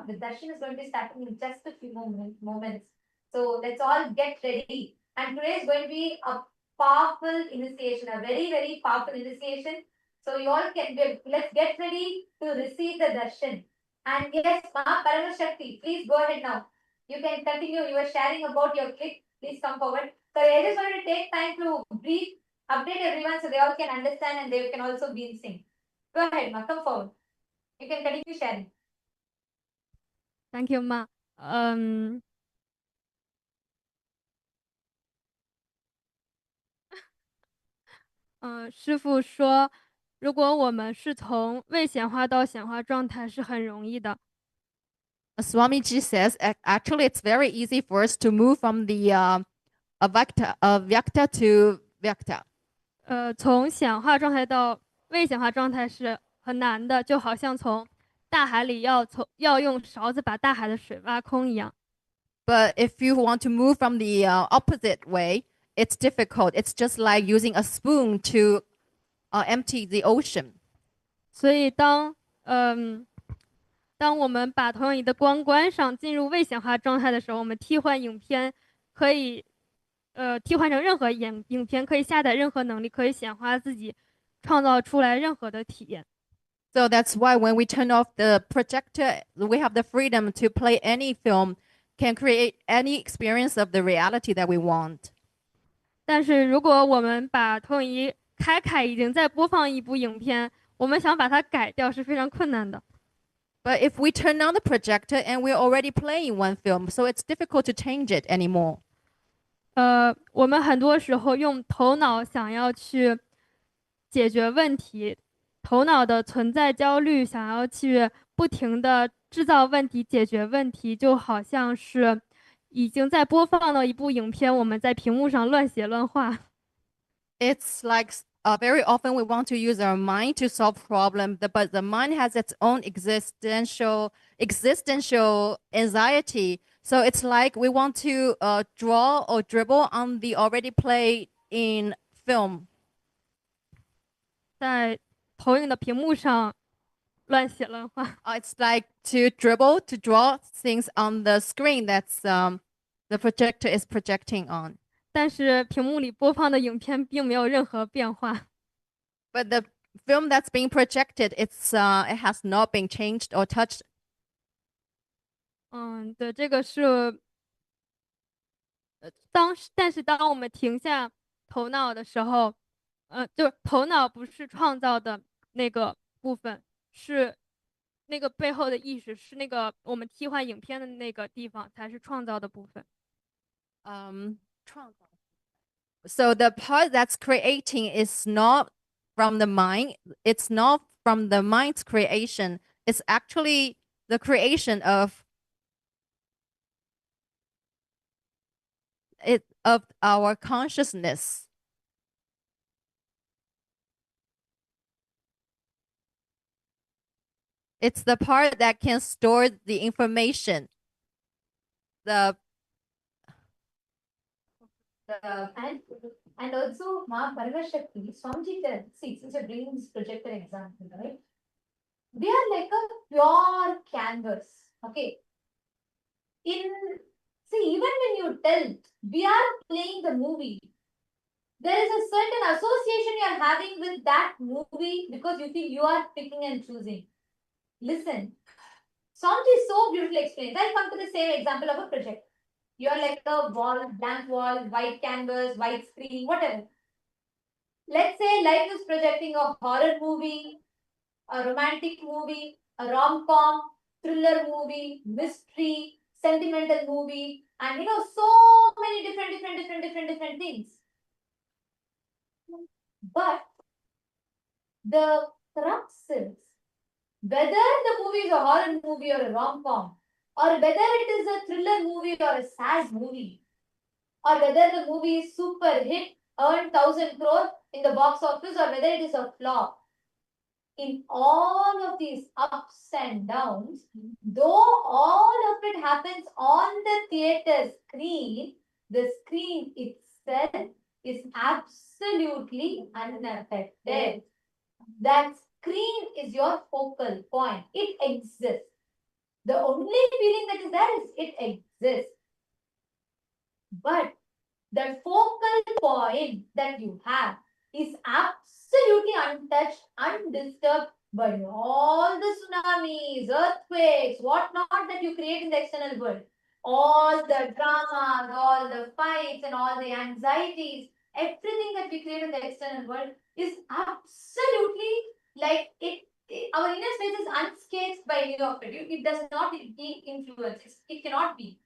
No? The darshan is going to be starting in just a few moments. So let's all get ready. And today is going to be a powerful initiation, a very, very powerful initiation. So you all can let's get ready to receive the darshan. And yes, Ma Paramashakti, please go ahead now. You can continue. You are sharing about your clip. Please come forward. So I just want to take time to brief, update everyone so they all can understand and they can also be in sync. Go ahead, Ma. Come forward. You can continue sharing. Thank you, Ma. 师父说，如果我们是从未显化到显化状态是很容易的。Swamiji says actually it's very easy for us to move from the Vyakta to Vyakta. 从显化状态到未显化状态是很难的，就好像从大海里要用勺子把大海的水挖空一样。But if you want to move from the opposite way, it's difficult. It's just like using a spoon to empty the ocean. 所以当我们把投影仪的光关上，进入未显化状态的时候，我们替换影片可以替换成任何影片，可以下载任何能力，可以显化自己，创造出来任何的体验。So that's why when we turn off the projector, we have the freedom to play any film, can create any experience of the reality that we want. 但是如果我们把投影仪开，已经在播放一部影片，我们想把它改掉是非常困难的。But if we turn on the projector and we're already playing one film, so it's difficult to change it anymore. 我们很多时候用头脑想要去解决问题，头脑的存在焦虑，想要去不停的制造问题、解决问题，就好像是已经在播放了一部影片，我们在屏幕上乱写乱画。It's like very often we want to use our mind to solve problems, but the mind has its own existential anxiety. So it's like we want to draw or dribble on the already played in film. 在投影的屏幕上乱写乱画。It's like to dribble, to draw things on the screen that's the projector is projecting on. 但是屏幕里播放的影片并没有任何变化。But the film that's being projected, it has not been changed or touched. 对，这个是但是当我们停下头脑的时候，就是头脑不是创造的那个部分，是那个背后的意识，是那个我们替换影片的那个地方才是创造的部分。So the part that's creating is not from the mind. It's not from the mind's creation. It's actually the creation of our consciousness. It's the part that can store the information. And also, Ma Paramashakti, Swamiji said, see, since you're bringing this projector example, right? We are like a pure canvas, okay? See, even when you tell, we are playing the movie, there is a certain association you are having with that movie because you feel you are picking and choosing. Listen, Swamiji so beautifully explains. I'll come to the same example of a project. You're like a wall, blank wall, white canvas, white screen, whatever. Let's say life is projecting a horror movie, a romantic movie, a rom-com, thriller movie, mystery, sentimental movie, and so many different things. But the crux is whether the movie is a horror movie or a rom-com, or whether it is a thriller movie or a sad movie, or whether the movie is super hit, earned 1,000 crore in the box office, or whether it is a flop. In all of these ups and downs, though all of it happens on the theater screen, the screen itself is absolutely unaffected. That screen is your focal point. It exists. The only feeling that is there is it exists. But the focal point that you have is absolutely untouched, undisturbed by all the tsunamis, earthquakes, whatnot that you create in the external world. All the dramas, all the fights, and all the anxieties, everything that we create in the external world is absolutely like our inner space is unscathed by any of it. It does not be influenced. It cannot be.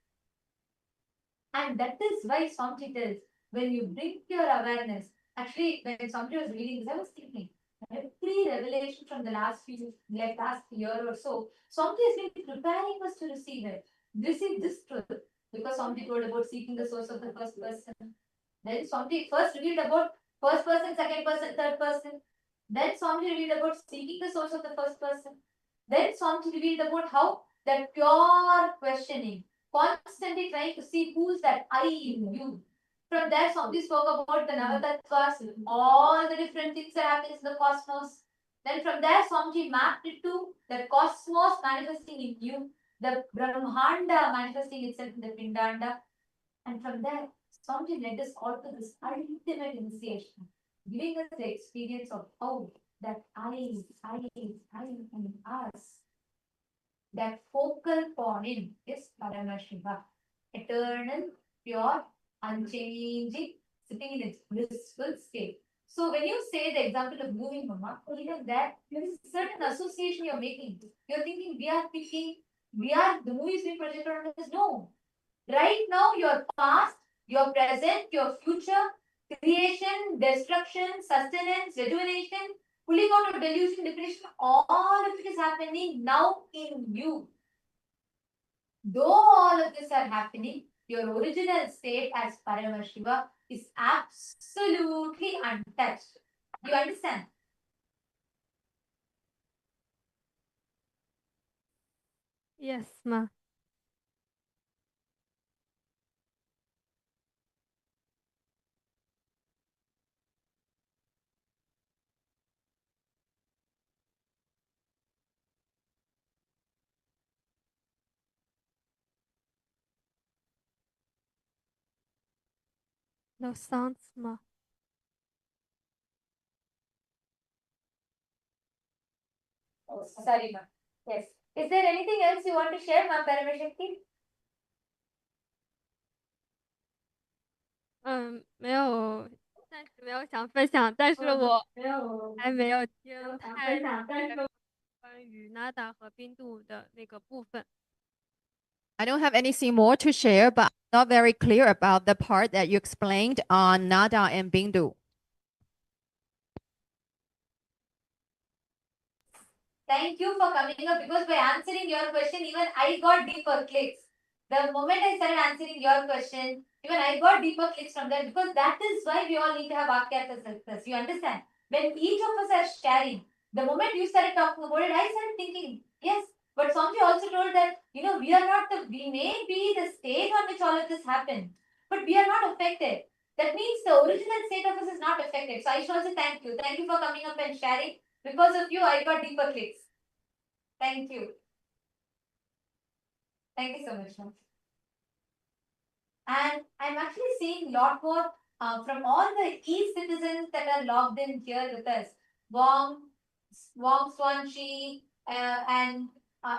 And that is why Swamiji tells, when you bring your awareness, actually, when Swamiji was reading this, I was thinking, every revelation from the last year or so, Swamiji has been preparing us to receive it. Receive this truth. Because Swamiji told about seeking the source of the first person. Then Swamiji first revealed about first person, second person, third person. Then Swamiji revealed about seeking the source of the first person. Then Swamiji revealed about how that pure questioning, constantly trying to see who's that I in you. From there, Swamiji spoke about the Navatattvas, all the different things that happen in the cosmos. Then from there, Swamiji mapped it to the cosmos manifesting in you, the Brahmanda manifesting itself in the Pindanda. And from there, Swamiji led us all to this ultimate initiation, giving us the experience of how that I, and us, that focal point is Paramashiva, eternal, pure, unchanging, sitting in its blissful state. So when you say the example of moving, Mama, even that, there is a certain association you're making. You're thinking, the movie is being projected on us. No. Right now, your past, your present, your future, creation, destruction, sustenance, rejuvenation, pulling out of delusion, depression, all of it is happening now in you. Though all of this are happening, your original state as Paramashiva is absolutely untouched. You understand? Yes, ma. No sounds, ma. Oh, sorry, ma'am. Yes. Is there anything else you want to share, ma'am, Paramashakti? 没有，暂时没有想分享，但是我还没有听太关于 Nada 和冰度的那个部分。I don't have anything more to share, but I'm not very clear about the part that you explained on Nada and Bindu. Thank you for coming up, because by answering your question, even I got deeper clicks. The moment I started answering your question, even I got deeper clicks from there, because that is why we all need to have Akyata success. You understand? When each of us are sharing, the moment you started talking about it, I started thinking, yes, but Swami also told that, we may be the state on which all of this happened, but we are not affected. That means the original state of us is not affected. So I should also thank you. Thank you for coming up and sharing. Because of you, I got deeper clicks. Thank you. Thank you so much, ma'am. And I'm actually seeing a lot more from all the e-citizens that are logged in here with us. Wong Swanchi, and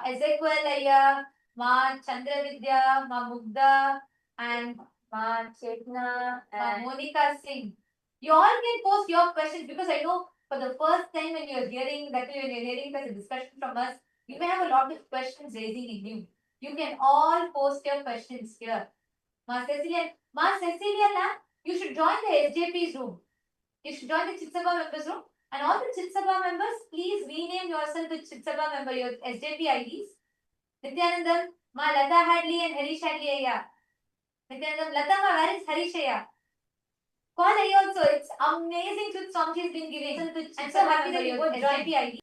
Ezekiel Aya, Ma Chandravidya, Ma Mugda, and Ma Chetna, Ma Monica Singh. You all can post your questions, because I know for the first time when you're hearing this discussion from us, you may have a lot of questions raising in you. You can all post your questions here. Ma Cecilia, you should join the SJP's room. You should join the Chitsabha members room. And all the Chitsabha members, please rename yourself with Chitsabha member, your SJP IDs. Nityanandam, Ma Lata Hadley and Harish Hadley Aya. Nityanandam, Lata Ma, where is Harish Aya? Call Aya also. It's amazing to song he's been giving. I'm so happy that you both joined the IDs.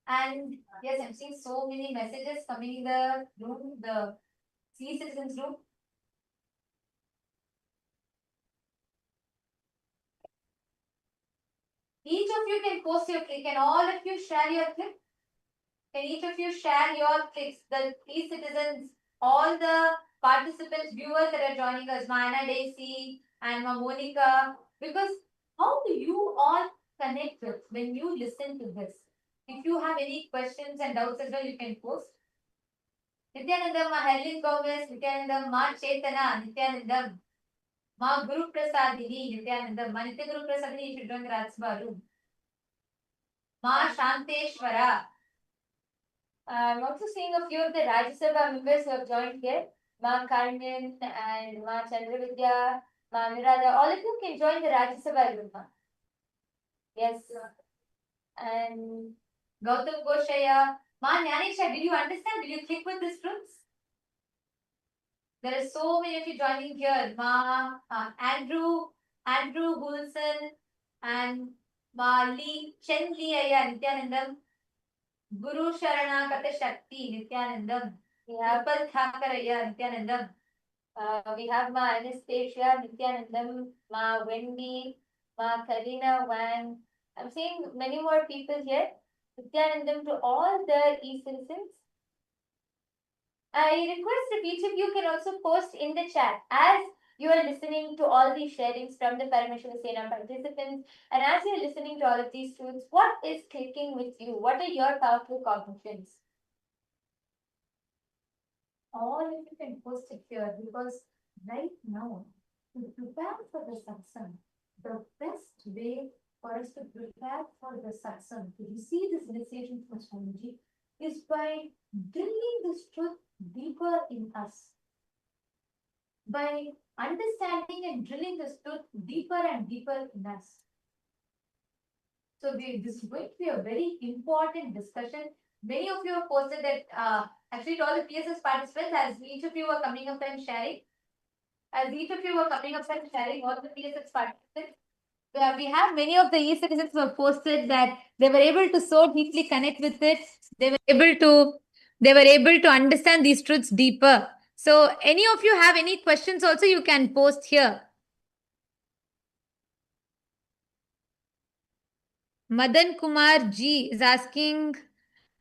And yes, I'm seeing so many messages coming in the room, the C-Citizens room. Each of you can post your click. Can all of you share your click? Can each of you share your clicks? The e-citizens, all the participants, viewers that are joining us, Mana Daisy and Monica, because how do you all connect with when you listen to this? If you have any questions and doubts as well, you can post. Nityanandam, Ma Helen Gomez, Nityanandam, Ma Chaitana, Nityanandam, Ma Guru Prasadini, Nityanandam, Ma Nitya Guru Prasadini, you should join the Ratsba room. Ma Shanteshwara. I'm also seeing a few of the Rajya Sabha members who have joined here. Ma Karnan and Ma Chandravidya, Ma Mirada. All of you can join the Rajya Sabha group. Yes. And Gautam Goshaya. Ma Nyanisha, did you understand? Did you click with these groups? There are so many of you joining here. Ma Andrew Bulson and Ma Lee Chen Lee Aya Nityanandam. Guru Sharana Kata Shakti Nityanandam. We have Pal Thakaraya Nityanandam. We have Ma Anastasia Nityanandam, Ma Wendy, Ma Karina Wang. I'm seeing many more people here. Nityanandam to all the e-citizens. I request if each of you can also post in the chat as you are listening to all these sharings from the Paramashivam participants, and as you're listening to all of these truths, what is clicking with you? What are your powerful cognitions? All of you can post it here, because right now, to prepare for the satsang, the best way for us to prepare for the satsang, to receive this initiation from Swamiji, is by drilling this truth deeper in us. By understanding and drilling this truth deeper and deeper in us. So this is going to be a very important discussion. Many of you have posted that actually to all the PSS participants, as each of you are coming up and sharing, all the PSS participants, we have many of the e-citizens who have posted that they were able to so deeply connect with it. They were able to understand these truths deeper. So any of you have any questions also, you can post here. Madan Kumar G is asking,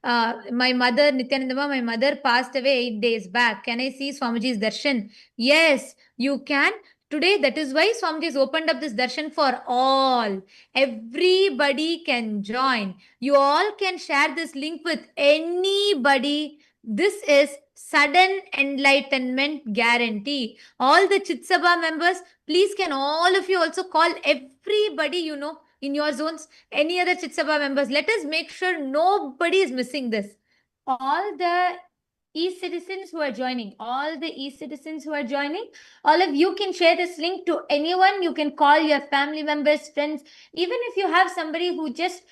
my mother, Nityanandama, my mother passed away 8 days back. Can I see Swamiji's darshan? Yes, you can. Today, that is why Swamiji has opened up this darshan for all. Everybody can join. You all can share this link with anybody. This is sudden enlightenment guarantee. All the Chitsabha members, please can all of you also call everybody you know in your zones, any other Chitsabha members. Let us make sure nobody is missing this. All the e-citizens who are joining, all of you can share this link to anyone. You can call your family members, friends. Even if you have somebody who just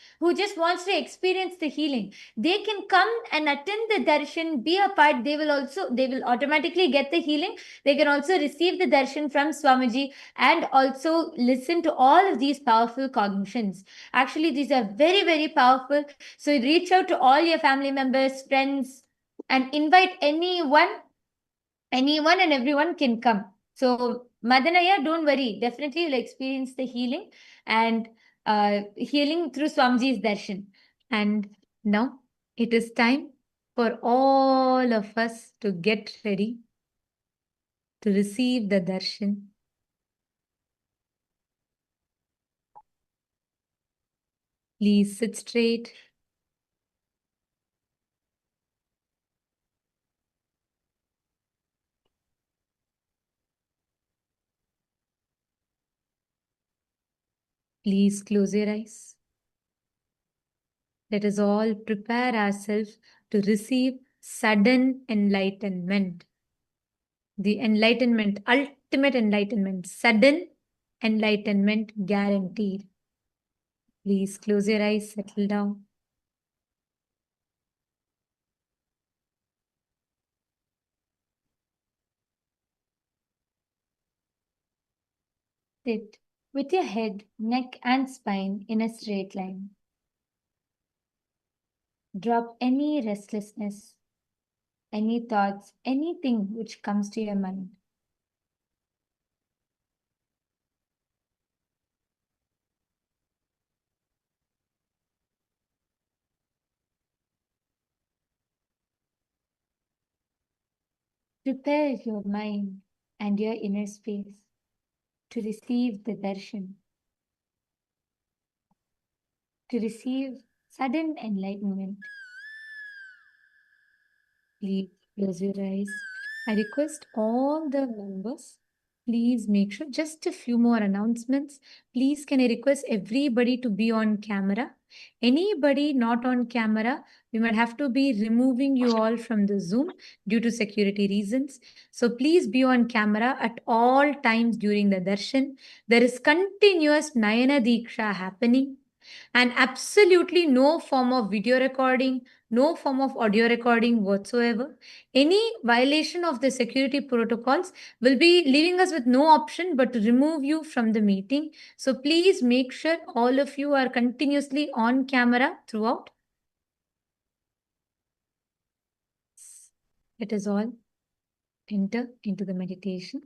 wants to experience the healing, they can come and attend the darshan, be a part. They will automatically get the healing. They can also receive the darshan from Swamiji and also listen to all of these powerful cognitions. Actually, these are very, very powerful. So reach out to all your family members, friends, and invite anyone and everyone can come. So Madanaya, don't worry. Definitely you'll experience the healing and healing through Swamiji's darshan. And now it is time for all of us to get ready to receive the darshan. Please sit straight. Please close your eyes. Let us all prepare ourselves to receive sudden enlightenment. The enlightenment, ultimate enlightenment, sudden enlightenment guaranteed. Please close your eyes, settle down. Sit with your head, neck and spine in a straight line. Drop any restlessness, any thoughts, anything which comes to your mind. Prepare your mind and your inner space to receive the darshan, to receive sudden enlightenment. Please close your eyes. I request all the members, please make sure, just a few more announcements. Please, can I request everybody to be on camera? Anybody not on camera, we might have to be removing you all from the Zoom due to security reasons. So please be on camera at all times during the darshan. There is continuous Nayana Diksha happening and absolutely no form of video recording, no form of audio recording whatsoever. Any violation of the security protocols will be leaving us with no option but to remove you from the meeting. So please make sure all of you are continuously on camera throughout. Let us all enter into the meditation.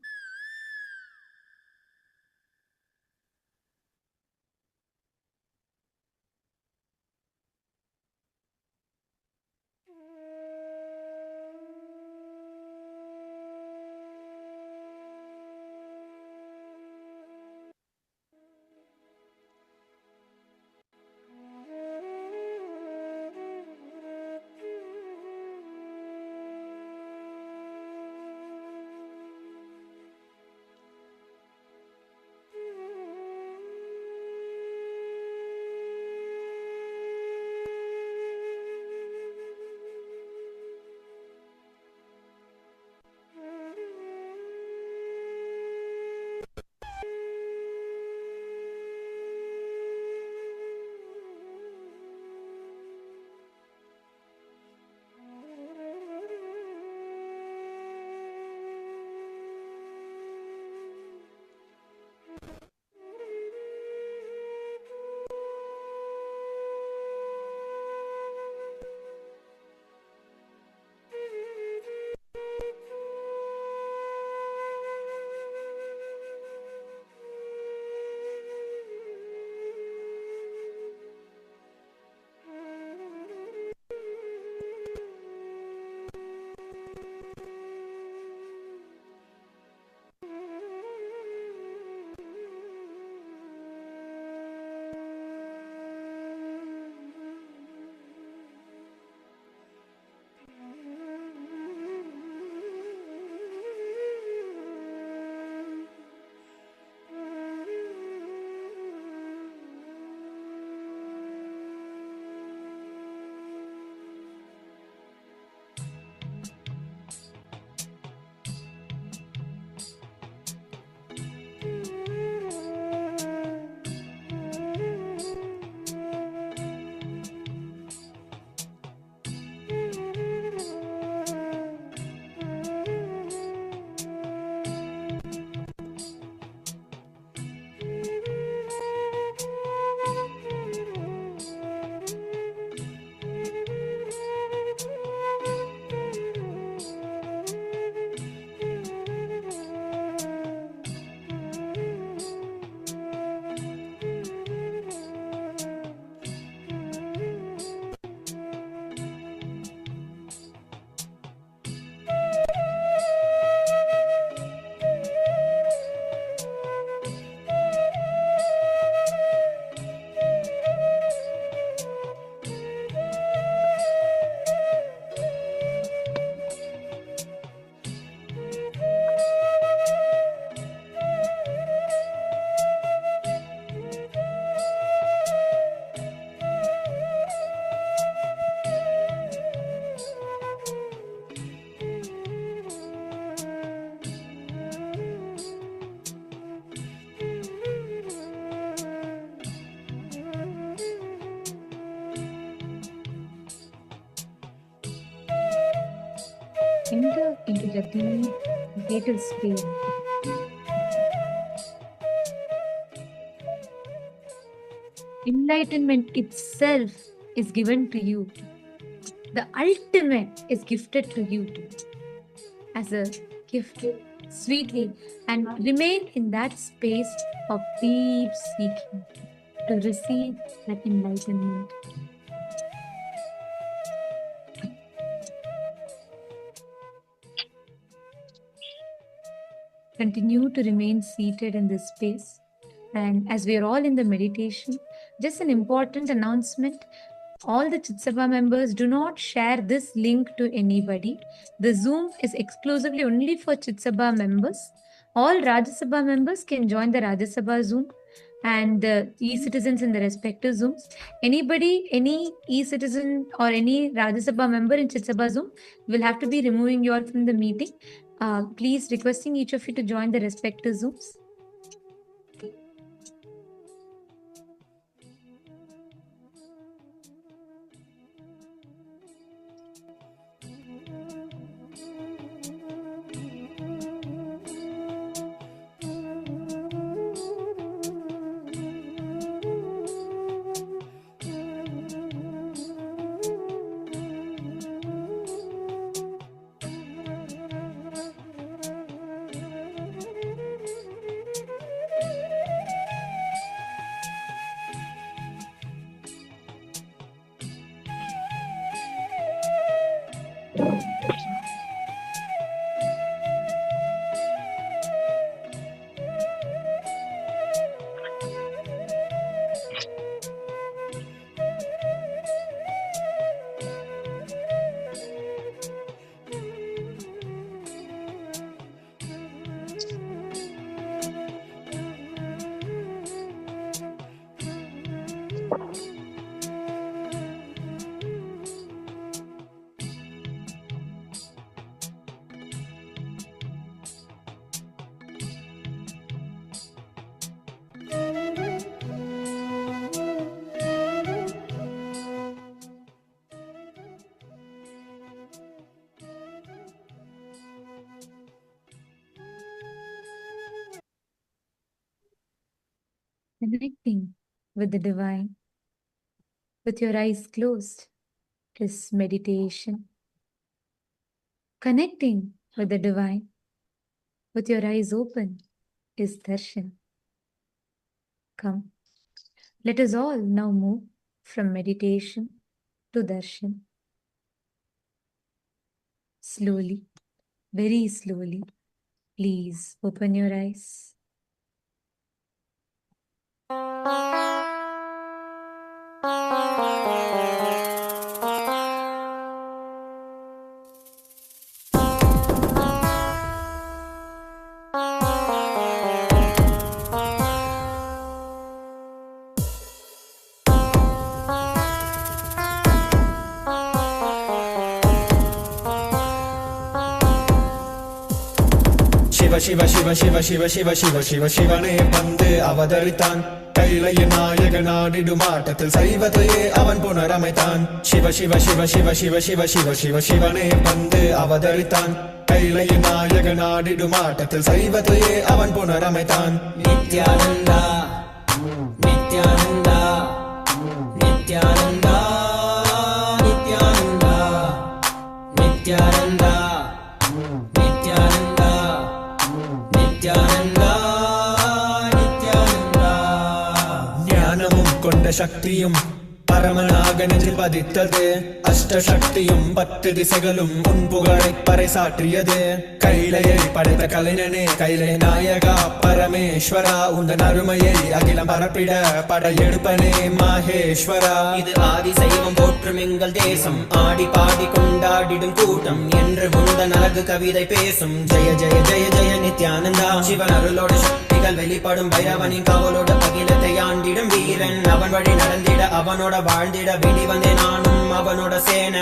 Enter into the deep, vital space. Enlightenment itself is given to you. The ultimate is gifted to you as a gift, sweetly, and remain in that space of deep seeking to receive that enlightenment. Continue to remain seated in this space. And as we are all in the meditation, just an important announcement. All the Chitsabha members, do not share this link to anybody. The Zoom is exclusively only for Chitsabha members. All Rajya Sabha members can join the Rajya Sabha Zoom and the e-citizens in the respective Zooms. Anybody, any e-citizen or any Rajya Sabha member in Chitsabha Zoom will have to be removing you all from the meeting. Please requesting each of you to join the respective Zooms. Connecting with the divine with your eyes closed is meditation. Connecting with the divine with your eyes open is darshan. Come, let us all now move from meditation to darshan. Slowly, very slowly, please open your eyes. Shiva Shiva Shiva Shiva Shiva Shiva Shiva Shivane பந்து அவதரித்தான் கைலைய நாயக நாடிடும் ஆட்டத்தில் சைவத்தையே அவன் புனரமைத்தான் சிவ சிவ சிவ சிவ சிவ சிவ சிவ சிவ சிவனே பந்து அவதரித்தான் கைலைய நாயக நாடிடும் ஆட்டத்தில் சைவத்தையே அவன் புனரமைத்தான் நித்யானந்தா நித்யானந்தா நித்யானந்தா நித்யானந்தா நித்யானந்தா நித்யானந்தா நித்யானந்தா நித்யானந்தா ஞானமும் கொண்ட சக்தியும் பரமனாக நெஞ்சில் பதித்தது அஷ்டசக்தியும் 10 திசைகளும் உன் புகழை பறைசாற்றியது கைலையை படைத்த கலைஞனே கைலை நாயகா பரமேஸ்வரா உந்தன் அருமையை அகிலம் பரப்பிட படையெடுப்பனே மாஹேஸ்வரா இது ஆதி சைவம் போற்றும் எங்கள் தேசம் ஆடி பாடி கொண்டாடிடும் கூட்டம் என்று உந்தன் அழகு கவிதை பேசும் ஜெய ஜெய ஜெய ஜெய நித்யானந்தா சிவன் அருளோட சக்திகள் வெளிப்படும் பைரவனின் காவலோட அகிலத்தை ஆண்டிடும் வீரன் அவன் வழி நடந்திட அவனோட வாழ்ந்திட வேண்டி வந்தேன் நானும் அவனோட சேன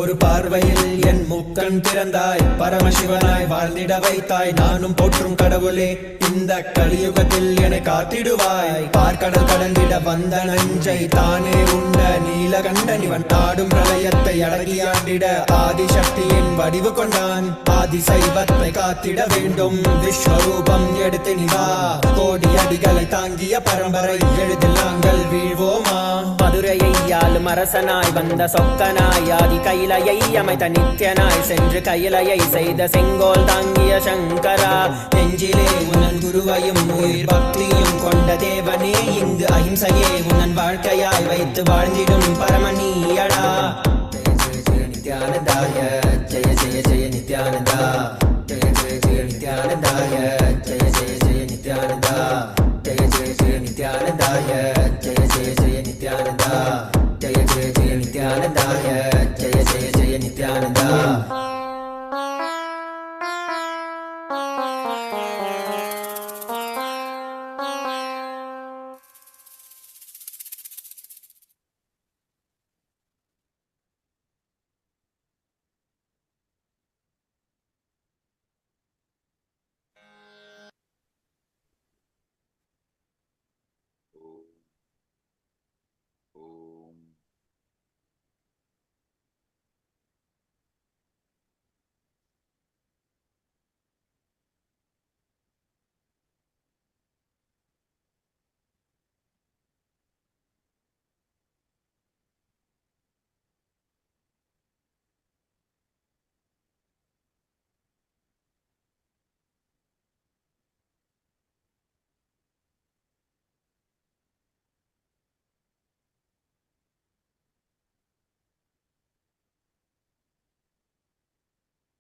ஒரு பார்வையில் என் முக்கண் திறந்தாய் பரமசிவனாய் வாழ்ந்திட வைத்தாய் நானும் போற்றும் கடவுளே இந்த கலியுகத்தில் என்னை காத்திடுவாய் பார்க்கடல் கடந்திட வந்த நஞ்சை தானே உண்ட நீலகண்டன் இவன் நாடும் பிரளயத்தை அடக்கியாண்டிட ஆதிசக்தியின் வடிவு கொண்டான் ஆதி சைவத்தை காத்திட வேண்டும் விஸ்வரூபம் எடுத்து நிவா கோடி அடிகளை தாங்கிய பரம்பரை எளிதில் நாங்கள் வீழ்வோமா மதுரையை ஆளும் அரசனாய் வந்த சொக்கனாய் ஆதி கைலையை அமைத்த நித்யனாய் சென்று கையிலையை செய்த செங்கோல் தாங்கிய சங்கரா நெஞ்சிலே உனன் குருவையும் உயிர் பக்தியும் கொண்ட தேவனே இங்கு அஹிம்சையே உனன் வாழ்க்கையாய் வைத்து வாழ்ந்திடும் பரமநீயடா Jaya Jaya Jaya நித்யானந்தாய Jaya Jaya Jaya Nithyananda Jaya Jaya Jaya நித்யானந்தாய Jaya Jaya Jaya Nithyananda Jaya Jaya Jaya நித்யானந்தாய Jaya Jaya Jaya Nithyananda Jaya Jaya Jaya நித்யானந்தாய Jaya Jaya Jaya Nithyananda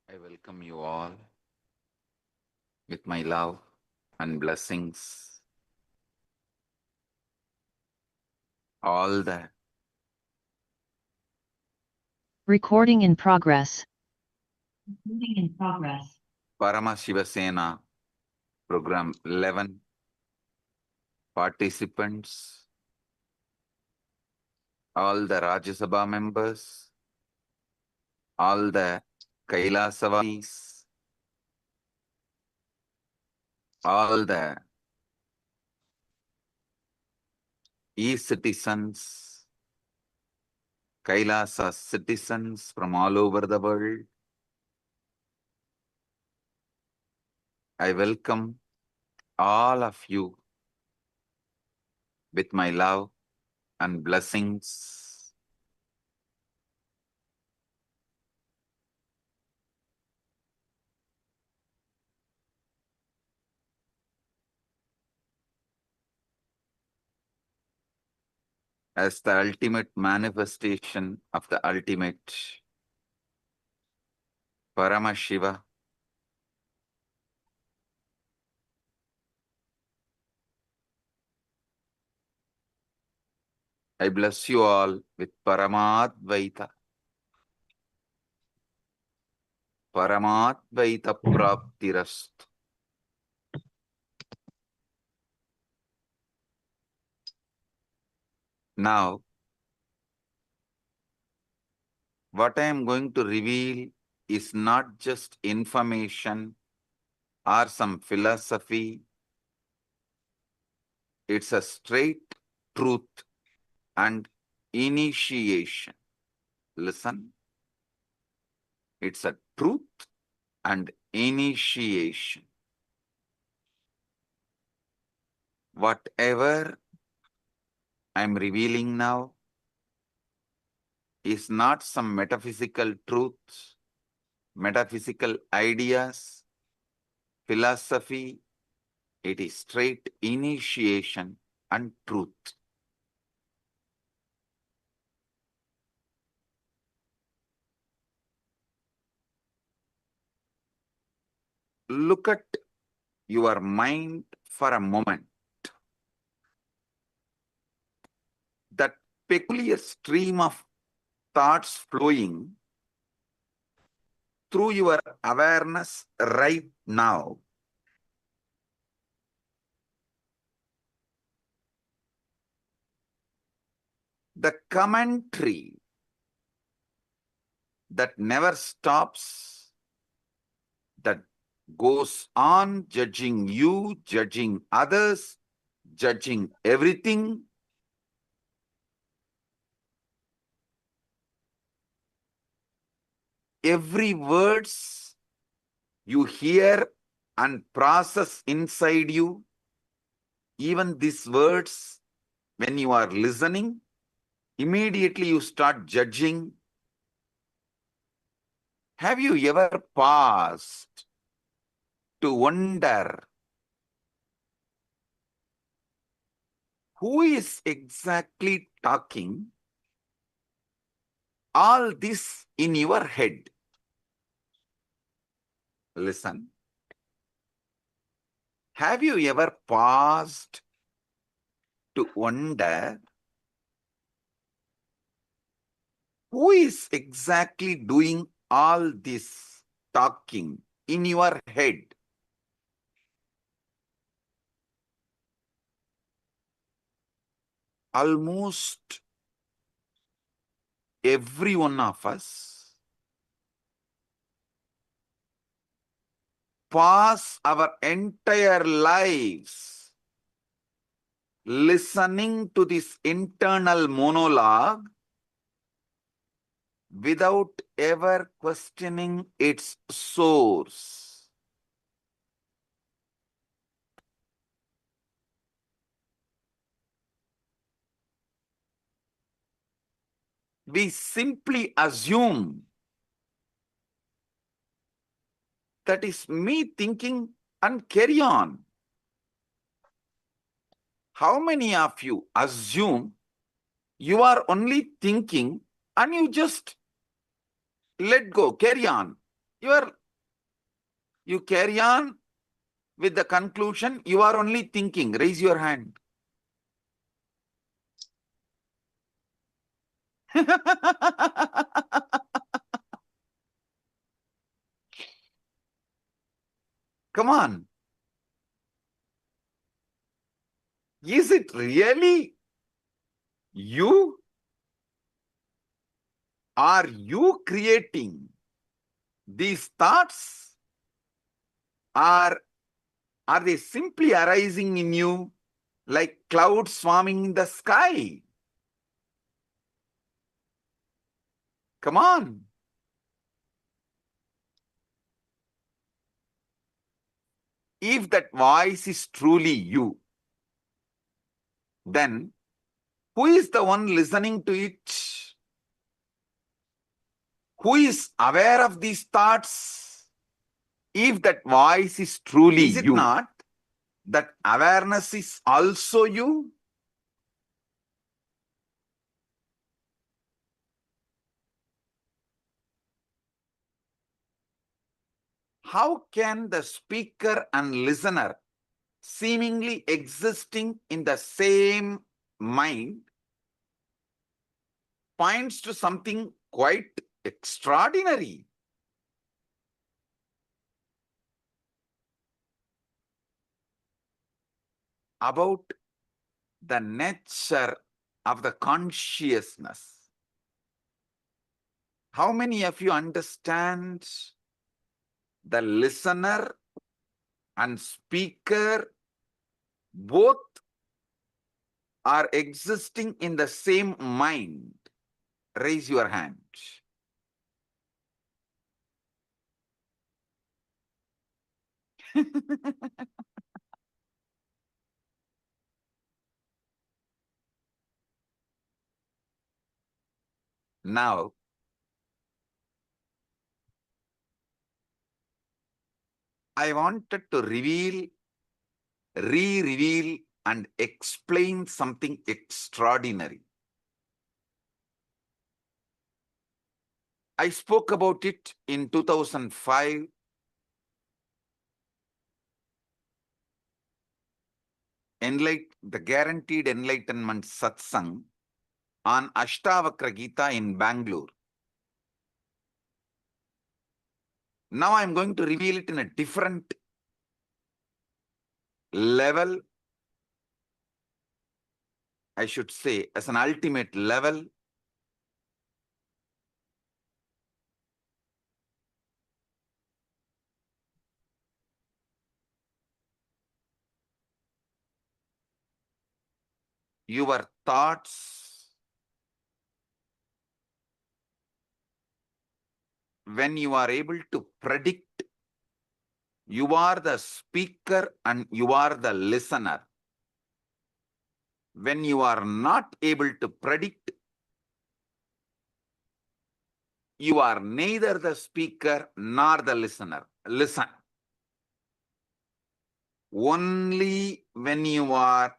I welcome you all with my love and blessings. All the Recording in progress. Paramashivam program 11 participants, all the Rajya Sabha members, all the Kailasavasis, all the e-citizens, Kailasa citizens from all over the world. I welcome all of you with my love and blessings. As the ultimate manifestation of the ultimate Paramashiva, I bless you all with Paramadvaita. Paramadvaita Praptirastu. Now, what I am going to reveal is not just information or some philosophy. It's a straight truth and initiation. Listen. It's a truth and initiation. Whatever I'm revealing now is not some metaphysical truths, metaphysical ideas, philosophy. It is straight initiation and truth. Look at your mind for a moment. That peculiar stream of thoughts flowing through your awareness right now. The commentary that never stops, that goes on judging you, judging others, judging everything. Every words you hear and process inside you, even these words, when you are listening, immediately you start judging. Have you ever paused to wonder who is exactly talking all this in your head? Listen. Have you ever paused to wonder who is exactly doing all this talking in your head? Almost every one of us pass our entire lives listening to this internal monologue without ever questioning its source. We simply assume that is me thinking and carry on. How many of you assume you are only thinking and you just let go, carry on? You carry on with the conclusion you are only thinking. Raise your hand. Come on. Is it really you? Are you creating these thoughts? Or are they simply arising in you like clouds swarming in the sky? Come on. If that voice is truly you, then who is the one listening to it? Who is aware of these thoughts? If that voice is truly you, is it not that awareness is also you? How can the speaker and listener seemingly existing in the same mind points to something quite extraordinary? About the nature of the consciousness. How many of you understand the listener and speaker both are existing in the same mind? Raise your hand. Now, I wanted to re-reveal and explain something extraordinary. I spoke about it in 2005. The Guaranteed Enlightenment Satsang on Ashtavakra Gita in Bangalore. Now I'm going to reveal it in a different level. I should say as an ultimate level. your thoughts, when you are able to predict, you are the speaker and you are the listener. When you are not able to predict, you are neither the speaker nor the listener. Listen. Only when you are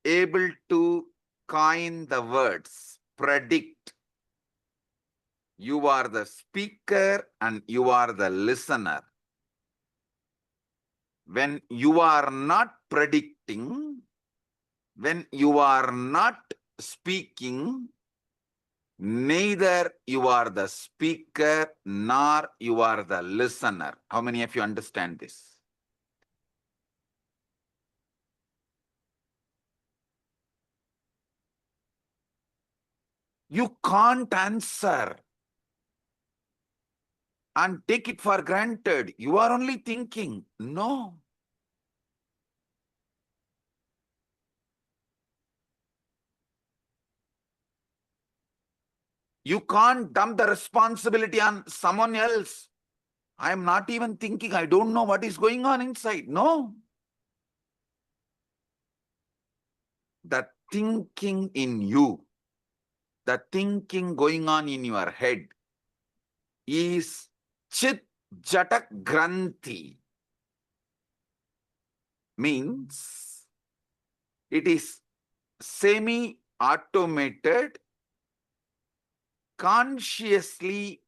able to coin the words, predict, you are the speaker and you are the listener. When you are not predicting, when you are not speaking, neither you are the speaker nor you are the listener. How many of you understand this? You can't answer and take it for granted. You are only thinking. No. You can't dump the responsibility on someone else. I am not even thinking. I don't know what is going on inside. No. The thinking in you, the thinking going on in your head is Chit Jatak Granthi. Means it is semi-automated, consciously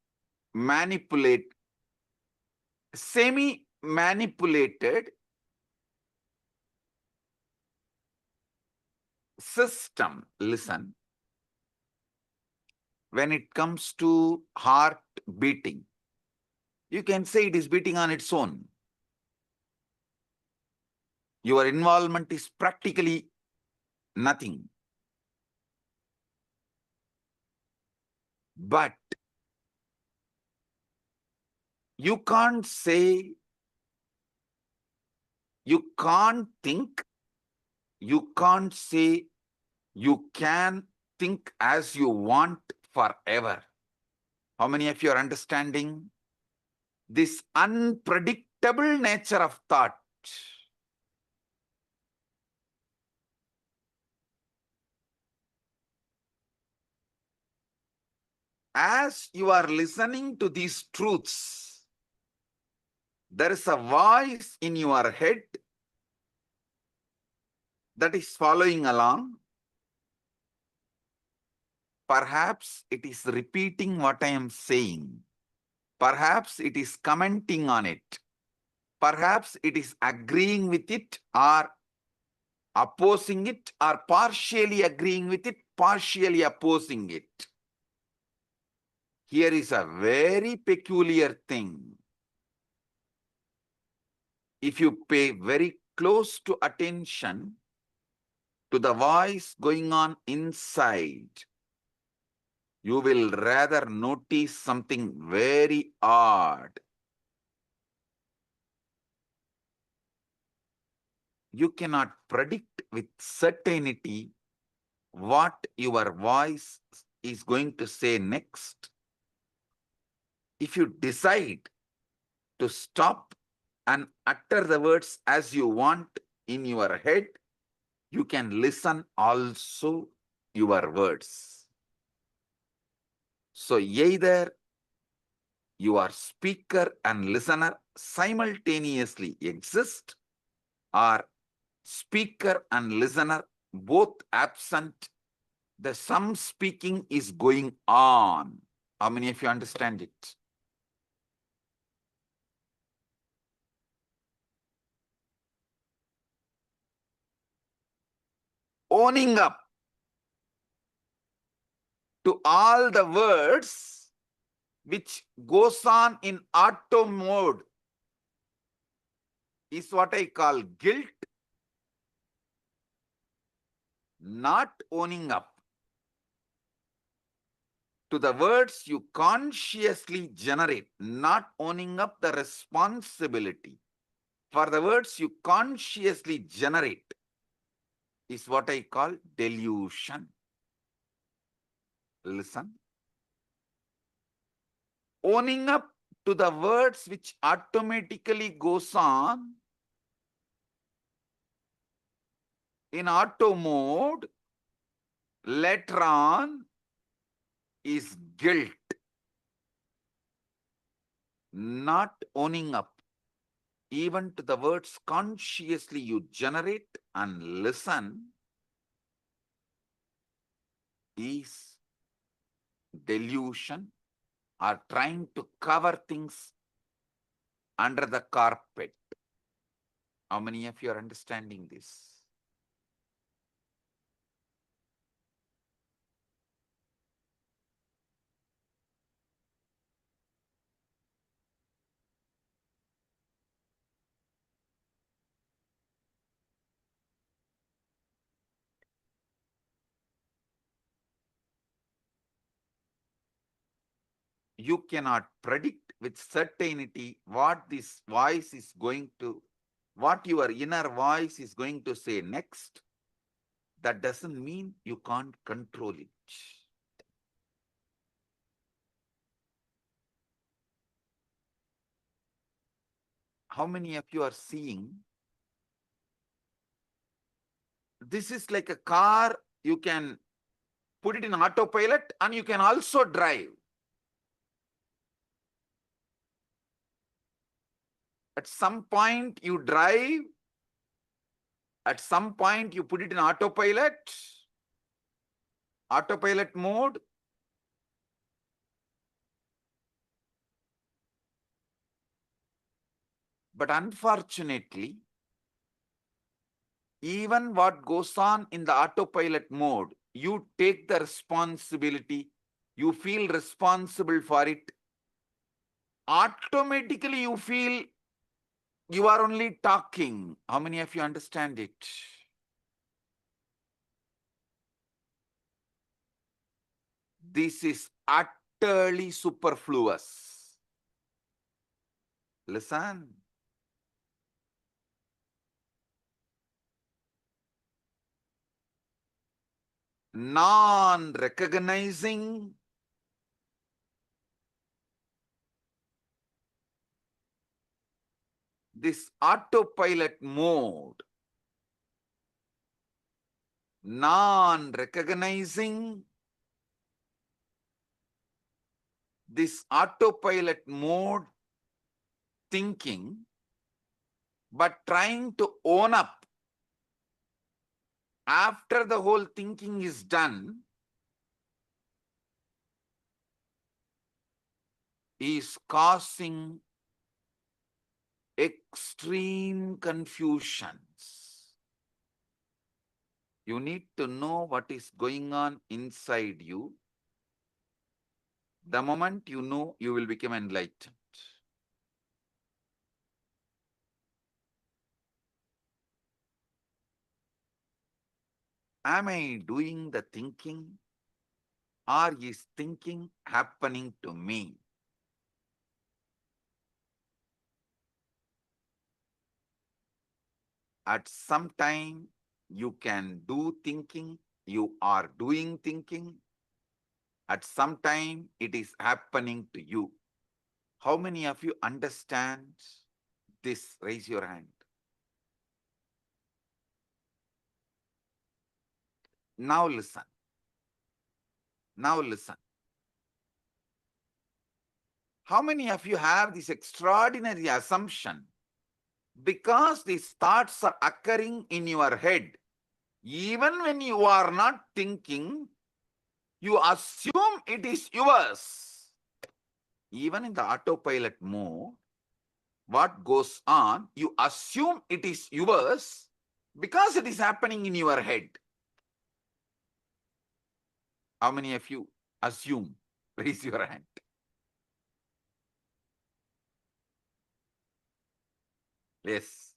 semi-manipulated system. Listen. When it comes to heart beating, you can say it is beating on its own. Your involvement is practically nothing. But you can't say, you can't think, you can't say you can think as you want forever. How many of you are understanding this unpredictable nature of thought? As you are listening to these truths, there is a voice in your head that is following along. Perhaps it is repeating what I am saying. Perhaps it is commenting on it. Perhaps it is agreeing with it or opposing it, or partially agreeing with it, partially opposing it. Here is a very peculiar thing. If you pay very close to attention to the voice going on inside, you will rather notice something very odd. You cannot predict with certainty what your voice is going to say next. If you decide to stop and utter the words as you want in your head, you can listen also your words. So either your speaker and listener simultaneously exist, or speaker and listener both absent, the some speaking is going on. How many of you understand it? Owning up to all the words which goes on in auto mode is what I call guilt. Not owning up to the words you consciously generate, not owning up the responsibility for the words you consciously generate, is what I call delusion. Listen. Owning up to the words which automatically goes on in auto mode later on is guilt. Not owning up even to the words consciously you generate and listen is delusion, or trying to cover things under the carpet. How many of you are understanding this? You cannot predict with certainty what this voice is going to, what your inner voice is going to say next. That doesn't mean you can't control it. How many of you are seeing? This is like a car, you can put it in autopilot and you can also drive. At some point you drive, at some point you put it in autopilot mode. But unfortunately, even what goes on in the autopilot mode, you take the responsibility, you feel responsible for it. Automatically you feel you are only talking. How many of you understand it? This is utterly superfluous. Listen. Non-recognizing this autopilot mode, non-recognizing this autopilot mode thinking, but trying to own up after the whole thinking is done, is causing extreme confusions. You need to know what is going on inside you. The moment you know, you will become enlightened. Am I doing the thinking, or is thinking happening to me? At some time, you can do thinking, you are doing thinking. At some time, it is happening to you. How many of you understand this? Raise your hand. Now listen. Now listen. How many of you have this extraordinary assumption? Because these thoughts are occurring in your head, even when you are not thinking, you assume it is yours. Even in the autopilot mode, what goes on, you assume it is yours because it is happening in your head. How many of you assume? Raise your hand. Yes.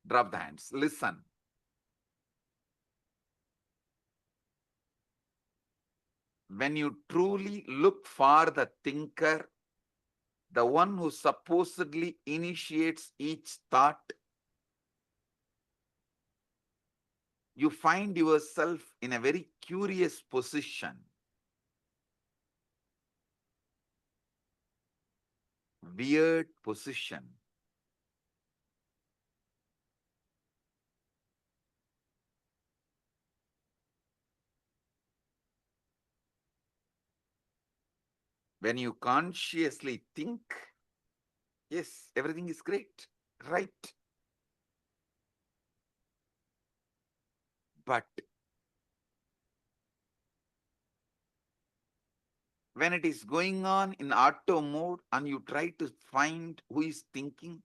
Drop the hands. Listen. When you truly look for the thinker, the one who supposedly initiates each thought, you find yourself in a very curious position. Weird position. When you consciously think, yes, everything is great, right. But when it is going on in auto mode and you try to find who is thinking,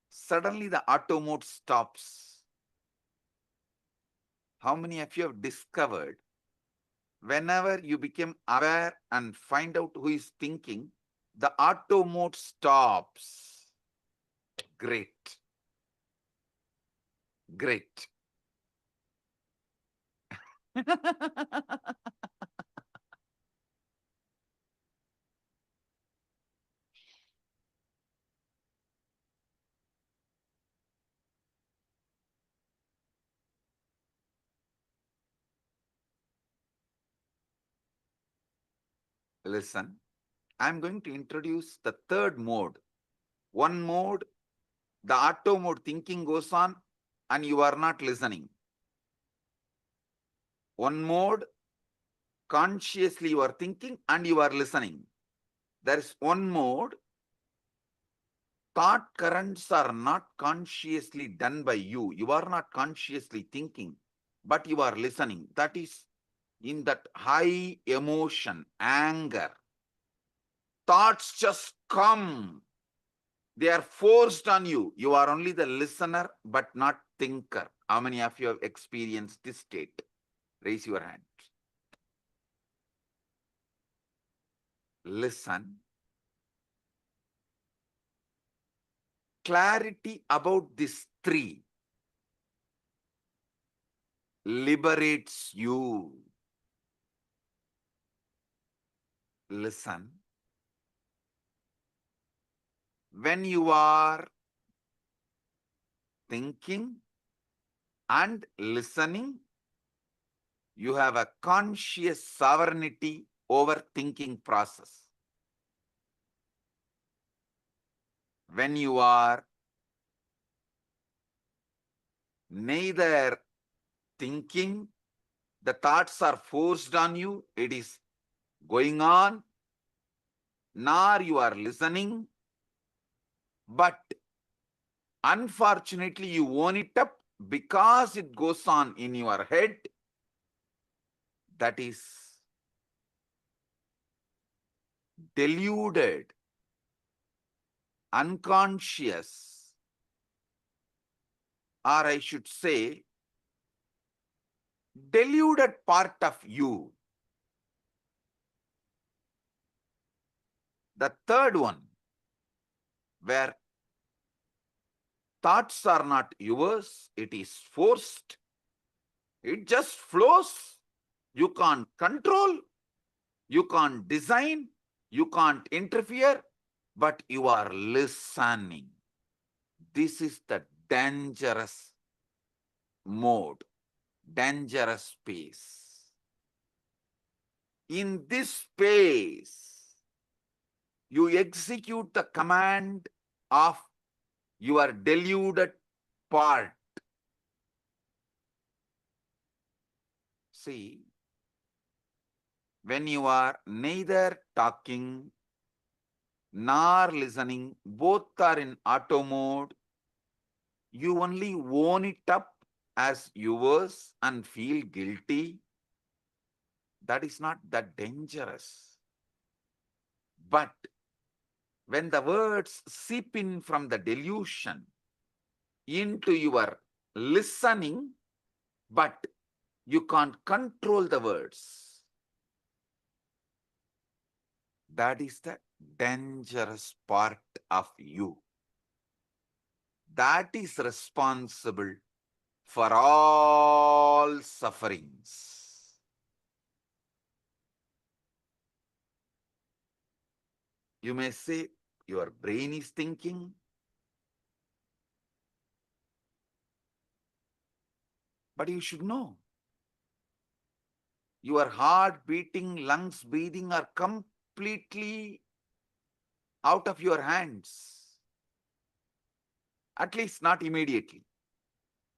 suddenly the auto mode stops. How many of you have discovered whenever you become aware and find out who is thinking, the auto mode stops? Great. Great. Listen, I'm going to introduce the third mode. One mode, the auto mode thinking goes on and you are not listening. One mode, consciously you are thinking and you are listening. There is one mode, thought currents are not consciously done by you. You are not consciously thinking, but you are listening. That is in that high emotion, anger. Thoughts just come. They are forced on you. You are only the listener, but not thinker. How many of you have experienced this state? Raise your hand. Listen. Clarity about these three liberates you. Listen. When you are thinking and listening, you have a conscious sovereignty over thinking process. When you are neither thinking, the thoughts are forced on you, it is going on, nor you are listening, but unfortunately you own it up because it goes on in your head. That is deluded, unconscious, or I should say, deluded part of you. The third one, where thoughts are not yours, it is forced, it just flows. You can't control, you can't design, you can't interfere, but you are listening. This is the dangerous mode, dangerous space. In this space, you execute the command of your deluded part. See, when you are neither talking nor listening, both are in auto mode, you only own it up as yours and feel guilty. That is not that dangerous. But when the words seep in from the delusion into your listening, but you can't control the words, that is the dangerous part of you. That is responsible for all sufferings. You may say, your brain is thinking. But you should know. Your heart beating, lungs breathing are completely out of your hands. At least not immediately.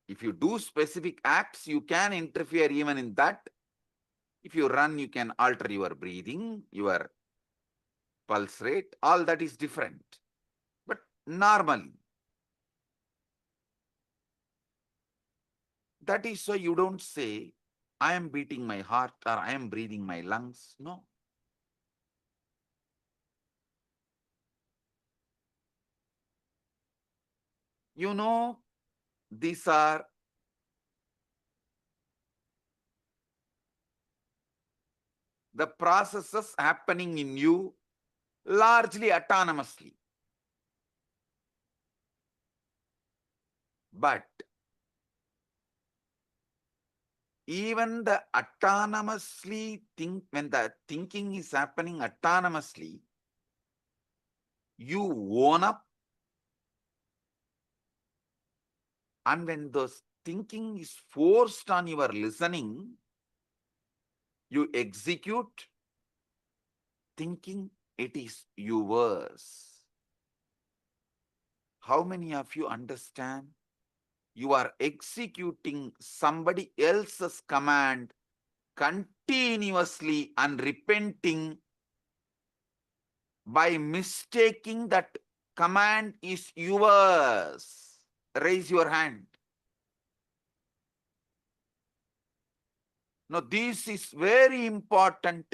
If you do specific acts, you can interfere even in that. If you run, you can alter your breathing, your pulse rate, all that is different. But normally, that is why you don't say, I am beating my heart or I am breathing my lungs. No. You know, these are the processes happening in you largely autonomously. But even the autonomously when the thinking is happening autonomously, you own up, and when those thinking is forced on your listening, you execute thinking it is yours. How many of you understand? You are executing somebody else's command continuously and repenting by mistaking that command is yours. Raise your hand. Now, this is very important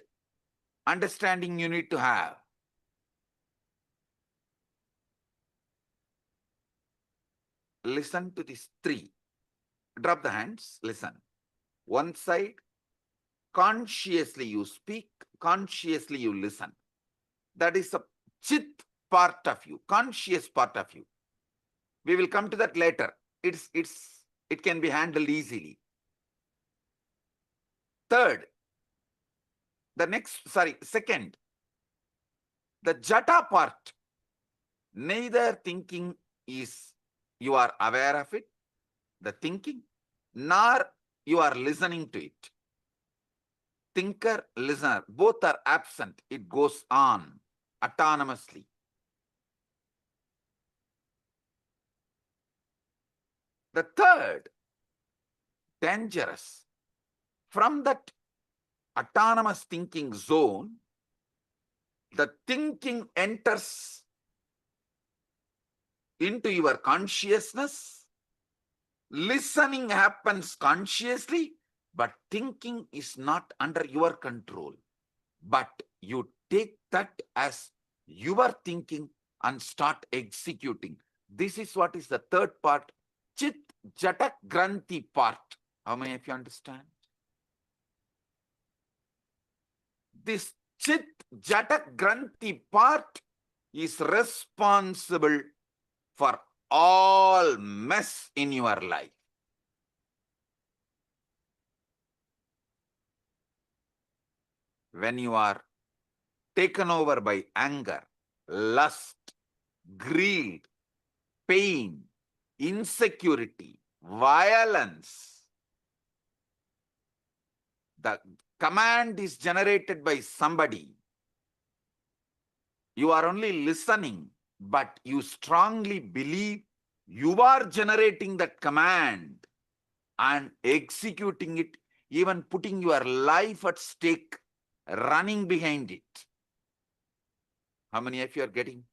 understanding you need to have. Listen to these three. Drop the hands. Listen. One side, consciously you speak, consciously you listen. That is a chit part of you, conscious part of you. We will come to that later. It can be handled easily. Second, the jata part. Neither thinking is you are aware of it, the thinking, nor you are listening to it. Thinker, listener, both are absent. It goes on autonomously. The third, dangerous. From that autonomous thinking zone, the thinking enters into your consciousness. Listening happens consciously, but thinking is not under your control. But you take that as your thinking and start executing. This is what is the third part, Chit Jata Granthi part. How many of you understand? This Chit Jata Granthi part is responsible for all mess in your life. When you are taken over by anger, lust, greed, pain, insecurity, violence, the command is generated by somebody. You are only listening, but you strongly believe you are generating that command and executing it, even putting your life at stake, running behind it. How many of you are getting?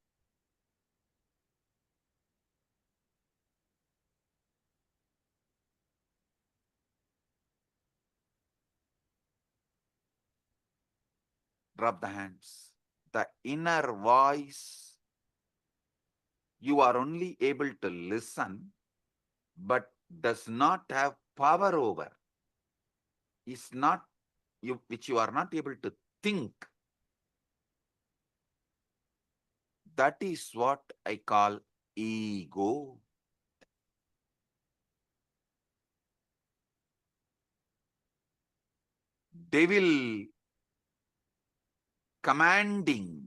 Drop the hands. The inner voice, you are only able to listen, but does not have power over. Is not you, which you are not able to think. That is what I call ego. Devil commanding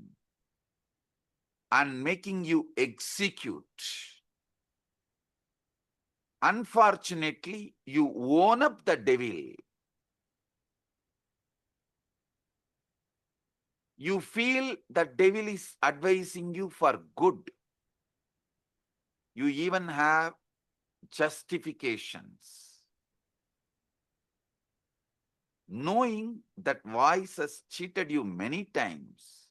and making you execute. Unfortunately, you own up the devil. You feel the devil is advising you for good. You even have justifications. Knowing that voice has cheated you many times,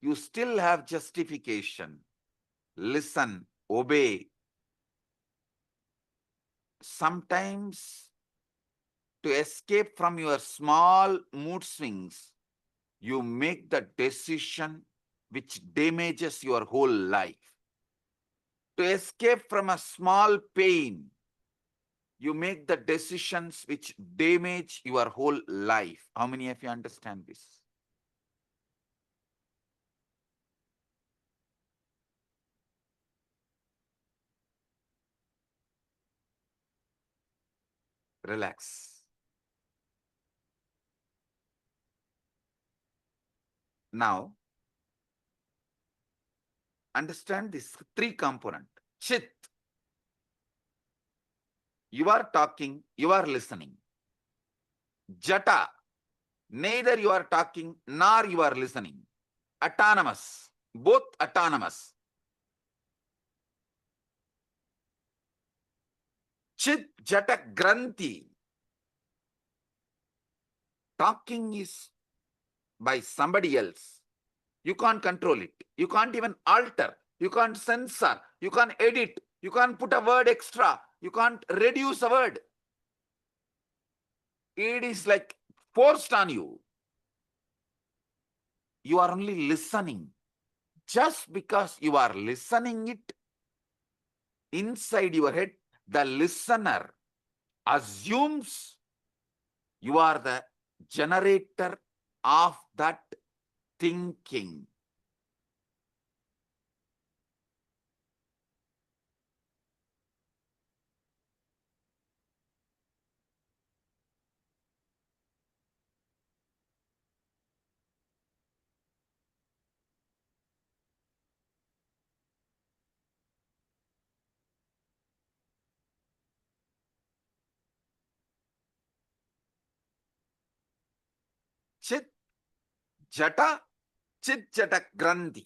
you still have justification. Listen, obey. Sometimes, to escape from your small mood swings, you make the decision which damages your whole life. To escape from a small pain, you make the decisions which damage your whole life. How many of you understand this? Relax. Now, understand this three component. Chit. You are talking, you are listening. Jata. Neither you are talking nor you are listening. Autonomous. Both autonomous. Chit Jata Granthi. Talking is by somebody else. You can't control it. You can't even alter. You can't censor. You can't edit. You can't put a word extra. You can't reduce a word. It is like forced on you. You are only listening. Just because you are listening it, inside your head, the listener assumes you are the generator of that thinking. Chit Jata, Chit Jata Granthi.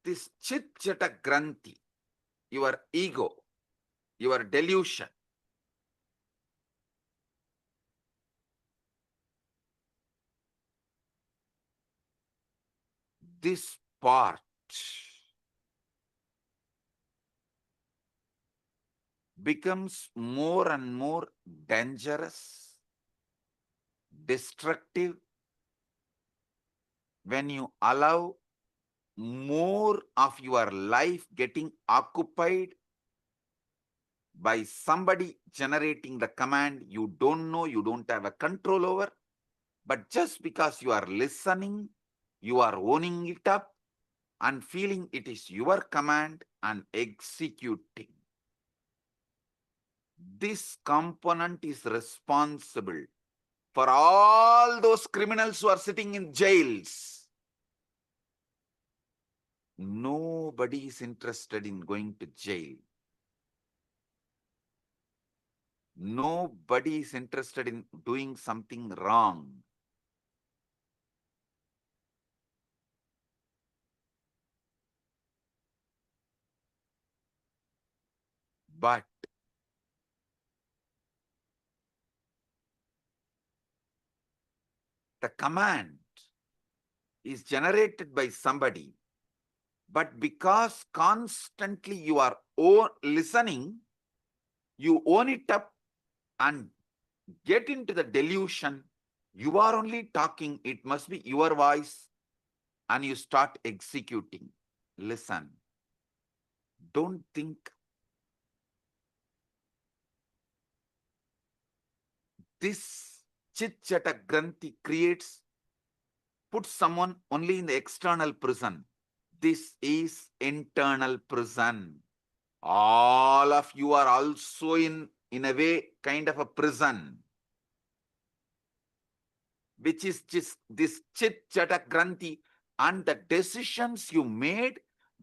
This Chit Jata Granthi, your ego, your delusion, this part becomes more and more dangerous, destructive, when you allow more of your life getting occupied by somebody generating the command you don't know, you don't have a control over, but just because you are listening, you are owning it up and feeling it is your command and executing. This component is responsible for all those criminals who are sitting in jails. Nobody is interested in going to jail. Nobody is interested in doing something wrong. But the command is generated by somebody, but because constantly you are listening, you own it up and get into the delusion. You are only talking, it must be your voice, and you start executing. Listen, don't think. This Chit Jata Granthi creates put someone only in the external prison. This is internal prison. All of you are also in a way, kind of a prison, which is just this chit jata granthi, and the decisions you made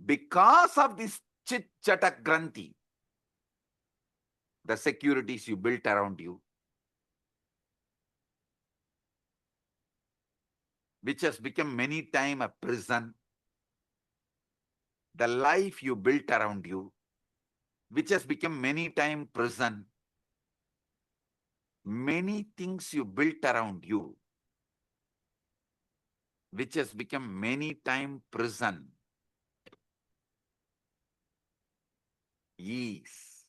because of this chit jata granthi, the securities you built around you, which has become many times a prison, the life you built around you, which has become many times prison, many things you built around you, which has become many times prison, is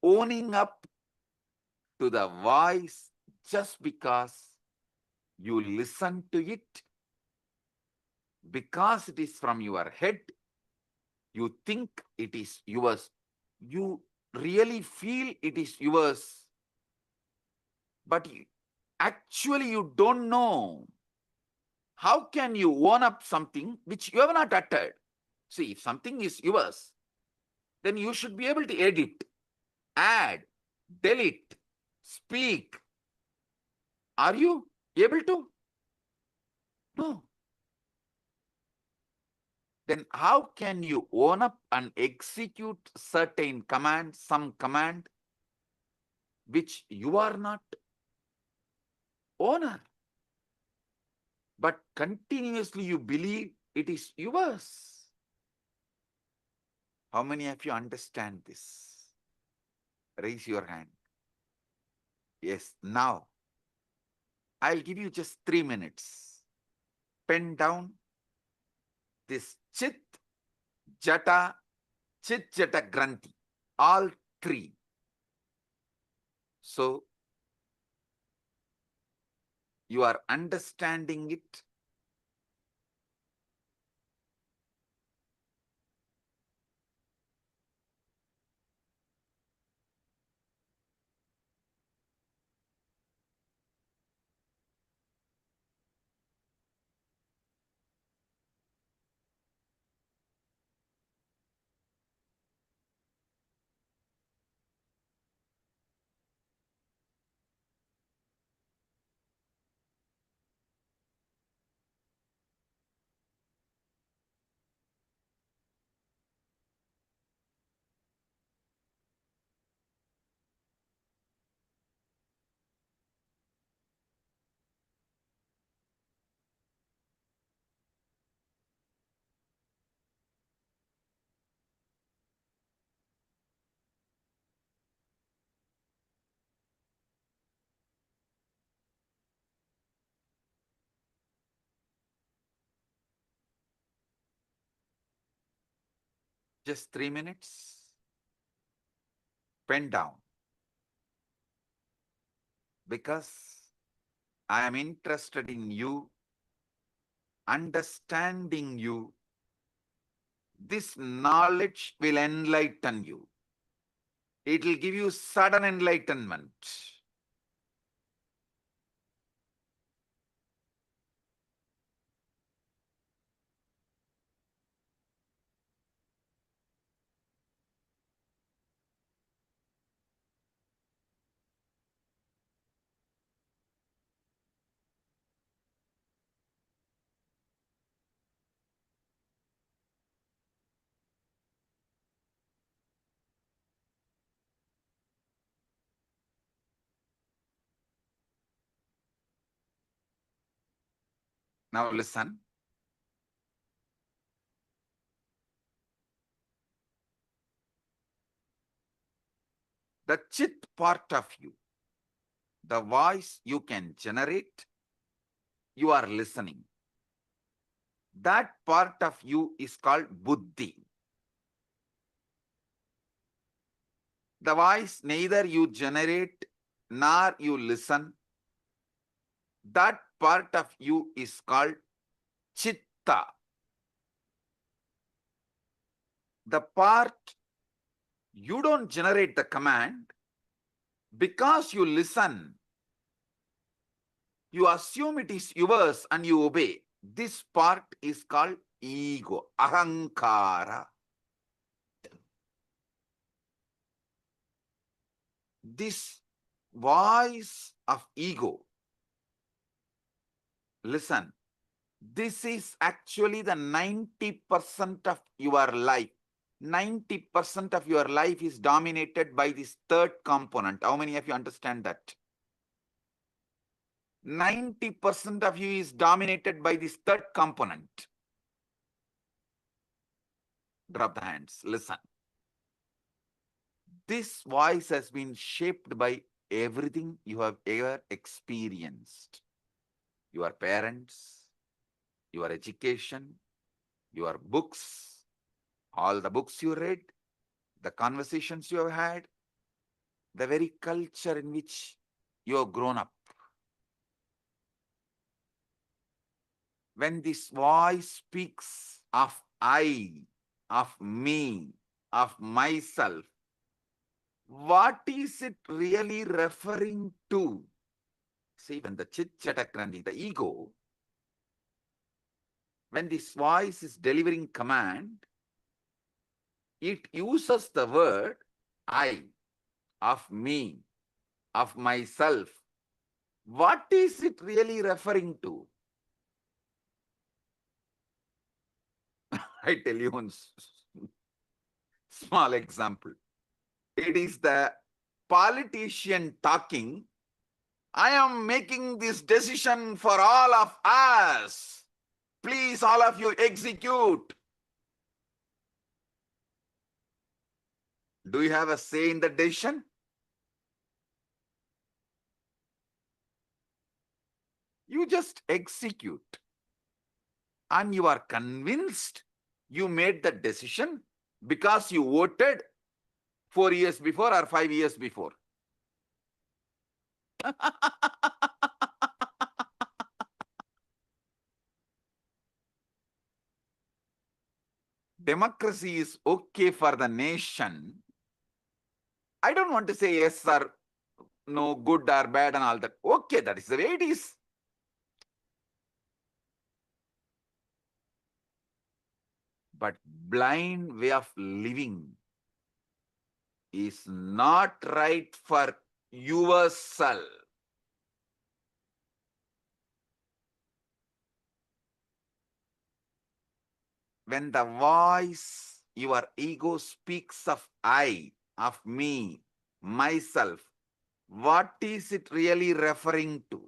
owning up to the voice just because you listen to it, because it is from your head, you think it is yours, you really feel it is yours, but actually you don't know. How can you own up something which you have not uttered? See, if something is yours, then you should be able to edit, add, delete, speak. Are you able to? No. Then how can you own up and execute certain command, some command, which you are not owner, but continuously you believe it is yours? How many of you understand this? Raise your hand. Yes, now I'll give you just 3 minutes. Pen down this chit, jata, granthi, all three. So you are understanding it. Just 3 minutes. Pen down. Because I am interested in you, understanding you. This knowledge will enlighten you. It will give you sudden enlightenment. Now listen. The chit part of you, the voice you can generate, you are listening. That part of you is called buddhi. The voice neither you generate nor you listen. That part of you is called chitta. The part you don't generate the command because you listen. You assume it is yours and you obey. This part is called ego, ahankara. This voice of ego, listen, this is actually the 90% of your life. 90% of your life is dominated by this third component. How many of you understand that? 90% of you is dominated by this third component. Drop the hands. Listen. This voice has been shaped by everything you have ever experienced. Your parents, your education, your books, all the books you read, the conversations you have had, the very culture in which you have grown up. When this voice speaks of I, of me, of myself, what is it really referring to? See, when the chit-chatakrandi, the ego, when this voice is delivering command, it uses the word I, of me, of myself. What is it really referring to? I tell you one small example. It is the politician talking, I am making this decision for all of us. Please, all of you, execute. Do you have a say in the decision? You just execute. And you are convinced you made the decision because you voted 4 years before or 5 years before. Democracy is okay for the nation. I don't want to say yes or no, good or bad and all that. Okay, that is the way it is. But blind way of living is not right for yourself. When the voice, your ego speaks of I, of me, myself, what is it really referring to?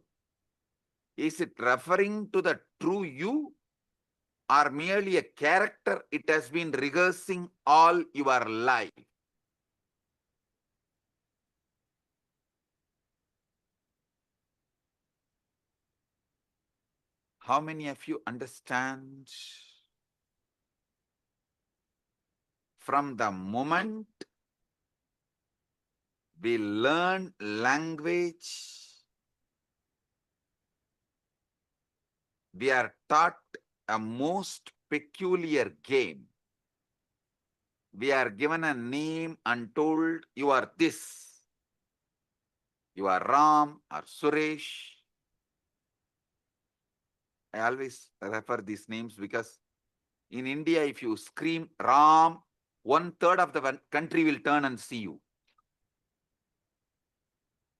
Is it referring to the true you or merely a character it has been rehearsing all your life? How many of you understand? From the moment we learn language, we are taught a most peculiar game. We are given a name and told, you are this. You are Ram or Suresh. I always refer these names because in India, if you scream Ram, 1/3 of the country will turn and see you.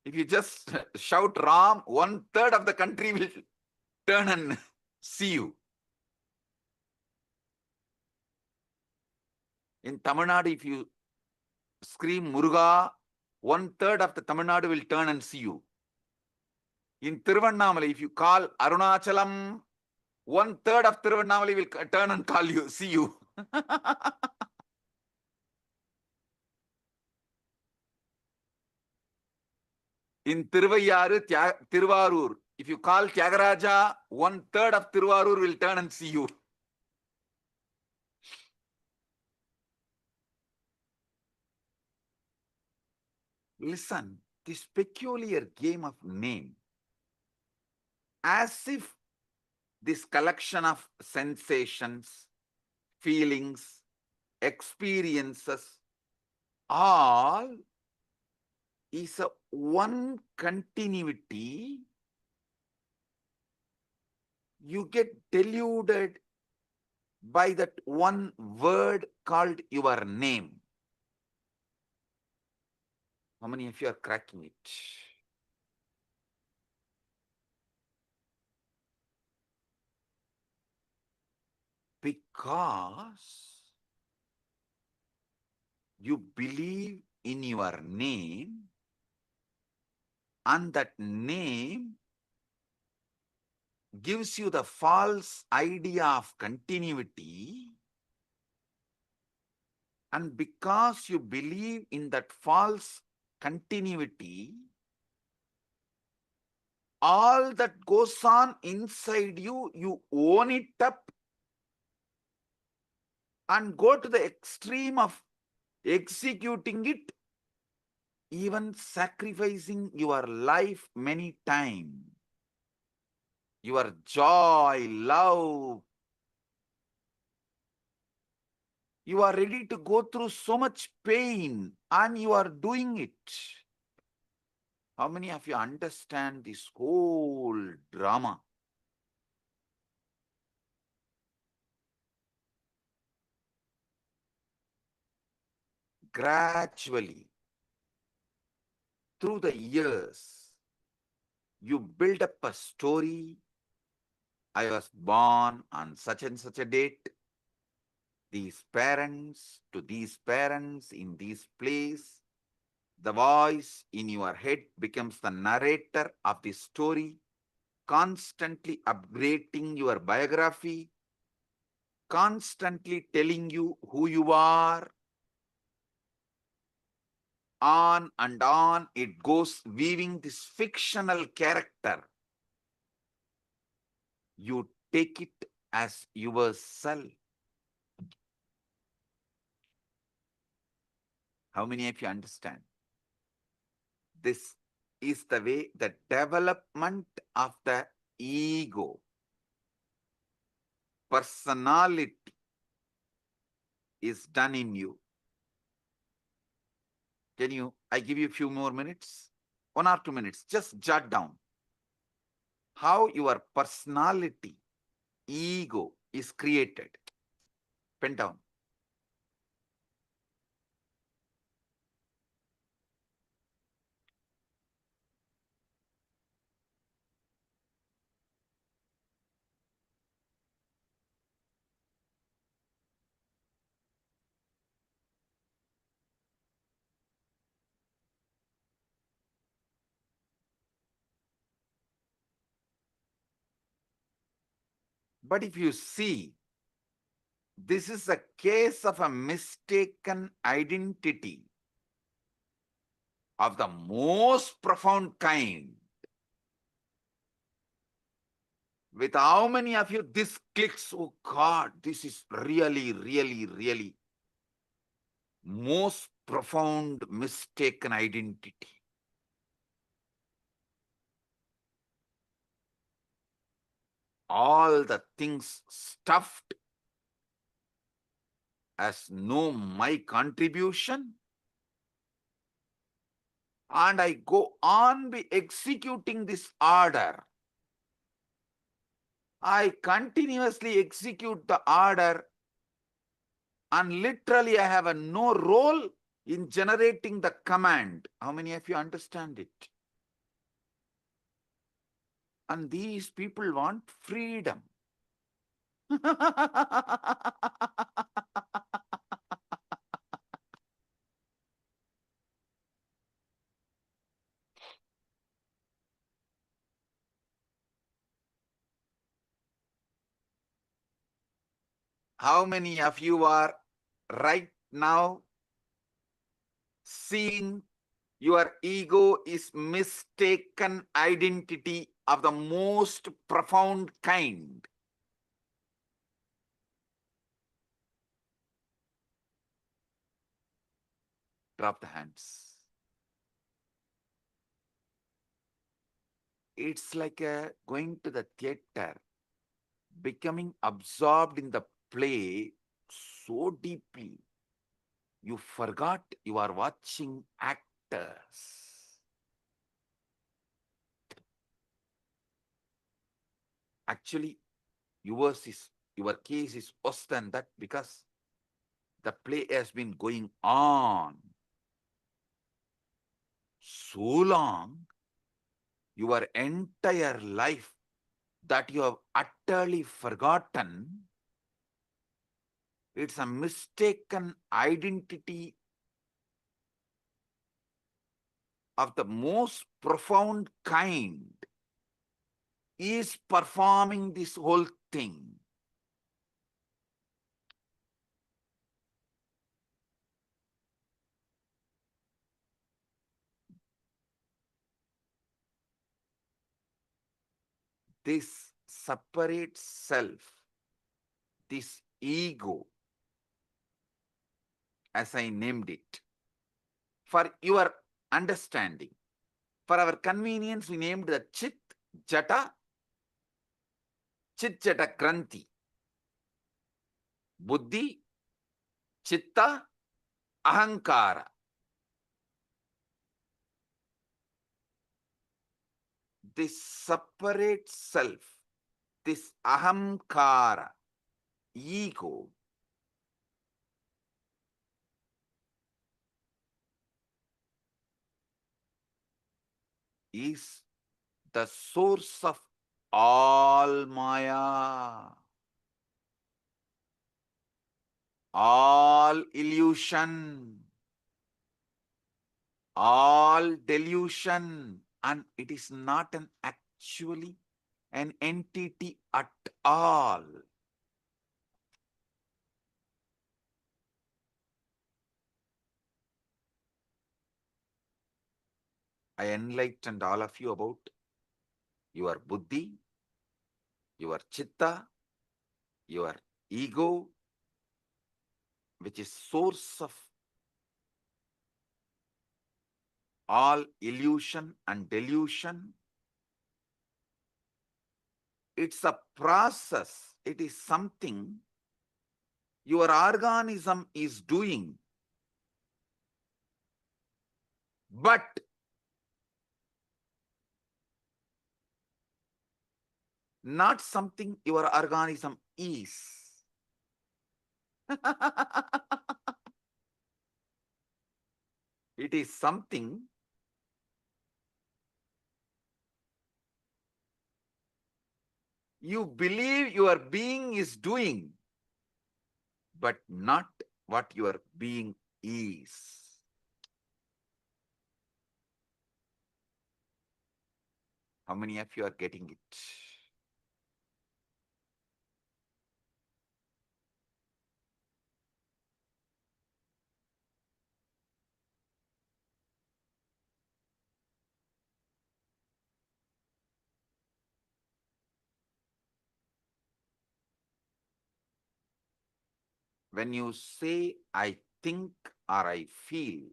If you just shout Ram, 1/3 of the country will turn and see you. In Tamil Nadu, if you scream Muruga, 1/3 of the Tamil Nadu will turn and see you. In Tiruvannamalai, if you call Arunachalam, 1/3 of Tiruvannamalai will turn and call you, see you. In Tiruvarur, if you call Tyagaraja, 1/3 of Tiruvarur will turn and see you. Listen, this peculiar game of name, as if this collection of sensations, feelings, experiences, all is a one continuity you get deluded by that one word called your name. How many of you are cracking it? Because you believe in your name, and that name gives you the false idea of continuity, and because you believe in that false continuity, all that goes on inside you, you own it up and go to the extreme of executing it, even sacrificing your life many times. Your joy, love, you are ready to go through so much pain and you are doing it. How many of you understand this whole drama? Gradually, through the years, you build up a story. I was born on such and such a date. These parents to these parents in this place. The voice in your head becomes the narrator of the story, constantly upgrading your biography, constantly telling you who you are. On and on it goes, weaving this fictional character. You take it as yourself. How many of you understand? This is the way the development of the ego, personality is done in you. I give you a few more minutes, 1 or 2 minutes, just jot down how your personality, ego is created. Pen down. But if you see, this is a case of a mistaken identity of the most profound kind. With how many of you this clicks? Oh God, this is really, really, really most profound mistaken identity. All the things stuffed as no my contribution, and I go on be executing this order. I continuously execute the order, and literally I have no role in generating the command. How many of you understand it? And these people want freedom. How many of you are right now seeing your ego is mistaken identity of the most profound kind? Drop the hands. It's like going to the theater, becoming absorbed in the play so deeply, you forgot you are watching actors. Actually, your case is worse than that because the play has been going on so long, your entire life, that you have utterly forgotten. It's a mistaken identity of the most profound kind is performing this whole thing. This separate self, this ego, as I named it, for your understanding, for our convenience, we named the Chit Jata Granthi. Buddhi, Chitta, Ahankara. This separate self, this Ahamkara, ego, is the source of all Maya, all illusion, all delusion, and it is not actually an entity at all. I enlightened all of you about your buddhi, your chitta, your ego, which is source of all illusion and delusion. It's a process. It is something your organism is doing. But not something your organism is. It is something you believe your being is doing, but not what your being is. How many of you are getting it? When you say, I think or I feel,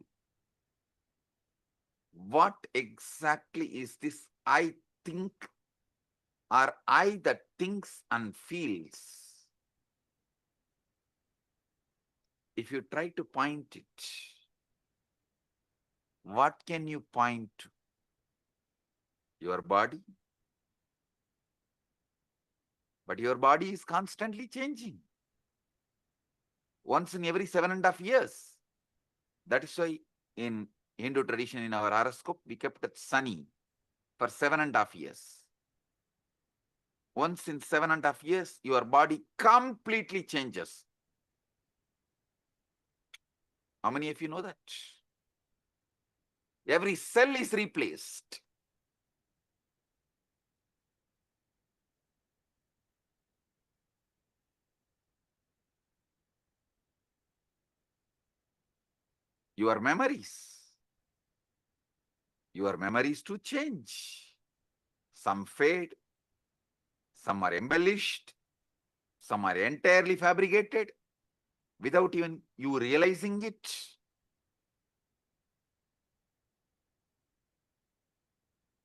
what exactly is this I think or I that thinks and feels? If you try to point it, what can you point to? Your body? But your body is constantly changing. Once in every 7.5 years. That is why in Hindu tradition, in our horoscope, we kept it sunny for 7.5 years. Once in 7.5 years, your body completely changes. How many of you know that? Every cell is replaced. Your memories to change. Some fade, some are embellished, some are entirely fabricated without even you realizing it.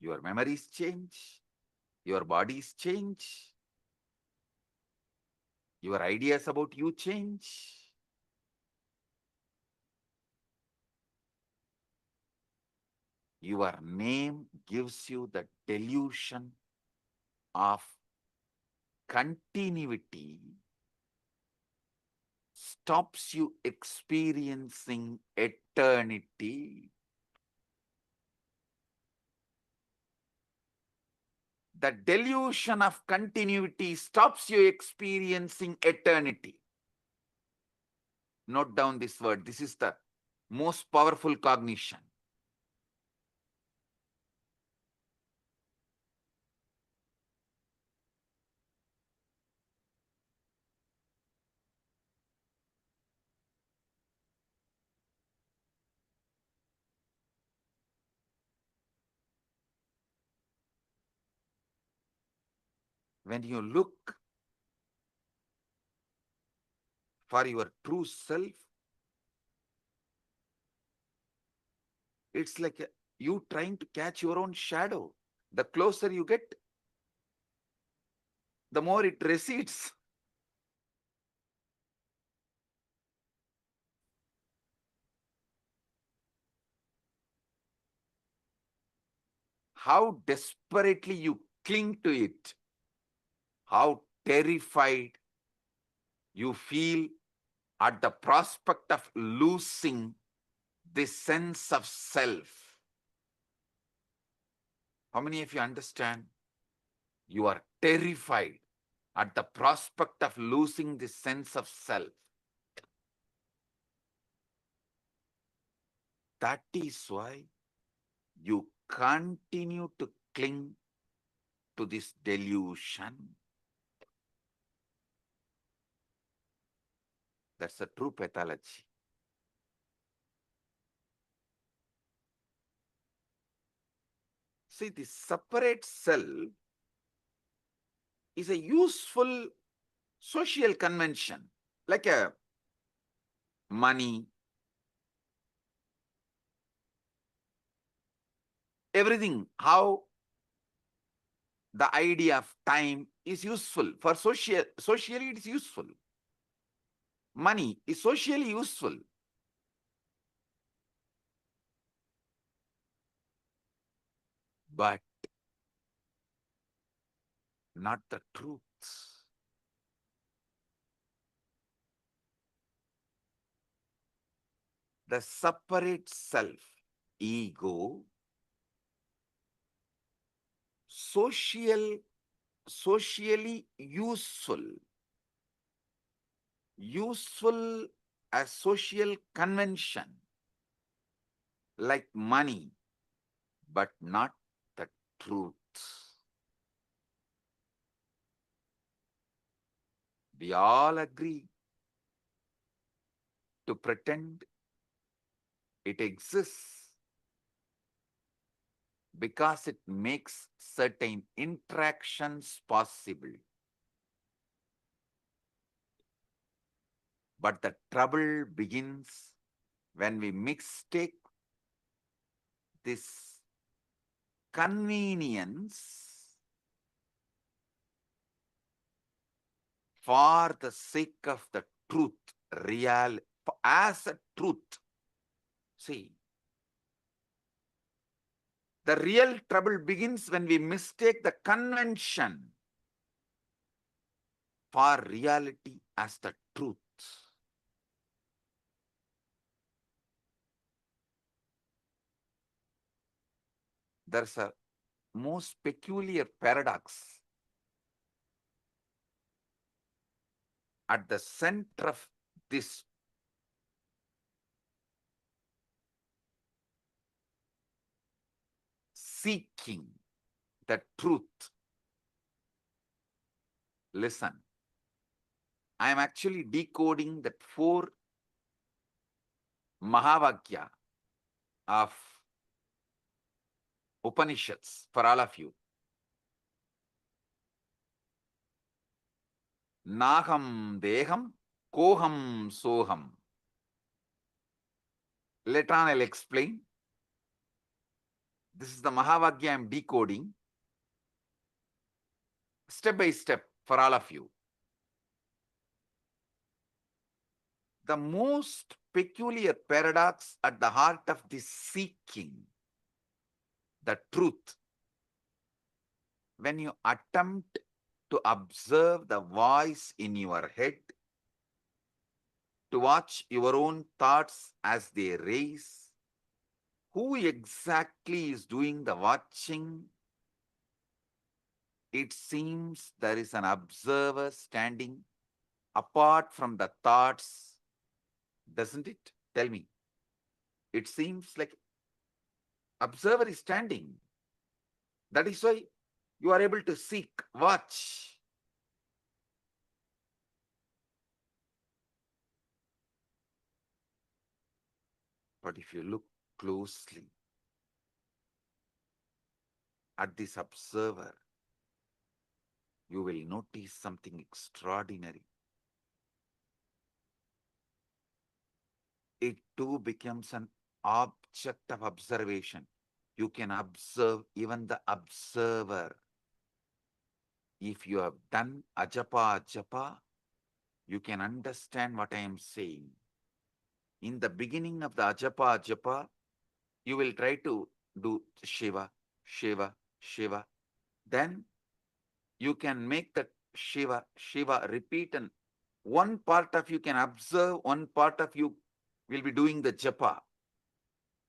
Your memories change, your bodies change, your ideas about you change. Your name gives you the delusion of continuity stops you experiencing eternity. The delusion of continuity stops you experiencing eternity. Note down this word. This is the most powerful cognition. When you look for your true self, it's like you trying to catch your own shadow. The closer you get, the more it recedes. How desperately you cling to it, how terrified you feel at the prospect of losing this sense of self. How many of you understand? You are terrified at the prospect of losing this sense of self. That is why you continue to cling to this delusion. That's the true pathology. See, the separate self is a useful social convention, like a money, everything, how the idea of time is useful. For socially it is useful. Money is socially useful. But not the truth. The separate self, ego, socially useful as social convention, like money, but not the truth. We all agree to pretend it exists because it makes certain interactions possible. But the trouble begins when we mistake this convenience for the sake of the truth, as a truth. See, the real trouble begins when we mistake the convention for reality as the truth. There's a most peculiar paradox at the center of this seeking the truth. Listen, I am actually decoding that 4 Mahavakya of Upanishads for all of you. Naham deham, koham soham. Later on I'll explain. This is the Mahavakya I am decoding step by step for all of you. The most peculiar paradox at the heart of this seeking the truth, when you attempt to observe the voice in your head, to watch your own thoughts as they raise. Who exactly is doing the watching? It seems there is an observer standing apart from the thoughts, doesn't it? Tell me. It seems like observer is standing. That is why you are able to seek, watch. But if you look closely at this observer, you will notice something extraordinary. It too becomes an object of observation. You can observe even the observer. If you have done ajapa, you can understand what I am saying. In the beginning of the ajapa, you will try to do Shiva, Shiva, Shiva. Then you can make the Shiva, Shiva repeat, and one part of you can observe, one part of you will be doing the japa.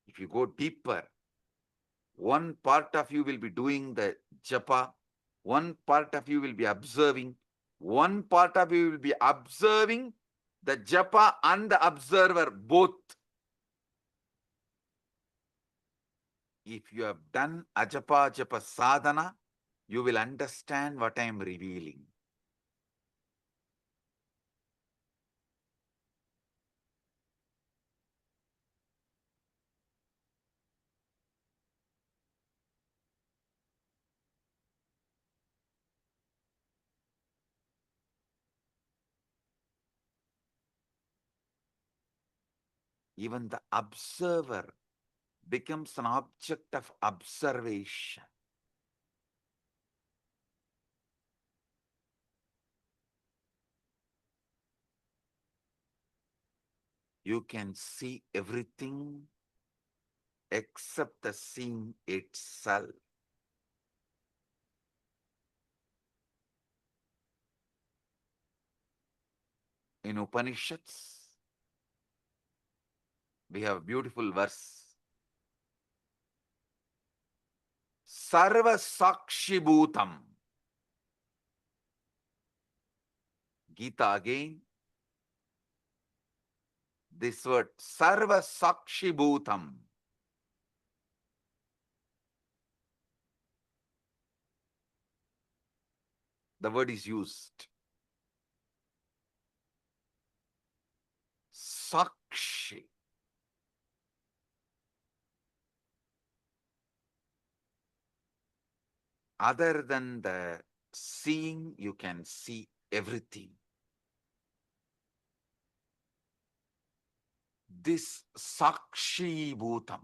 If you go deeper, one part of you will be doing the japa, one part of you will be observing, one part of you will be observing the japa and the observer both. If you have done ajapa sadhana, you will understand what I am revealing. Even the observer becomes an object of observation. You can see everything except the seeing itself. In Upanishads, we have a beautiful verse. Sarva Sakshi Bhutam. Gita again. This word, Sarva Sakshi Bhutam. The word is used. Sakshi. Other than the seeing, you can see everything. This Sakshi Bhutam,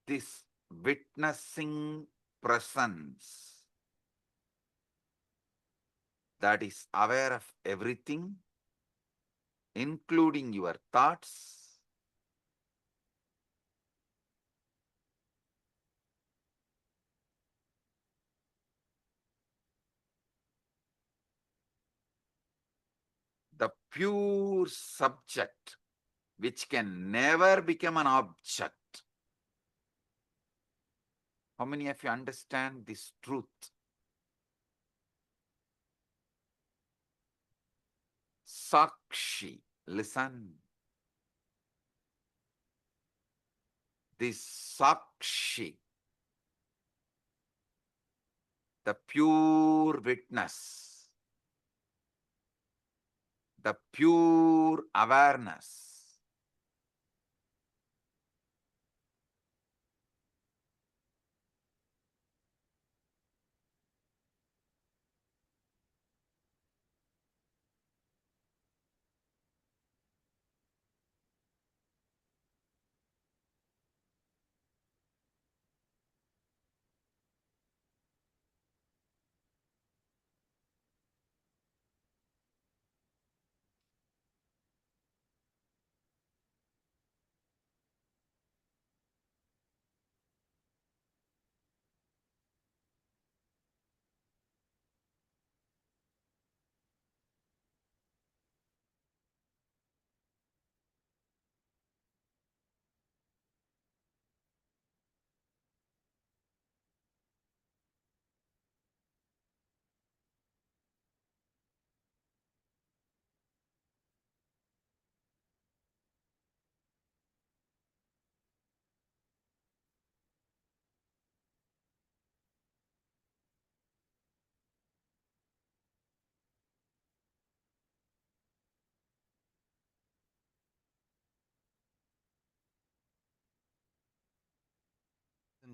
this witnessing presence that is aware of everything, including your thoughts, the pure subject, which can never become an object. How many of you understand this truth? Sakshi, listen. This Sakshi, the pure witness, the pure awareness,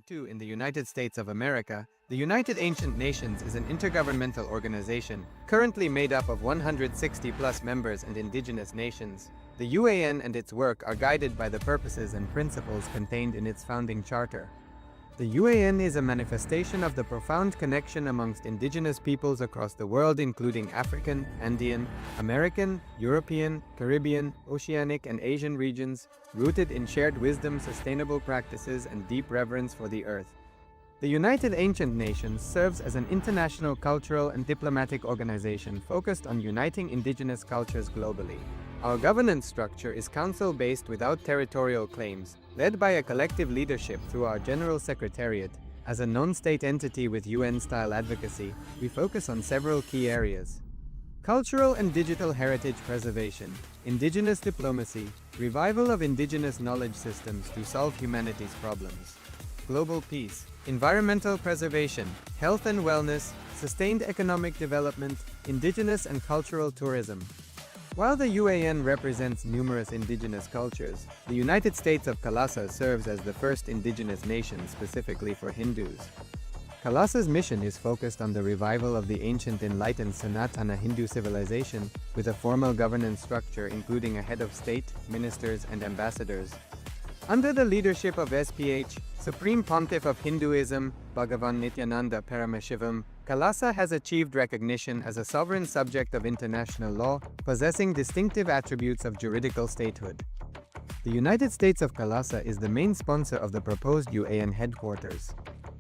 2002 in the United States of America, the United Ancient Nations is an intergovernmental organization currently made up of 160 plus members and indigenous nations. The UAN and its work are guided by the purposes and principles contained in its founding charter. The UAN is a manifestation of the profound connection amongst indigenous peoples across the world, including African, Andean, American, European, Caribbean, Oceanic, and Asian regions, rooted in shared wisdom, sustainable practices, and deep reverence for the earth. The United Ancient Nations serves as an international cultural and diplomatic organization focused on uniting indigenous cultures globally. Our governance structure is council-based without territorial claims, led by a collective leadership through our General Secretariat. As a non-state entity with UN-style advocacy, we focus on several key areas: cultural and digital heritage preservation, indigenous diplomacy, revival of indigenous knowledge systems to solve humanity's problems, global peace, environmental preservation, health and wellness, sustained economic development, indigenous and cultural tourism. While the UAN represents numerous indigenous cultures, the United States of Kailasa serves as the first indigenous nation specifically for Hindus. Kailasa's mission is focused on the revival of the ancient enlightened Sanatana Hindu civilization with a formal governance structure including a head of state, ministers, and ambassadors. Under the leadership of SPH, Supreme Pontiff of Hinduism, Bhagavan Paramashivam, Kailasa has achieved recognition as a sovereign subject of international law, possessing distinctive attributes of juridical statehood. The United States of Kailasa is the main sponsor of the proposed UAN headquarters.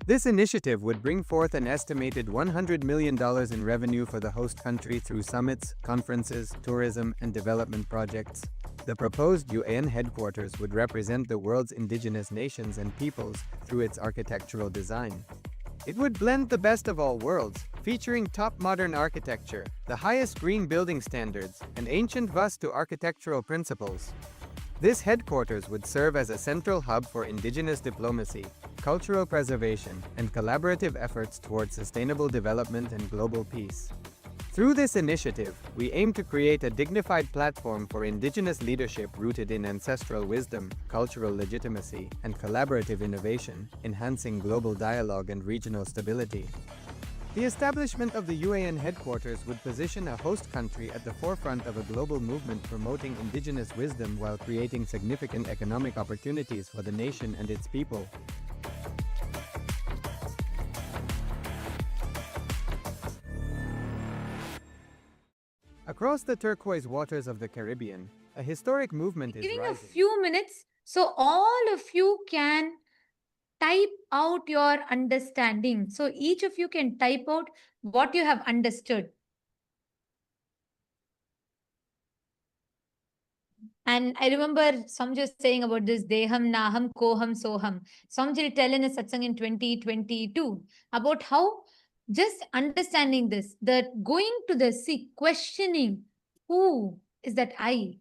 This initiative would bring forth an estimated $100 million in revenue for the host country through summits, conferences, tourism, and development projects. The proposed UAN headquarters would represent the world's indigenous nations and peoples through its architectural design. It would blend the best of all worlds, featuring top modern architecture, the highest green building standards, and ancient Vastu architectural principles. This headquarters would serve as a central hub for indigenous diplomacy, cultural preservation, and collaborative efforts towards sustainable development and global peace. Through this initiative, we aim to create a dignified platform for indigenous leadership rooted in ancestral wisdom, cultural legitimacy, and collaborative innovation, enhancing global dialogue and regional stability. The establishment of the UAN headquarters would position a host country at the forefront of a global movement promoting indigenous wisdom while creating significant economic opportunities for the nation and its people. Across the turquoise waters of the Caribbean, a historic movement is Giving rising. a few minutes so all of you can type out your understanding. So each of you can type out what you have understood. And I remember Samjay saying about this Deham, Naham, Koham, Soham. Samjay tell in a satsang in 2022 about how just understanding this, that going to the sea, questioning who is that I?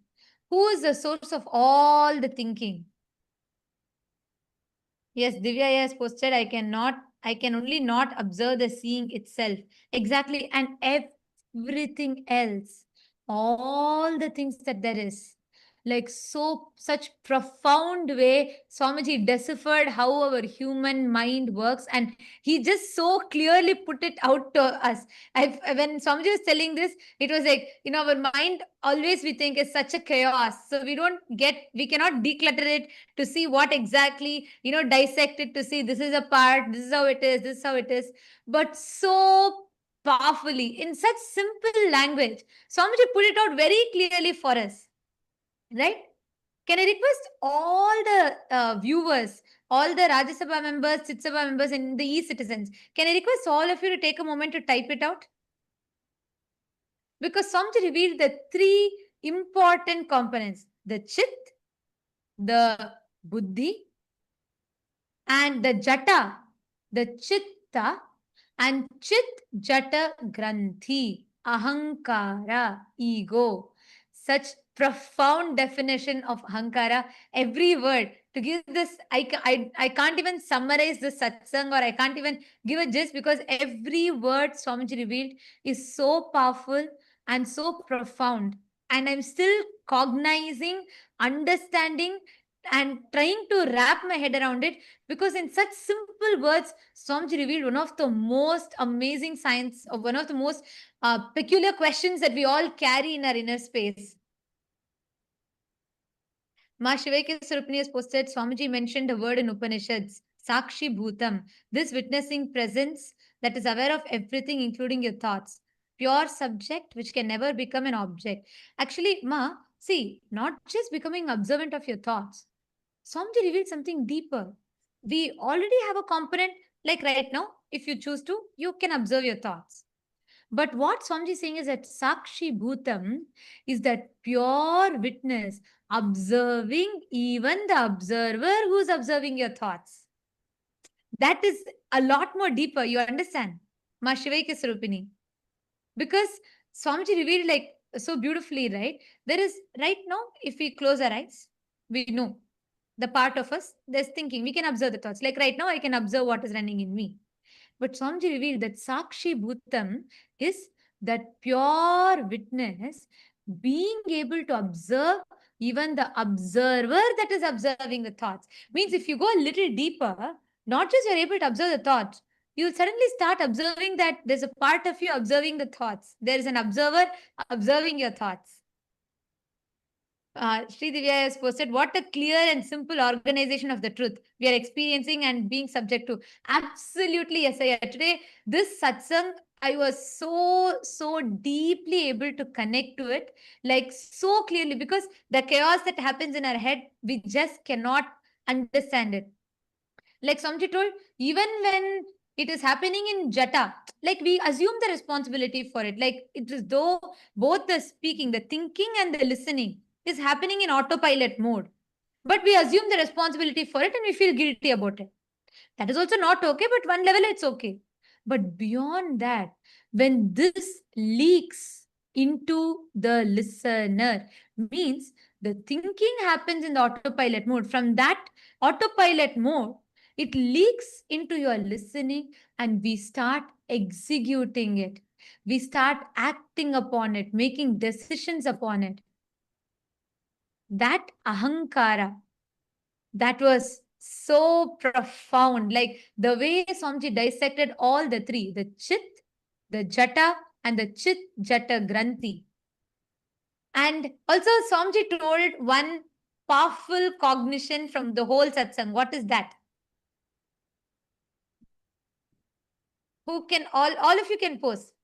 Who is the source of all the thinking? Yes, Divya has posted, I can only not observe the seeing itself. Exactly. And everything else, all the things that there is. Like such profound way, Swamiji deciphered how our human mind works, and he just so clearly put it out to us. When Swamiji was telling this, it was like, our mind always we think is such a chaos. So we cannot declutter it to see what exactly, dissect it to see this is a part, this is how it is, this is how it is. But so powerfully, in such simple language, Swamiji put it out very clearly for us. Right? Can I request all the viewers, all the Rajya Sabha members, Chit Sabha members, and the e-citizens, can I request all of you to take a moment to type it out? Because Swamiji revealed the three important components: the Chit, the Buddhi, and the Jata, the Chitta, and Chit Jata Granthi, Ahankara, ego. Such profound definition of Ahankara, every word. To give this, I can't even summarize the satsang, or I can't even give a gist, because every word Swamiji revealed is so powerful and so profound. And I'm still cognizing, understanding, and trying to wrap my head around it, because in such simple words, Swamiji revealed one of the most amazing science, or one of the most peculiar questions that we all carry in our inner space. Ma Shivaike Surupani has posted, Swamiji mentioned a word in Upanishads, Sakshi Bhutam, this witnessing presence that is aware of everything, including your thoughts. Pure subject which can never become an object. Actually, Ma, see, not just becoming observant of your thoughts. Swamiji revealed something deeper. We already have a component, like right now, if you choose to, you can observe your thoughts. But what Swamiji is saying is that Sakshi Bhutam is that pure witness, observing even the observer who's observing your thoughts. That is a lot more deeper, you understand? Ma Shivaike Sarupini. Because Swamiji revealed like so beautifully, right? There is, right now, if we close our eyes, we know the part of us, there's thinking, we can observe the thoughts. Like right now, I can observe what is running in me. But Swamiji revealed that Sakshi Bhutam is that pure witness being able to observe even the observer that is observing the thoughts. Means if you go a little deeper, not just you're able to observe the thoughts, you'll suddenly start observing that there's a part of you observing the thoughts. There is an observer observing your thoughts. Sri Divya has posted, what a clear and simple organization of the truth we are experiencing and being subject to. Absolutely, yes. Today, this satsang, I was so deeply able to connect to it, like so clearly, because the chaos that happens in our head, we just cannot understand it. Like Samji told, even when it is happening in Jata, like we assume the responsibility for it. Like it is though both the speaking, the thinking and the listening is happening in autopilot mode. But we assume the responsibility for it and we feel guilty about it. That is also not okay, but one level it's okay. But beyond that, when this leaks into the listener, means the thinking happens in the autopilot mode. From that autopilot mode, it leaks into your listening and we start executing it. We start acting upon it, making decisions upon it. That ahankara, that was so profound. Like the way Swamiji dissected all the three, the Chit, the Jata, and the Chit Jata Granthi. And also Swamiji told one powerful cognition from the whole satsang. What is that? Who can, all of you can post.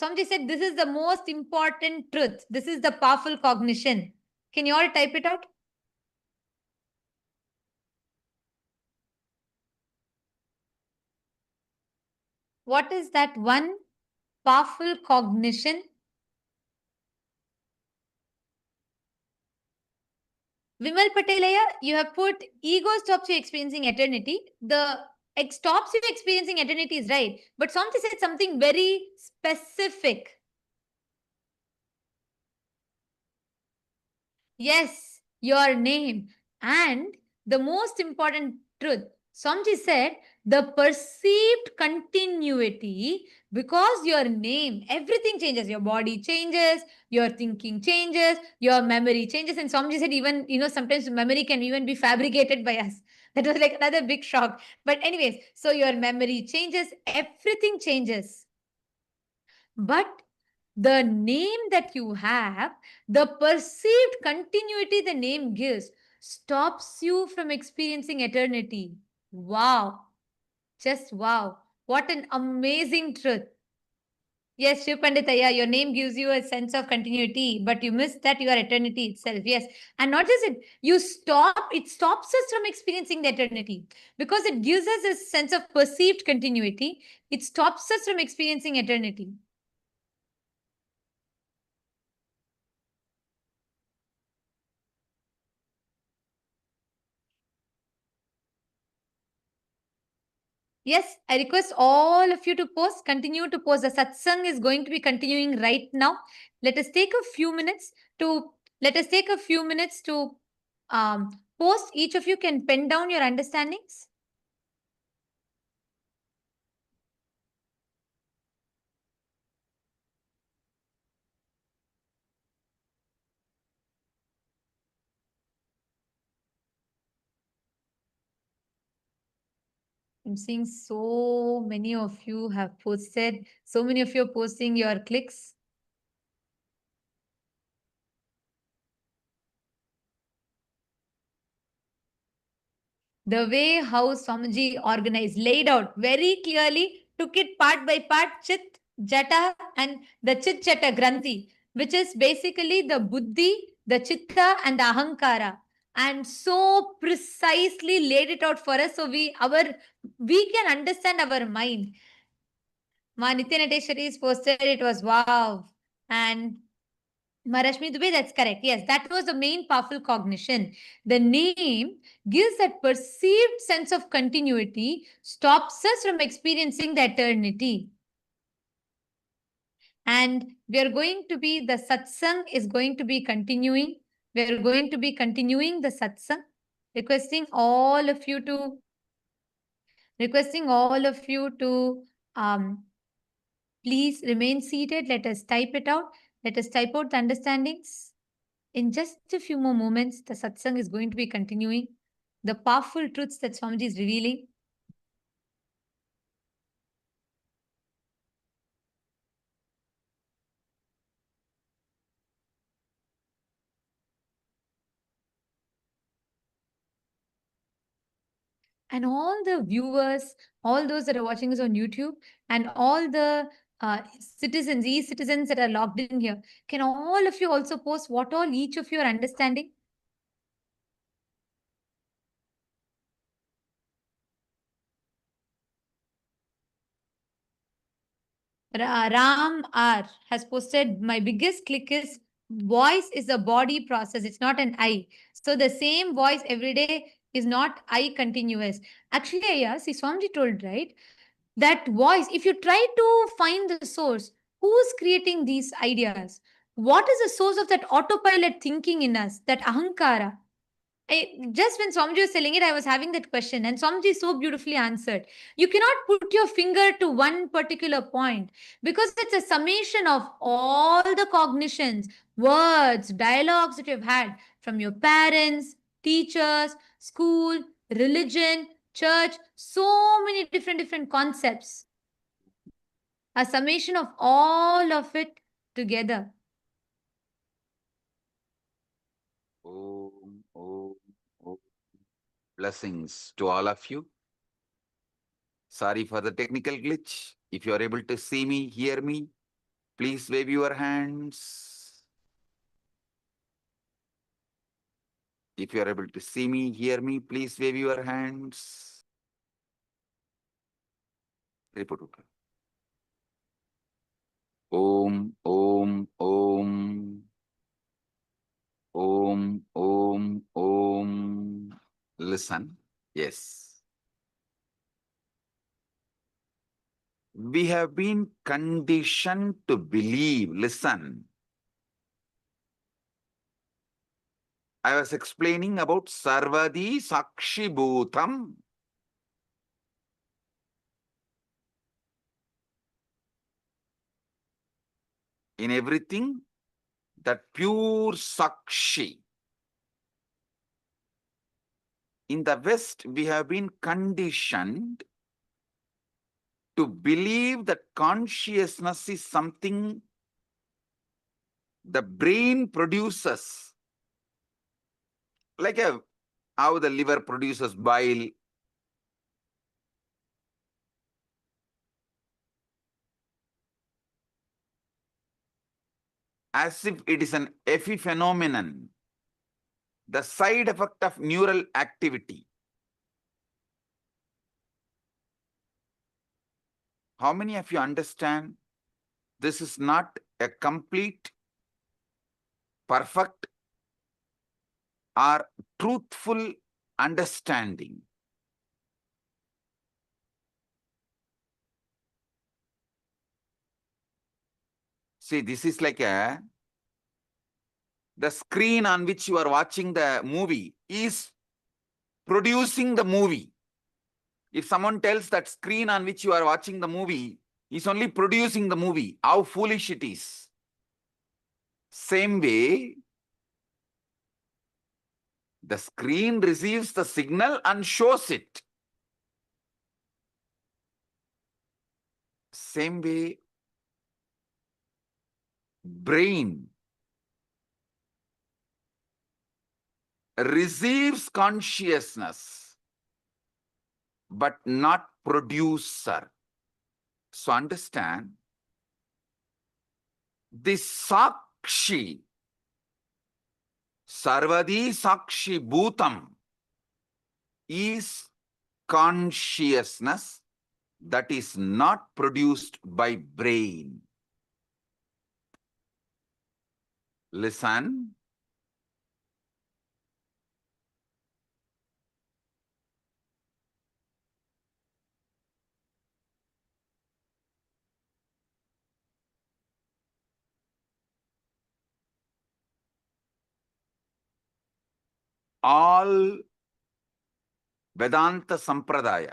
Swamiji said, this is the most important truth. This is the powerful cognition. Can you all type it out? What is that one powerful cognition? Vimal Patelaya, you have put ego stops you experiencing eternity. The stops you experiencing eternity is right. But Swamiji said something very specific. Yes, your name. And the most important truth, Swamiji said, the perceived continuity, because your name, everything changes. Your body changes, your thinking changes, your memory changes. And Swamiji said even, sometimes memory can even be fabricated by us. That was like another big shock. But anyways, so your memory changes, everything changes. But the name that you have, the perceived continuity the name gives, stops you from experiencing eternity. Wow. Just wow. What an amazing truth. Yes, Shiv Panditaya, your name gives you a sense of continuity, but you miss that you are eternity itself. Yes. And not just it, it stops us from experiencing the eternity because it gives us a sense of perceived continuity. It stops us from experiencing eternity. Yes, I request all of you to post, continue to post. The satsang is going to be continuing right now. Let us take a few minutes to post. Each of you can pen down your understandings. I'm seeing so many of you have posted, so many of you are posting your clicks. The way how Swamiji organized, laid out very clearly, took it part by part, Chit, Jata, and the Chit Jata Granthi, which is basically the Buddhi, the Chitta, and the Ahankara. And so precisely laid it out for us so we can understand our mind. Ma Nityanandeshwari is posted, it was wow. And Marashmi Dubey, that's correct. Yes, that was the main powerful cognition. The name gives that perceived sense of continuity, stops us from experiencing the eternity. And we are going to be, the satsang is going to be continuing. We are going to be continuing the satsang, requesting all of you to please remain seated. Let us type it out. Let us type out the understandings. In just a few more moments, the satsang is going to be continuing. The powerful truths that Swamiji is revealing. And all the viewers, all those that are watching us on YouTube, and all the citizens, e-citizens that are logged in here, can all of you also post what all each of you are understanding? Ram R has posted, my biggest click is voice is a body process. It's not an I. So the same voice every day is not I continuous. Actually, yeah, see, Swamiji told, right? That voice, if you try to find the source, who's creating these ideas? What is the source of that autopilot thinking in us, that ahankara? Just when Swamiji was telling it, I was having that question, and Swamiji so beautifully answered. You cannot put your finger to one particular point because it's a summation of all the cognitions, words, dialogues that you've had from your parents, teachers, school, religion, church, so many different concepts. A summation of all of it together. Om, om, om. Blessings to all of you. Sorry for the technical glitch. If you are able to see me, hear me, please wave your hands. If you are able to see me, hear me, please wave your hands. Report. Om, om, om. Om, om, om. Listen. Yes. We have been conditioned to believe. Listen. I was explaining about Sarvadi Sakshi Bhutam. In everything, that pure Sakshi. In the West, we have been conditioned to believe that consciousness is something the brain produces. Like how the liver produces bile. As if it is an epiphenomenon, the side effect of neural activity. How many of you understand this is not a complete, perfect, or truthful understanding? See, this is like the screen on which you are watching the movie is producing the movie. If someone tells that screen on which you are watching the movie is only producing the movie, how foolish it is. Same way, the screen receives the signal and shows it. same way, brain receives consciousness, but not producer. So understand, this Sakshi, Sarvadi Sakshi Bhutam, is consciousness that is not produced by brain. Listen. All Vedanta Sampradaya,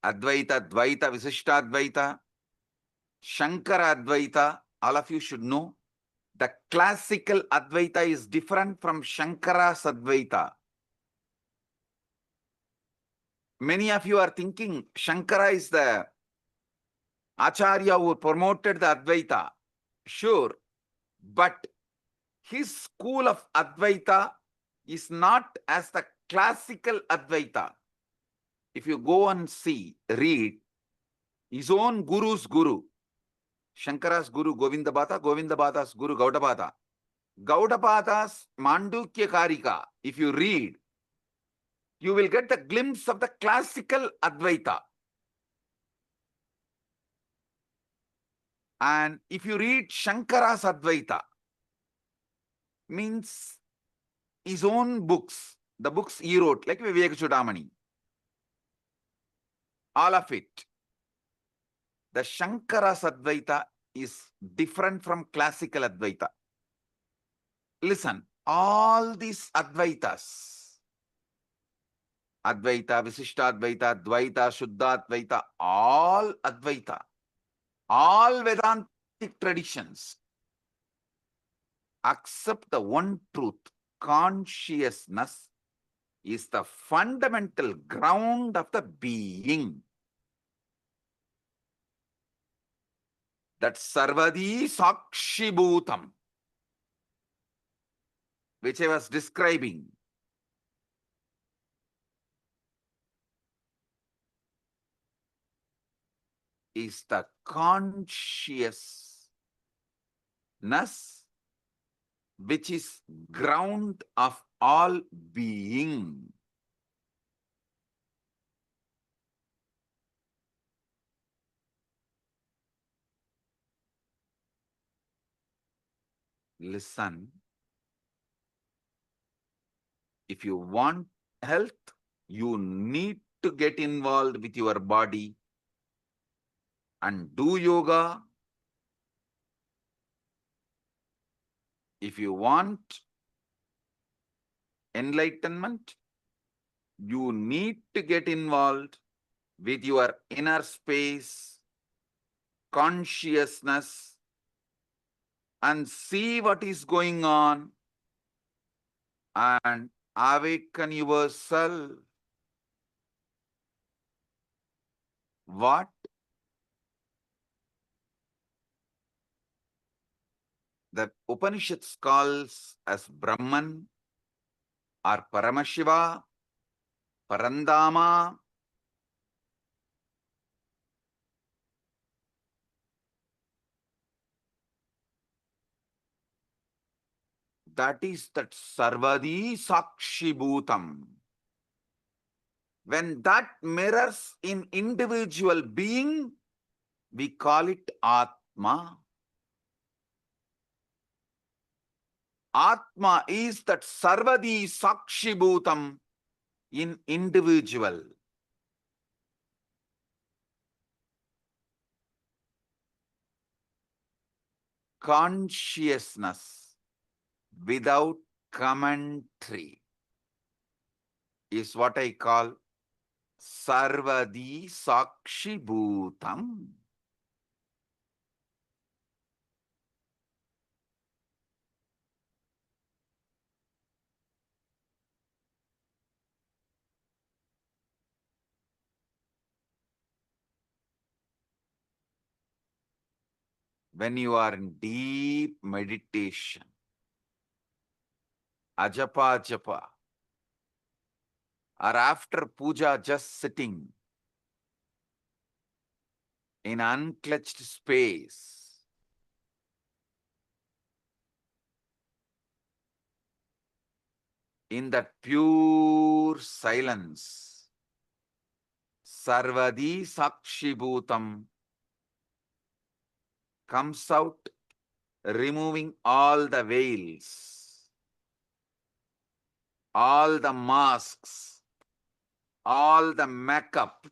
Advaita, Dvaita, Visishtadvaita, Shankara Advaita, all of you should know, the classical Advaita is different from Shankara's Advaita. Many of you are thinking Shankara is the Acharya who promoted the Advaita. Sure, but his school of Advaita is not as the classical Advaita. If you go and see, read, his own guru's guru, Shankara's guru Govindabhata, Govindabhata's guru Gaudabhata. Gaudabhata's Mandukya Karika, if you read, you will get the glimpse of the classical Advaita. And if you read Shankara's Advaita, means his own books, the books he wrote, like Viveka Chudamani, all of it. The Shankara's Advaita is different from classical Advaita. Listen, all these Advaitas, Advaita, Visishtadvaita, Dvaita, Shuddhadvaita, all Advaita, all Vedantic traditions accept the one truth. Consciousness is the fundamental ground of the being. That Sarvadi Sakshi Bhutam, which I was describing, is the consciousness which is ground of all being. Listen, if you want health, you need to get involved with your body and do yoga. If you want enlightenment, you need to get involved with your inner space, consciousness, and see what is going on and awaken yourself. What? The Upanishads calls as Brahman or Paramashiva, Parandama. That is that Sarvadi Sakshi Bhutam. When that mirrors in individual being, we call it Atma. Atma is that Sarvadi Sakshi Bhutam in individual. Consciousness without commentary is what I call Sarvadi Sakshi Bhutam. when you are in deep meditation, ajapa japa, or after puja just sitting in unclutched space, in that pure silence, sarvadi sakshibhutam comes out, removing all the veils, all the masks, all the makeup.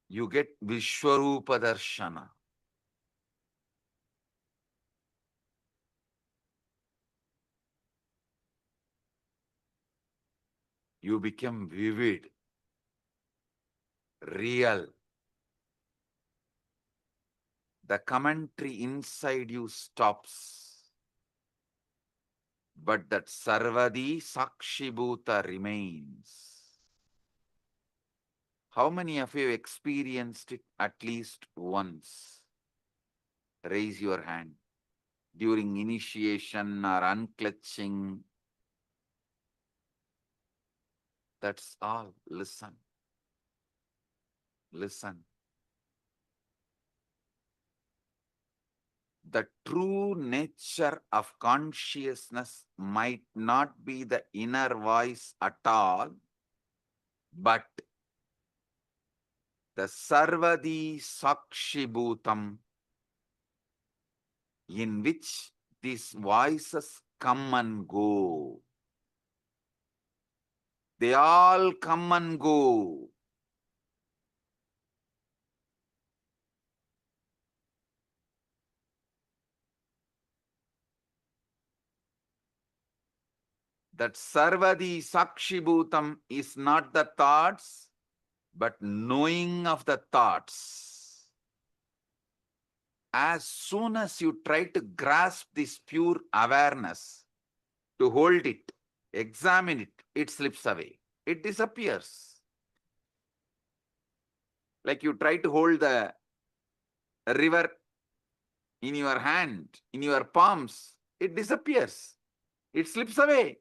You get Vishwarupa Darshana. You become vivid, real. The commentary inside you stops. But that Sarvadi Sakshibhuta remains. How many of you experienced it at least once? Raise your hand. During initiation or unclutching. That's all. Listen. Listen. The true nature of consciousness might not be the inner voice at all, but the Sarvadi Sakshibhutam, in which these voices come and go. They all come and go. That Sarvadi Sakshibhutam is not the thoughts, but knowing of the thoughts. As soon as you try to grasp this pure awareness, to hold it, examine it, it slips away. It disappears. Like you try to hold the river in your hand, in your palms, it disappears. It slips away.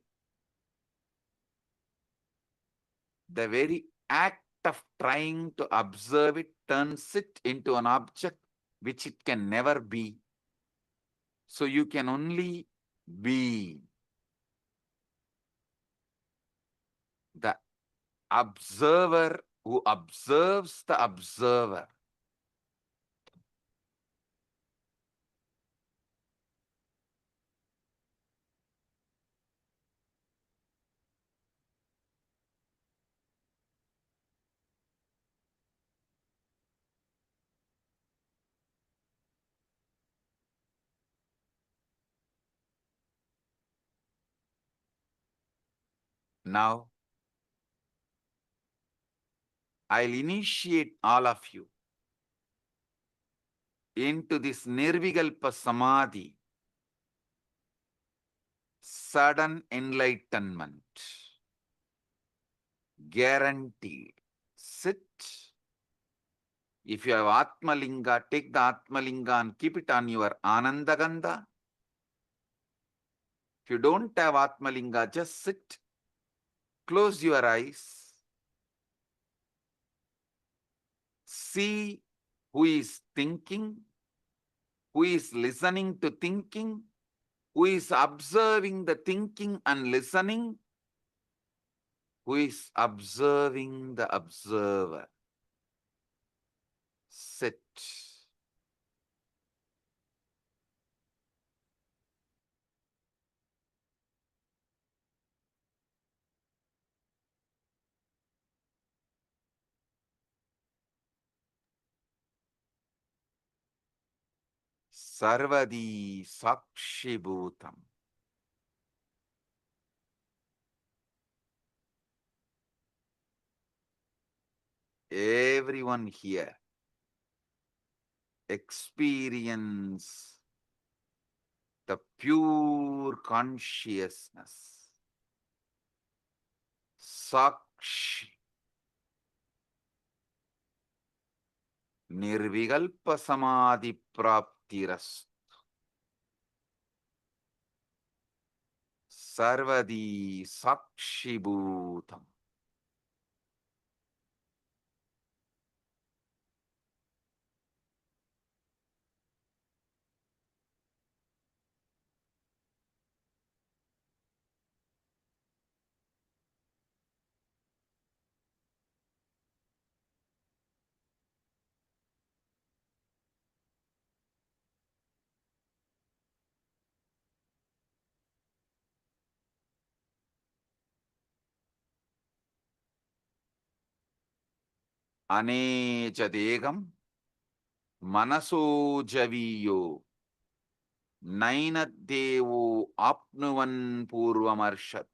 The very act of trying to observe it turns it into an object which it can never be. So you can only be. The observer who observes the observer. Now, I'll initiate all of you into this Nirvikalpa Samadhi, sudden enlightenment, guaranteed. Sit. If you have Atmalinga, take the Atmalinga and keep it on your Anandagandha. If you don't have Atmalinga, just sit. Close your eyes. See who is thinking, who is listening to thinking, who is observing the thinking and listening, who is observing the observer. Sit. Sarvadi Sakshibhutam. Everyone here experience the pure consciousness. Sakshi. Nirvikalpa samadhi praptiras. Sarvadi sakshibhutam. Anecha degam manaso javiyo nainaddevo apnuvan purvamarshat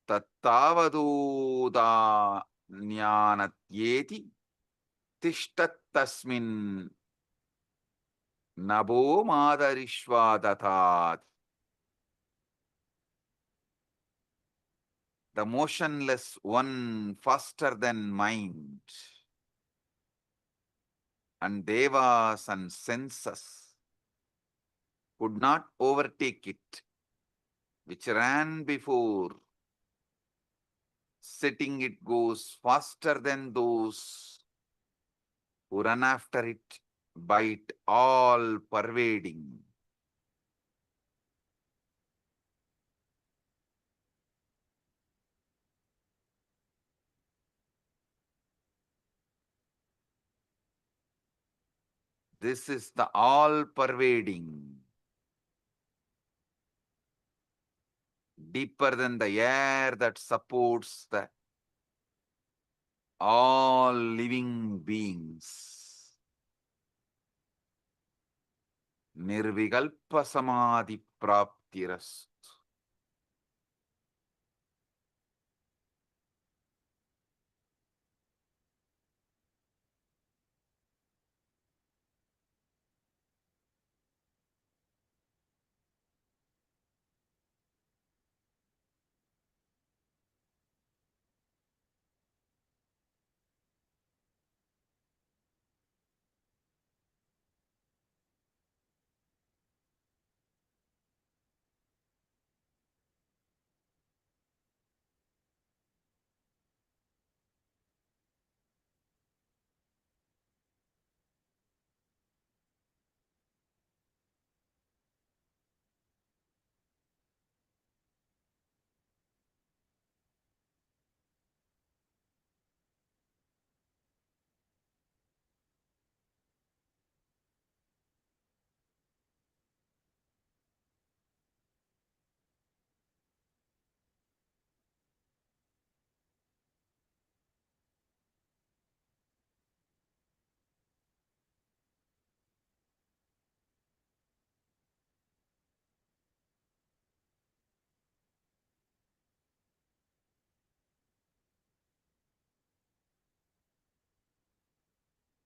tattavadoda jnanatyeti tishtattasmin nabo madarishvadatat. The motionless one faster than mind, and devas and senses could not overtake it, which ran before. Sitting it goes faster than those who run after it, by it all pervading. This is the all pervading, deeper than the air that supports the all living beings. Nirvikalpa samadhi praptiras.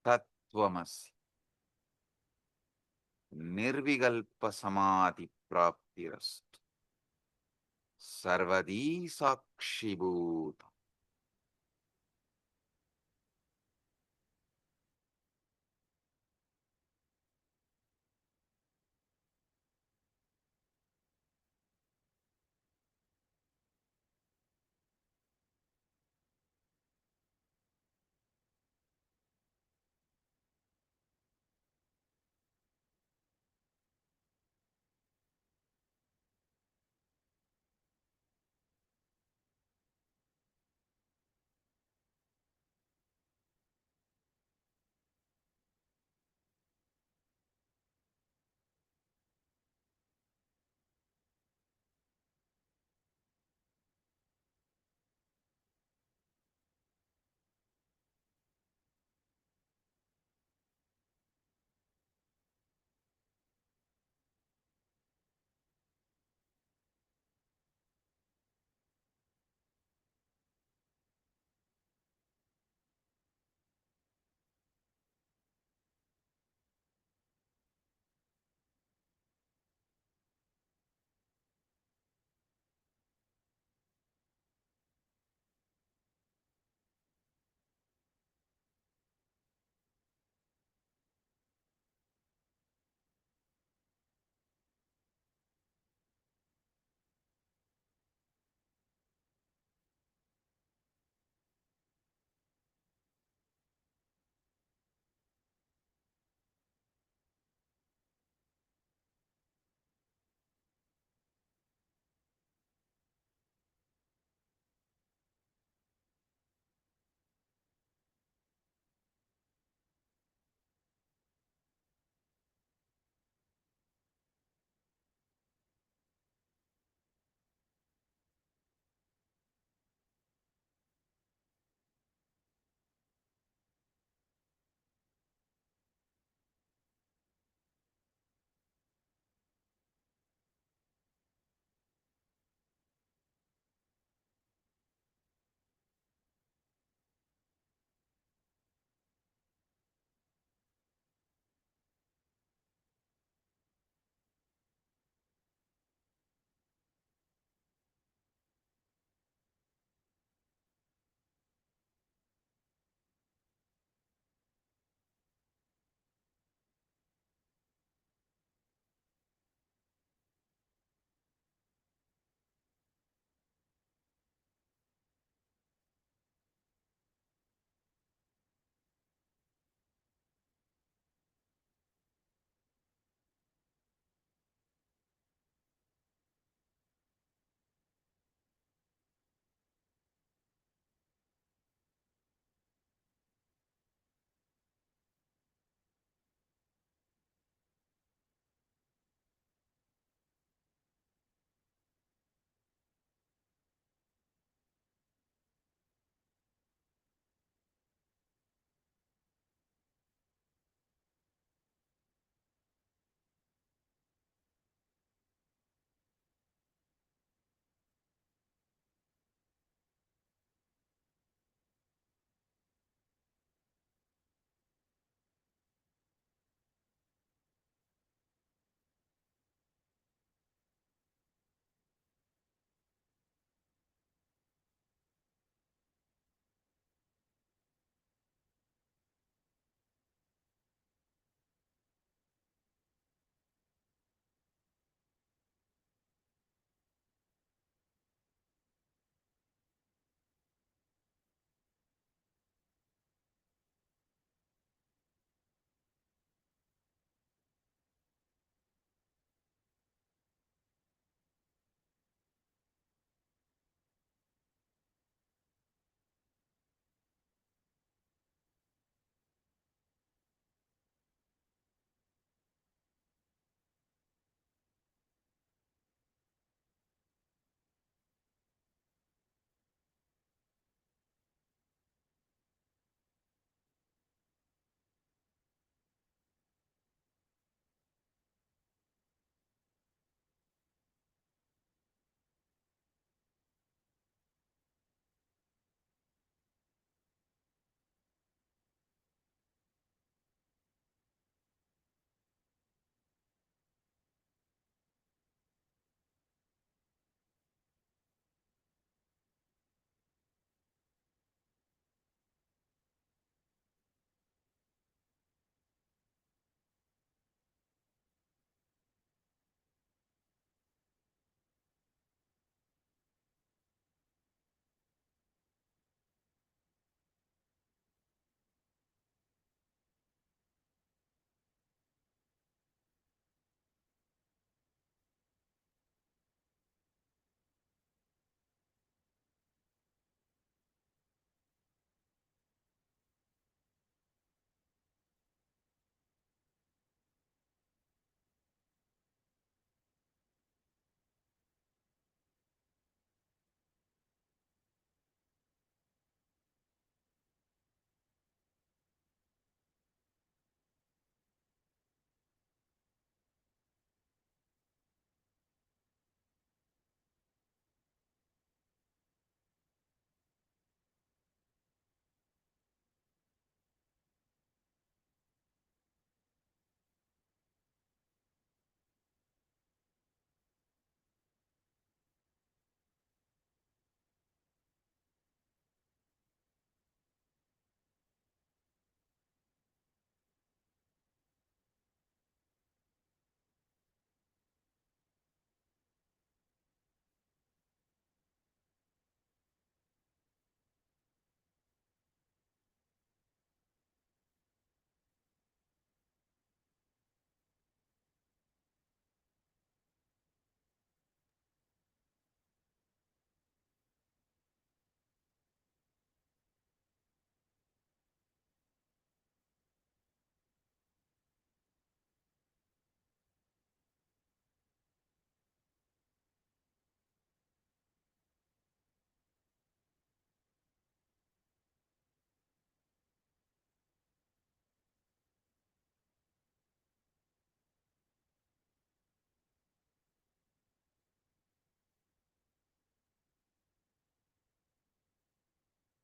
Tattvamasi. Nirvikalpa samadhi praptiras. Sarvadi sakshibhuta.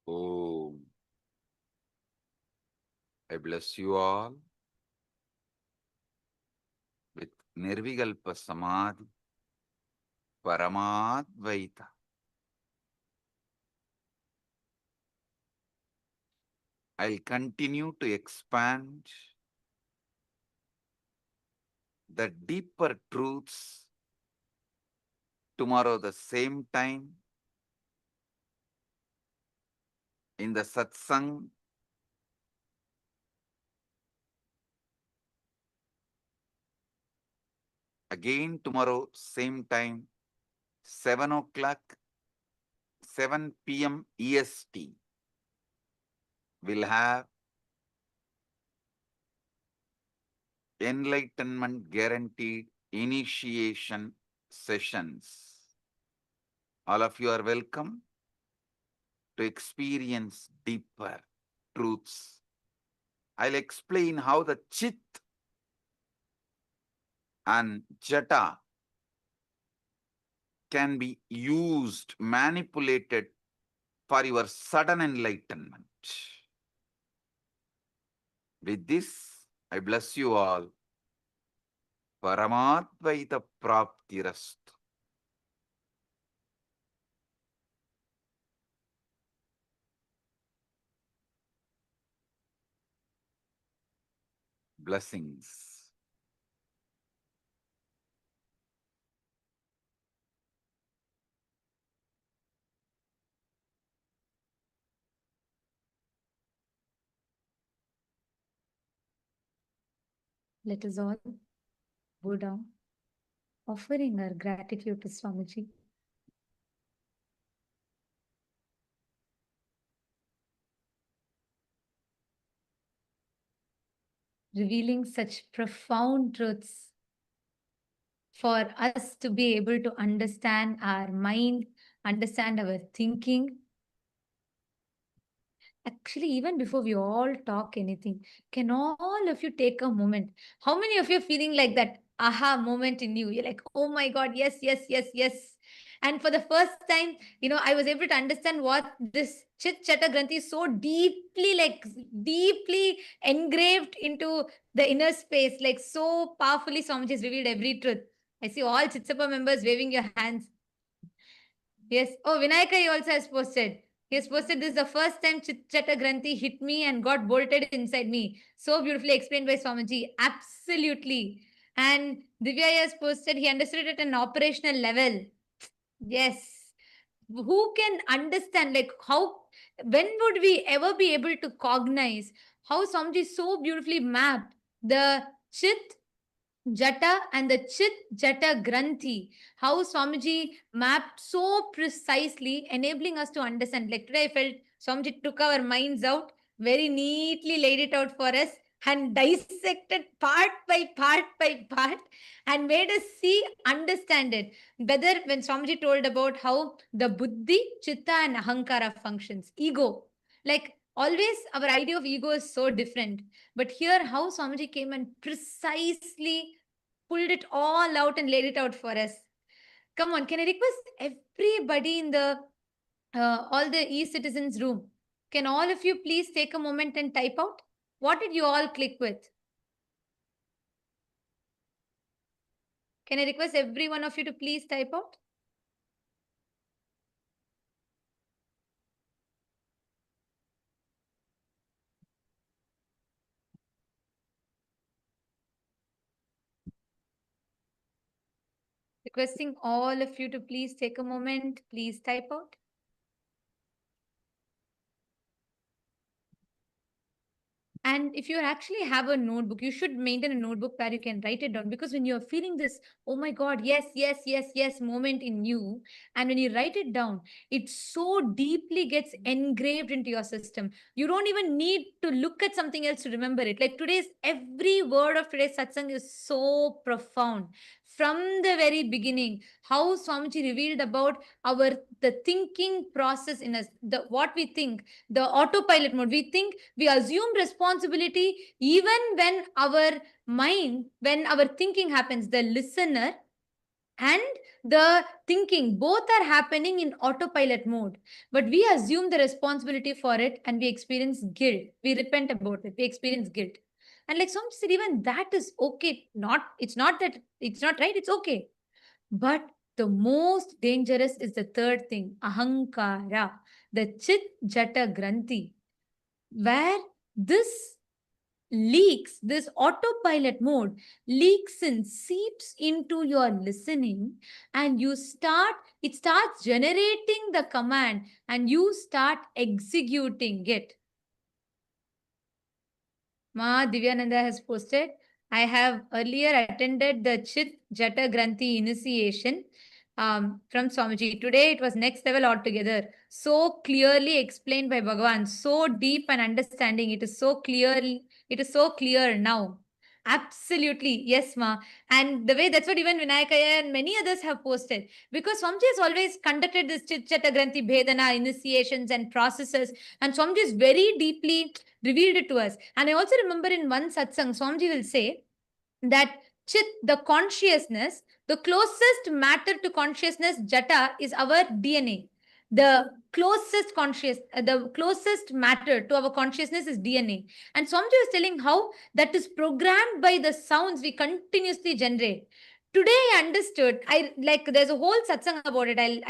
Om. I bless you all with Nirvikalpa Samadhi, Paramadvaita. I'll continue to expand the deeper truths tomorrow the same time in the satsang. Again tomorrow same time, 7 o'clock, 7 p.m. EST. We'll have enlightenment guaranteed initiation sessions. All of you are welcome to experience deeper truths. I'll explain how the Chit and Jata can be used, manipulated for your sudden enlightenment. With this, I bless you all. Paramadvaita Praptirastu. Blessings. Let us all bow down, offering our gratitude to Swamiji. Revealing such profound truths for us to be able to understand our mind, understand our thinking. Actually, even before we all talk anything, can all of you take a moment? How many of you are feeling like that aha moment in you? You're like, oh my God, yes, yes, yes, yes. And for the first time, I was able to understand what this Chit Chata Granthi is so deeply engraved into the inner space, like so powerfully Swamiji has revealed every truth. I see all Chitsapa members waving your hands. Yes. Oh, Vinayaka also has posted. He has posted this is the first time Chit-Chata Granthi hit me and got bolted inside me. So beautifully explained by Swamiji. Absolutely. And Divya has posted, he understood it at an operational level. Yes. Who can understand, like when would we ever be able to cognize how Swamiji so beautifully mapped the Chit Jata and the Chit Jata Granthi, how Swamiji mapped so precisely, enabling us to understand. Like today, I felt Swamiji took our minds out, very neatly laid it out for us, and dissected part by part, and made us see, understand it. Whether when Swamiji told about how the Buddhi, Chitta, and Ahankara functions, ego, like always, our idea of ego is so different. But here, how Swamiji came and precisely pulled it all out and laid it out for us. Come on, can I request everybody in the all the e-citizens room? Can all of you please take a moment and type out? What did you all click with? Can I request every one of you to please type out? Requesting all of you to please take a moment, please type out. And if you actually have a notebook, you should maintain a notebook where you can write it down. Because when you're feeling this, oh my God, yes, yes, yes, yes moment in you, and when you write it down, it so deeply gets engraved into your system. You don't even need to look at something else to remember it. Like every word of today's satsang is so profound. From the very beginning, how Swamiji revealed about the thinking process in us, what we think, the autopilot mode. We think, we assume responsibility even when our mind, when our thinking happens. The listener and the thinking, both are happening in autopilot mode. But we assume the responsibility for it and we experience guilt. We repent about it. We experience guilt. And like Swami said, even that is okay. It's not that it's not right, it's okay. But the most dangerous is the third thing, ahankara, the chit jata granthi, where this leaks, this autopilot mode leaks and seeps into your listening, and it starts generating the command and you start executing it. Ma Divyananda has posted, I have earlier attended the Chit Jata Granthi initiation from Swamiji. Today it was next level altogether. So clearly explained by Bhagavan, so deep and understanding. It is so clear now. Absolutely. Yes, Ma. And the way that's what even Vinayakaya and many others have posted. Because Swamiji has always conducted this Chit Jata Granthi Bhedana initiations and processes. And Swamiji is very deeply revealed it to us. And I also remember in one satsang, Swamiji will say that Chit, the consciousness, the closest matter to consciousness, Jata, is our DNA. The closest matter to our consciousness is DNA. And Swamiji was telling how that is programmed by the sounds we continuously generate. Today I understood. There's a whole satsang about it. I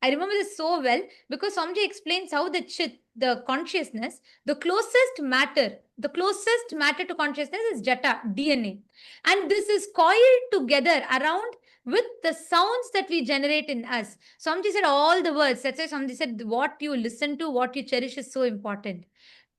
remember this so well because Swamiji explains how the Chit, the consciousness, the closest matter to consciousness is Jata, DNA. And this is coiled together around with the sounds that we generate in us. Swamiji said all the words. That's why Swamiji said what you listen to, what you cherish is so important.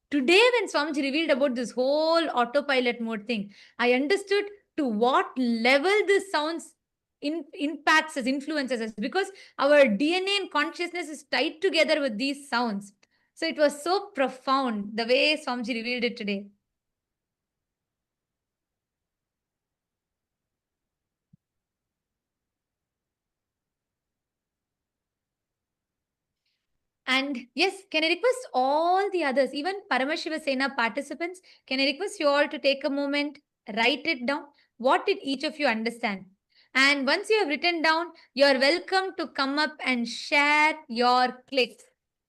Today, when Swamiji revealed about this whole autopilot mode thing, I understood to what level this sounds impacts us, influences us, because our DNA and consciousness is tied together with these sounds. So it was so profound the way Swamiji revealed it today. And yes, can I request all the others, even Paramashiva Sena participants, can I request you all to take a moment, write it down. What did each of you understand? And once you have written down, you are welcome to come up and share your clicks.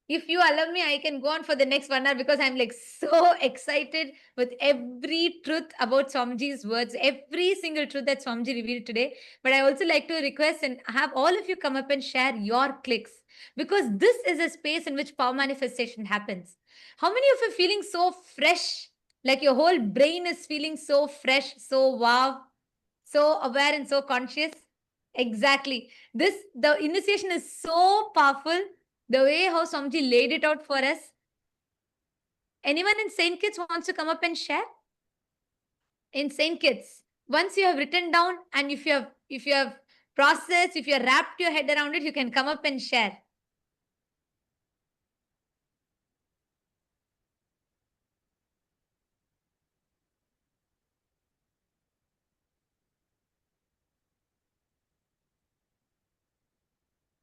If you allow me, I can go on for the next 1 hour because I'm like so excited with every truth about Swamiji's words, every single truth that Swamiji revealed today. But I also like to request and have all of you come up and share your clicks, because this is a space in which power manifestation happens. How many of you are feeling so fresh? Like your whole brain is feeling so fresh, so wow, so aware and so conscious? Exactly. The initiation is so powerful. The way how Swamiji laid it out for us. Anyone in Saint Kitts wants to come up and share? In Saint Kitts, once you have written down and if you have processed, if you have wrapped your head around it, you can come up and share.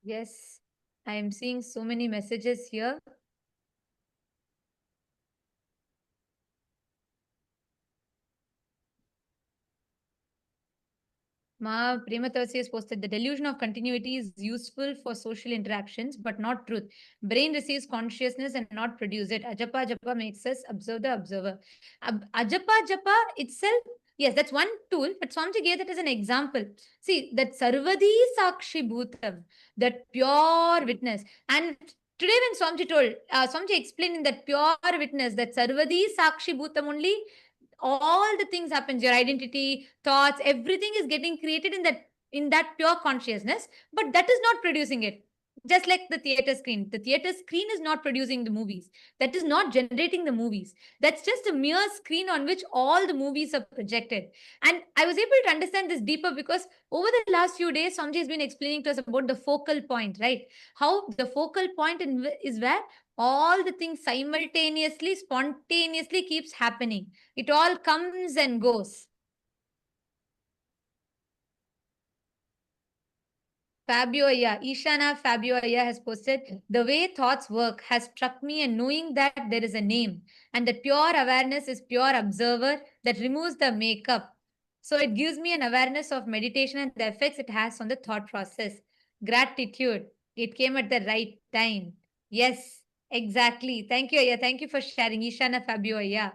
Yes, I am seeing so many messages here. Ma Prematasi has posted, the delusion of continuity is useful for social interactions, but not truth. Brain receives consciousness and not produce it. Ajapa Japa makes us observe the observer. Ajapa Japa itself, yes, that's one tool, but Swamiji gave that as an example. See, that Sarvadi Sakshi Bhutam, that pure witness. And today when Swamiji told, Swamiji explained in that pure witness, that Sarvadi Sakshi Bhutam only, all the things happens, your identity, thoughts, everything is getting created in that pure consciousness, but that is not producing it. Just like the theater screen is not producing the movies, that is not generating the movies, that's just a mere screen on which all the movies are projected. And I was able to understand this deeper because over the last few days Samji has been explaining to us about the focal point, right? How the focal point is where all the things simultaneously, spontaneously keeps happening. It all comes and goes. Fabio Aya, Ishana Fabio Aya has posted, the way thoughts work has struck me, and knowing that there is a name and that pure awareness is pure observer that removes the makeup. So it gives me an awareness of meditation and the effects it has on the thought process. Gratitude. It came at the right time. Yes, exactly. Thank you, Aya. Thank you for sharing. Ishana Fabio, Aya.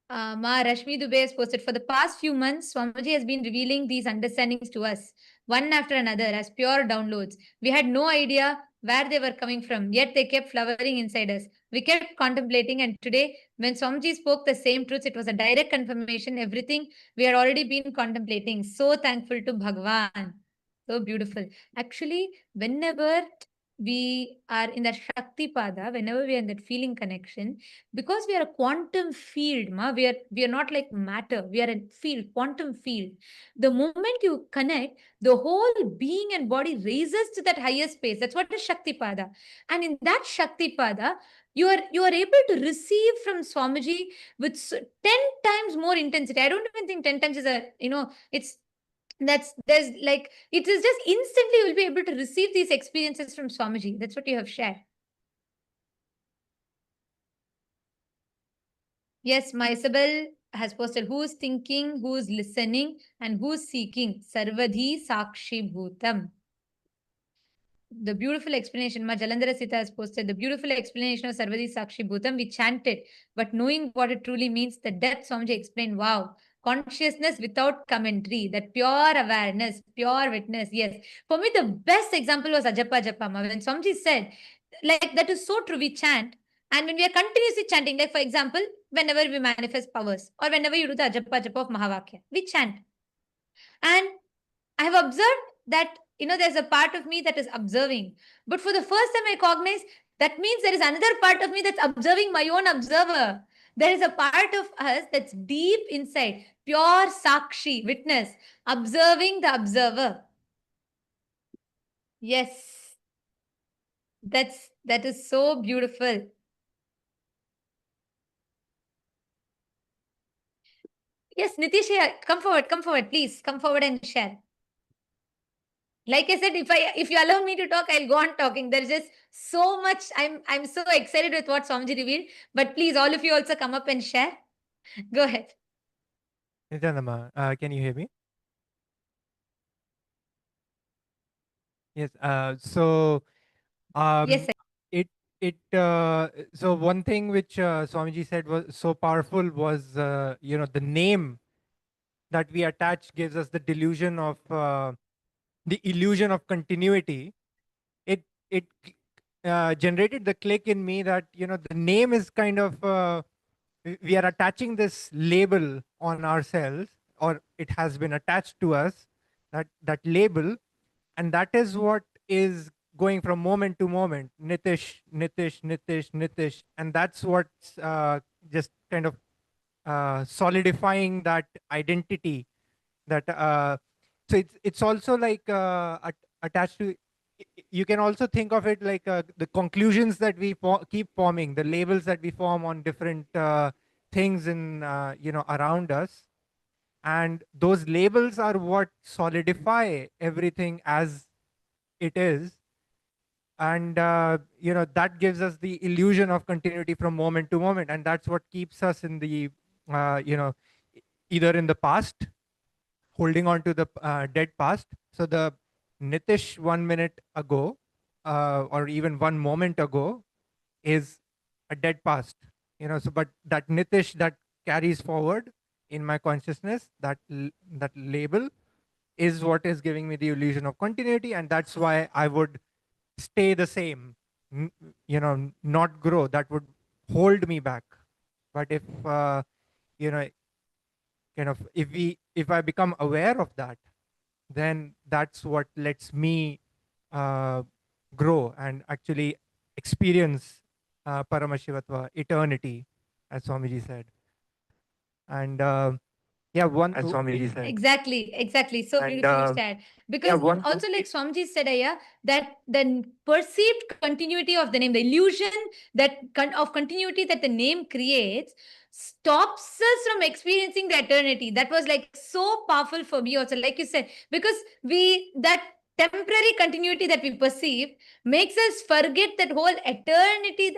Ma Rashmi Dubey has posted, for the past few months, Swamiji has been revealing these understandings to us, one after another, as pure downloads. We had no idea where they were coming from, yet they kept flowering inside us. We kept contemplating, and today, when Swamiji spoke the same truths, it was a direct confirmation, everything we had already been contemplating. So thankful to Bhagavan. So beautiful. Actually, whenever we are in that Shakti Pada, whenever we are in that feeling connection, because we are a quantum field, we are not like matter, we are a field, quantum field. The moment you connect, the whole being and body raises to that higher space. That's what is Shakti Pada. And in that Shakti Pada, you are able to receive from Swamiji with 10 times more intensity. I don't even think 10 times is it's there's like, it is just instantly you'll be able to receive these experiences from Swamiji. That's what you have shared. Yes, my Isabel has posted, who's thinking, who's listening, and who's seeking. Sarvadhi Sakshi Bhutam. The beautiful explanation, Ma Jalandhara Sita has posted, the beautiful explanation of Sarvadhi Sakshi Bhutam. We chanted, but knowing what it truly means, the depth Swamiji explained, wow. Consciousness without commentary, that pure awareness, pure witness. Yes. For me, the best example was Ajapa Japama. When Swamiji said, like, that is so true, we chant. And when we are continuously chanting, like for example, whenever we manifest powers or whenever you do the Ajapa Japa of Mahavakya, we chant. And I have observed that, there's a part of me that is observing. But for the first time I recognize, that means there is another part of me that's observing my own observer. There is a part of us that's deep inside, pure Sakshi, witness, observing the observer. Yes. That is so beautiful. Yes, Nitish, come forward, please. Come forward and share. Like I said, if you allow me to talk, I'll go on talking. There's just so much. I'm so excited with what Swamiji revealed. But please, all of you also come up and share. Go ahead. Nityananda, can you hear me? Yes. Yes, sir. So one thing which Swamiji said was so powerful was, the name that we attach gives us the delusion of the illusion of continuity. It generated the click in me that the name is kind of we are attaching this label on ourselves, or it has been attached to us, that label, and that is what is going from moment to moment, Nitish, Nitish, Nitish, Nitish, and that's what's just kind of solidifying that identity. That so it's also like attached to. You can also think of it like the conclusions that we keep forming, the labels that we form on different things in around us, and those labels are what solidify everything as it is. And that gives us the illusion of continuity from moment to moment, and that's what keeps us in the either in the past, holding on to the dead past. So the Nitish 1 minute ago, or even 1 moment ago, is a dead past. So but that Nitish that carries forward in my consciousness, that label is what is giving me the illusion of continuity, and that's why I would stay the same, not grow. That would hold me back. But if if I become aware of that, then that's what lets me grow and actually experience Paramashivatva, eternity, as Swamiji said. And as Swamiji said. Exactly. So beautifully said. Because also, like Swamiji said, that the perceived continuity of the name, the illusion of continuity that the name creates, stops us from experiencing the eternity. That was like so powerful for me also, like you said, because temporary continuity that we perceive makes us forget that whole eternity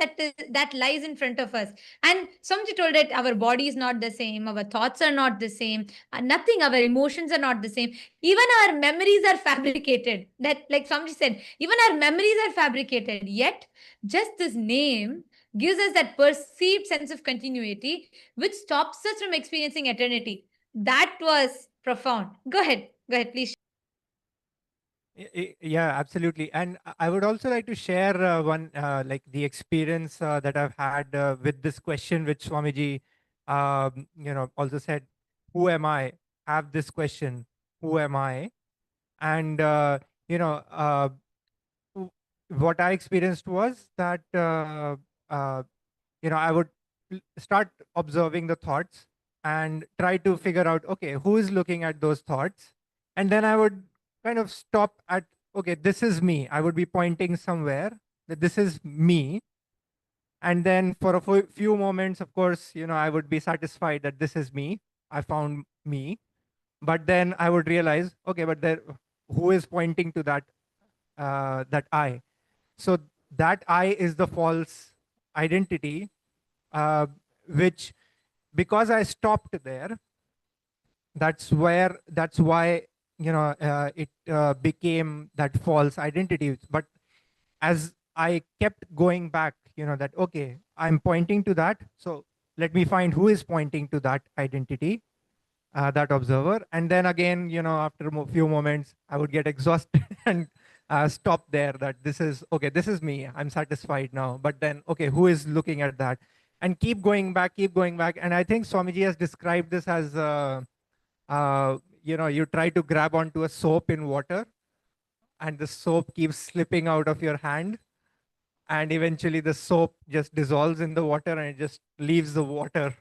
that lies in front of us. And somebody told that our body is not the same, our thoughts are not the same, nothing, our emotions are not the same. Even our memories are fabricated. That, like somebody said, even our memories are fabricated. Yet, just this name gives us that perceived sense of continuity, which stops us from experiencing eternity. That was profound. Go ahead, please. Yeah, absolutely. And I would also like to share one, like the experience that I've had with this question, which Swamiji, also said, who am I? Have this question, who am I? And, what I experienced was that, I would start observing the thoughts and try to figure out, okay, who is looking at those thoughts? And then I would kind of stop at, okay, this is me. I would be pointing somewhere that this is me. And then for a few moments, of course, I would be satisfied that this is me. I found me. But then I would realize, okay, but there, who is pointing to that I? So that I is the false identity, which, because I stopped there, that's why it became that false identity. But as I kept going back, that, okay, I'm pointing to that, so let me find who is pointing to that identity, that observer. And then again, after a few moments, I would get exhausted and stop there, that this is, okay, this is me, I'm satisfied now. But then, okay, who is looking at that? And keep going back. And I think Swamiji has described this as, you try to grab onto a soap in water, and the soap keeps slipping out of your hand. And eventually the soap just dissolves in the water and it just leaves the water,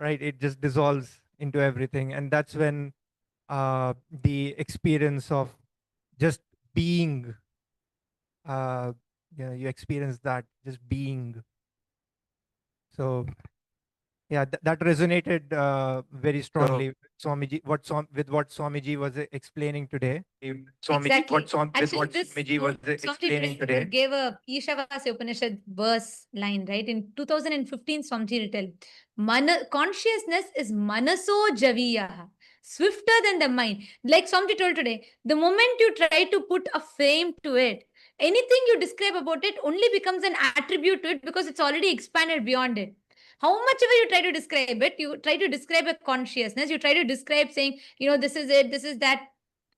right? It just dissolves into everything. And that's when the experience of just being, you experience that, just being. So yeah, that resonated very strongly. Swamiji, what Swamiji was explaining today. Exactly. Swamiji was explaining today. Gave a Ishavasya Upanishad verse line, right? In 2015, Swamiji written, consciousness is manaso javiya, swifter than the mind. Like Swamiji told today, the moment you try to put a frame to it, anything you describe about it only becomes an attribute to it because it's already expanded beyond it. How much ever you try to describe it, you try to describe a consciousness, you try to describe saying, this is it, this is that,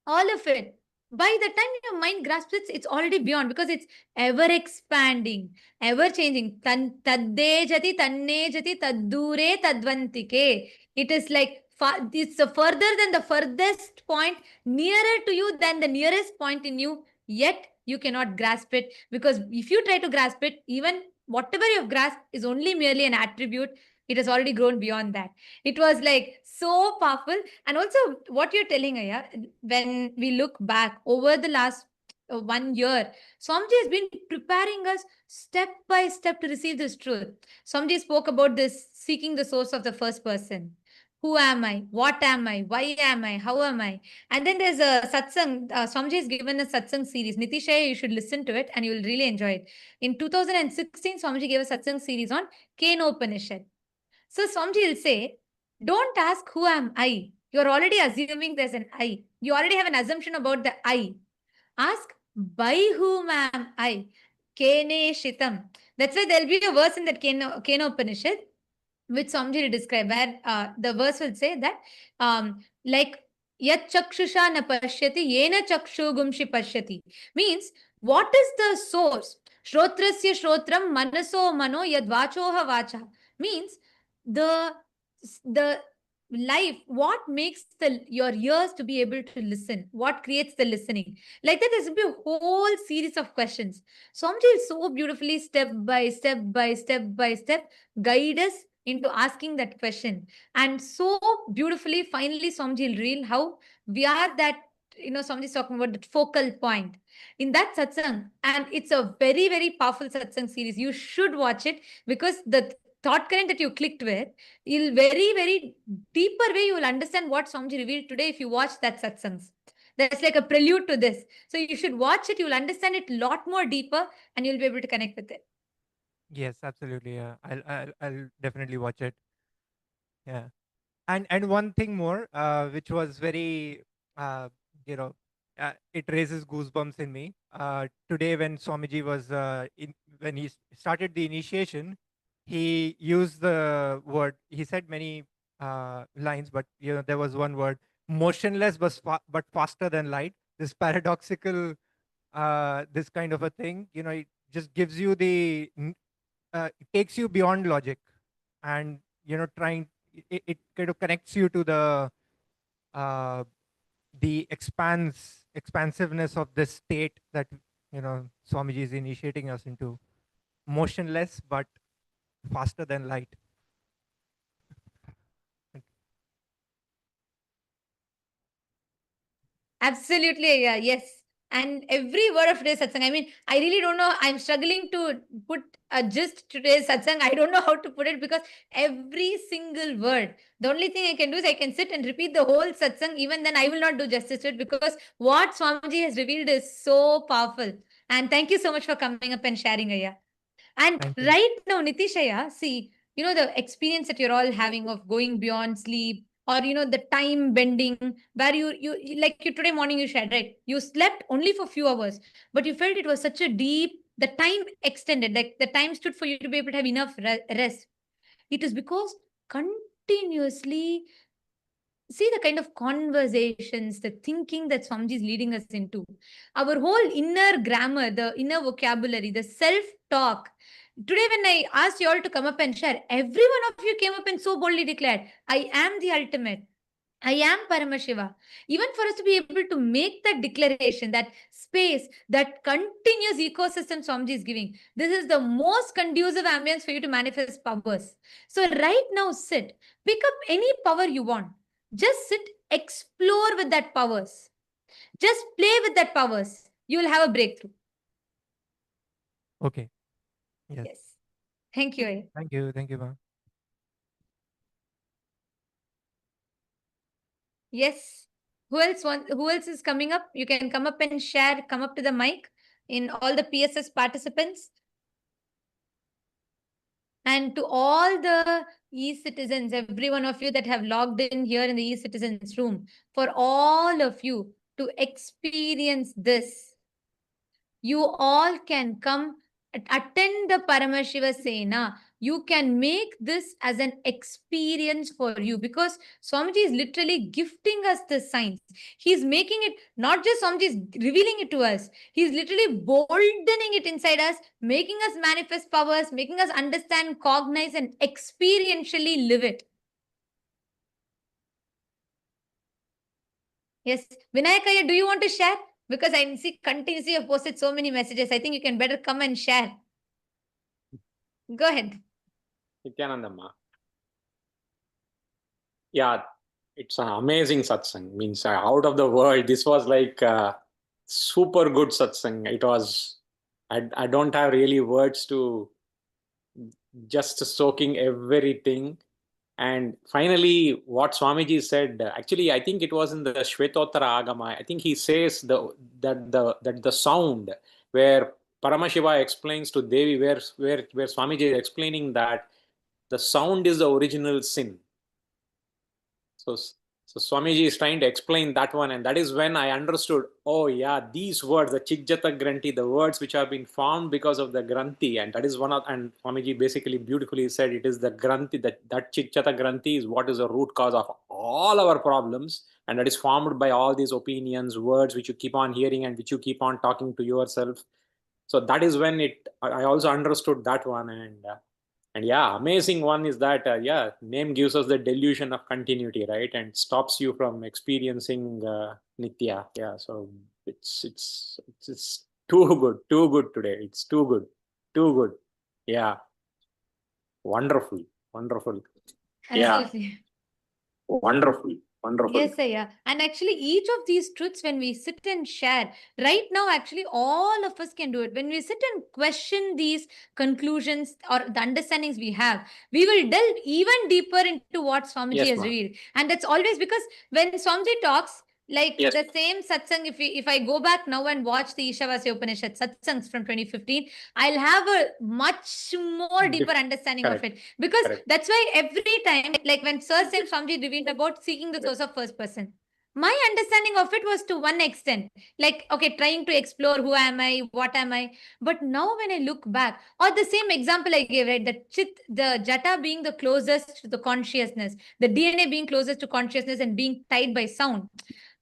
all of it. By the time your mind grasps it, it's already beyond because it's ever expanding, ever changing. Tadde jati, tanne jati, taddure tadvantike. It is like it's further than the furthest point, nearer to you than the nearest point in you, yet you cannot grasp it, because if you try to grasp it, even whatever you've grasped is only merely an attribute. It has already grown beyond that. It was like so powerful. And also what you're telling, Aya, when we look back over the last 1 year, Swamiji has been preparing us step by step to receive this truth. Swamiji spoke about this seeking the source of the first person. Who am I? What am I? Why am I? How am I? And then there's a satsang. Swamiji has given a satsang series. Nitishaya, you should listen to it and you will really enjoy it. In 2016, Swamiji gave a satsang series on Kenopanishad. So Swamiji will say, don't ask who am I. You're already assuming there's an I. You already have an assumption about the I. Ask, by whom am I? Kene Shitam. That's why there'll be a verse in that Kenopanishad, which Swamiji will describe, where the verse will say that, like, Yat chakshusha na pashyati, yena chakshu gumshi pashyati. Means, what is the source? Shrotrasya shrotram manaso mano yad vachoha vacha. Means, the life, what makes your ears to be able to listen, what creates the listening. Like that, there's be a whole series of questions. Swamiji so beautifully, step by step guide us into asking that question. And so beautifully, finally, Swamiji will reveal how we are that, Swamiji is talking about that focal point in that satsang. And it's a very, very powerful satsang series. You should watch it, because the thought current that you clicked with, you'll very, very deeper way, you will understand what Swamiji revealed today if you watch that satsangs. That's like a prelude to this. So you should watch it. You'll understand it a lot more deeper and you'll be able to connect with it. Yes, absolutely. Yeah, I'll definitely watch it. Yeah, and one thing more, which was very, you know, it raises goosebumps in me. Today, when Swamiji was when he started the initiation, he used the word. He said many lines, but there was one word: motionless, but faster than light. This paradoxical, this kind of a thing. It just gives you it takes you beyond logic, and trying it kind of connects you to uh, the expansiveness of this state that Swamiji is initiating us into, motionless but faster than light. Absolutely, yeah, yes. And every word of today's satsang, I mean, I really don't know. I'm struggling to put a gist to today's satsang. I don't know how to put it because every single word, the only thing I can do is I can sit and repeat the whole satsang. Even then, I will not do justice to it because what Swamiji has revealed is so powerful. And thank you so much for coming up and sharing, Aya. And Thank you. right now, Nitishaya, see, the experience that you're all having of going beyond sleep, or the time bending, where you like you today morning you shared, right? You slept only for few hours, but you felt it was such a deep, the time extended, like the time stood for you to be able to have enough rest. It is because continuously see the kind of conversations, the thinking that Swamiji is leading us into. Our whole inner grammar, the inner vocabulary, the self-talk. Today, when I asked you all to come up and share, every one of you came up and so boldly declared, I am the ultimate. I am Paramashiva. Even for us to be able to make that declaration, that space, that continuous ecosystem Swamiji is giving, this is the most conducive ambience for you to manifest powers. So right now, sit, pick up any power you want. Just sit, explore with that powers. Just play with that powers. You will have a breakthrough. Okay. Yes. Yes. Thank you. Thank you. Thank you, ma'am. Yes. Who else is coming up? You can come up and share, come up to the mic in all the PSS participants. And to all the e-citizens, every one of you that have logged in here in the e-citizens room, for all of you to experience this, you all can come attend the Paramashiva Sena. You can make this as an experience for you because Swamiji is literally gifting us the science. He's making it, not just Swamiji is revealing it to us. He's literally boldening it inside us, making us manifest powers, making us understand, cognize, and experientially live it. Yes. Vinayakaya, do you want to share? Because I see continuously you've posted so many messages. I think you can better come and share. Go ahead. Nithyanandamma. Yeah, it's an amazing satsang. Means out of the world. This was like super good satsang. It was. I don't have really words to just soaking everything. And finally, what Swamiji said, actually, I think it was in the Shvetottara Agama. I think he says that the sound where Paramashiva explains to Devi, where Swamiji is explaining that the sound is the original sin. So Swamiji is trying to explain that one, and that is when I understood, oh yeah, these words, the Chikjata Granti, the words which have been formed because of the Granti, and that is one of, and Swamiji basically beautifully said it is the Granti, that Chikjata Granti is what is the root cause of all our problems, and that is formed by all these opinions, words which you keep on hearing and which you keep on talking to yourself. So that is when I also understood that one, and yeah, amazing one is that, yeah, name gives us the delusion of continuity, right? And stops you from experiencing Nitya. Yeah, so it's too good today. It's too good. Yeah, wonderful. Absolutely. Yeah, wonderful. Yes, yeah. And actually, each of these truths, when we sit and share, right now, actually, all of us can do it. When we sit and question these conclusions or the understandings we have, we will delve even deeper into what Swamiji Yes, has ma'am. revealed. And that's always because when Swamiji talks, Like Yes. the same satsang, if I go back now and watch the Ishavasya Upanishad satsangs from 2015, I'll have a much more deeper understanding of it. Because that's why every time, like when Sir Saint Swamiji revealed about seeking the source of first person, my understanding of it was to one extent. Like, okay, trying to explore who am I, what am I. But now when I look back, or the same example I gave, right, the jata being the closest to the consciousness, the DNA being closest to consciousness and being tied by sound.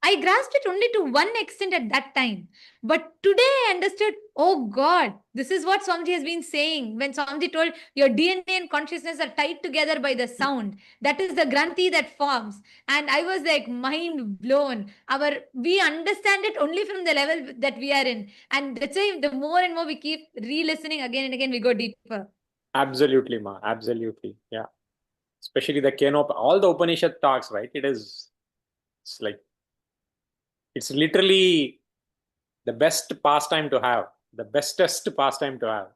I grasped it only to one extent at that time. But today I understood, oh God, this is what Swamiji has been saying. When Swamiji told your DNA and consciousness are tied together by the sound, that is the granthi that forms. And I was like mind blown. We understand it only from the level that we are in. And that's why the more and more we keep re-listening again and again, we go deeper. Absolutely, Ma. Absolutely. Yeah. Especially the Kenop, all the Upanishad talks, right? It's like, it's literally the best pastime to have, the bestest pastime to have.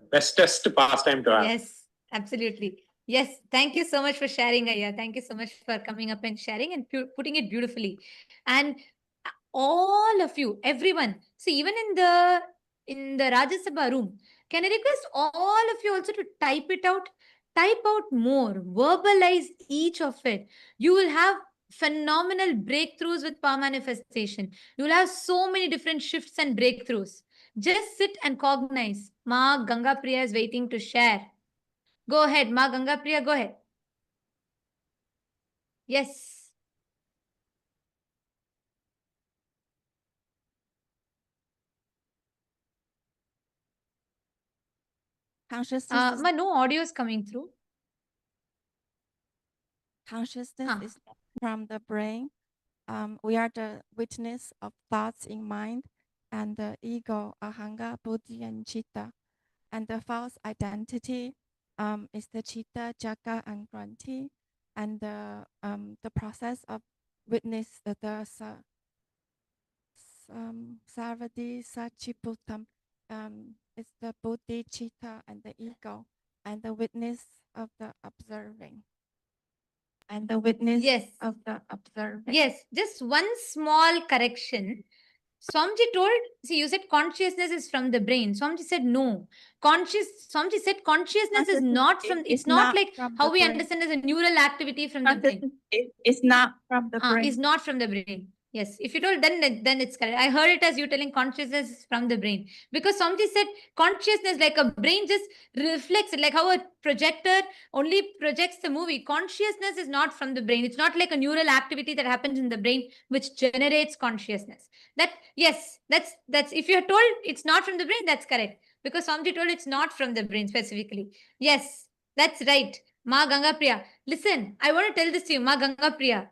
Bestest pastime to have. Yes, absolutely. Yes, thank you so much for sharing, Aya. Thank you so much for coming up and sharing and putting it beautifully. And all of you, everyone, see, even in the Rajya Sabha room, can I request all of you also to type it out? Type out more, verbalize each of it. You will have phenomenal breakthroughs with power manifestation. You will have so many different shifts and breakthroughs. Just sit and cognize. Ma Ganga Priya is waiting to share. Go ahead, Ma Ganga Priya, go ahead. Yes. Consciousness Ma, no audio is coming through. Consciousness is from the brain. We are the witness of thoughts in mind and the ego, ahanga, buddhi, and chitta. And the false identity is the chitta, jaga, and granthi. And the process of witness the sarvadi, sachiputam, is the buddhi, chitta, and the ego, and the witness of the observing. And the witness of the observing. Yes, just one small correction. Swamiji told, see, you said consciousness is from the brain. Swamiji said no. Swamiji said consciousness is not from, it's not like how we understand as a neural activity from the brain. It's not from the brain. It's not from the brain. Yes, if you told, then it's correct. I heard it as you telling consciousness is from the brain. Because Swamiji said consciousness, like a brain just reflects it, like how a projector only projects the movie. Consciousness is not from the brain. It's not like a neural activity that happens in the brain which generates consciousness. Yes, that's if you're told it's not from the brain, that's correct. Because Swamiji told it's not from the brain specifically. Yes, that's right. Ma Ganga Priya. Listen, I want to tell this to you, Ma Ganga Priya.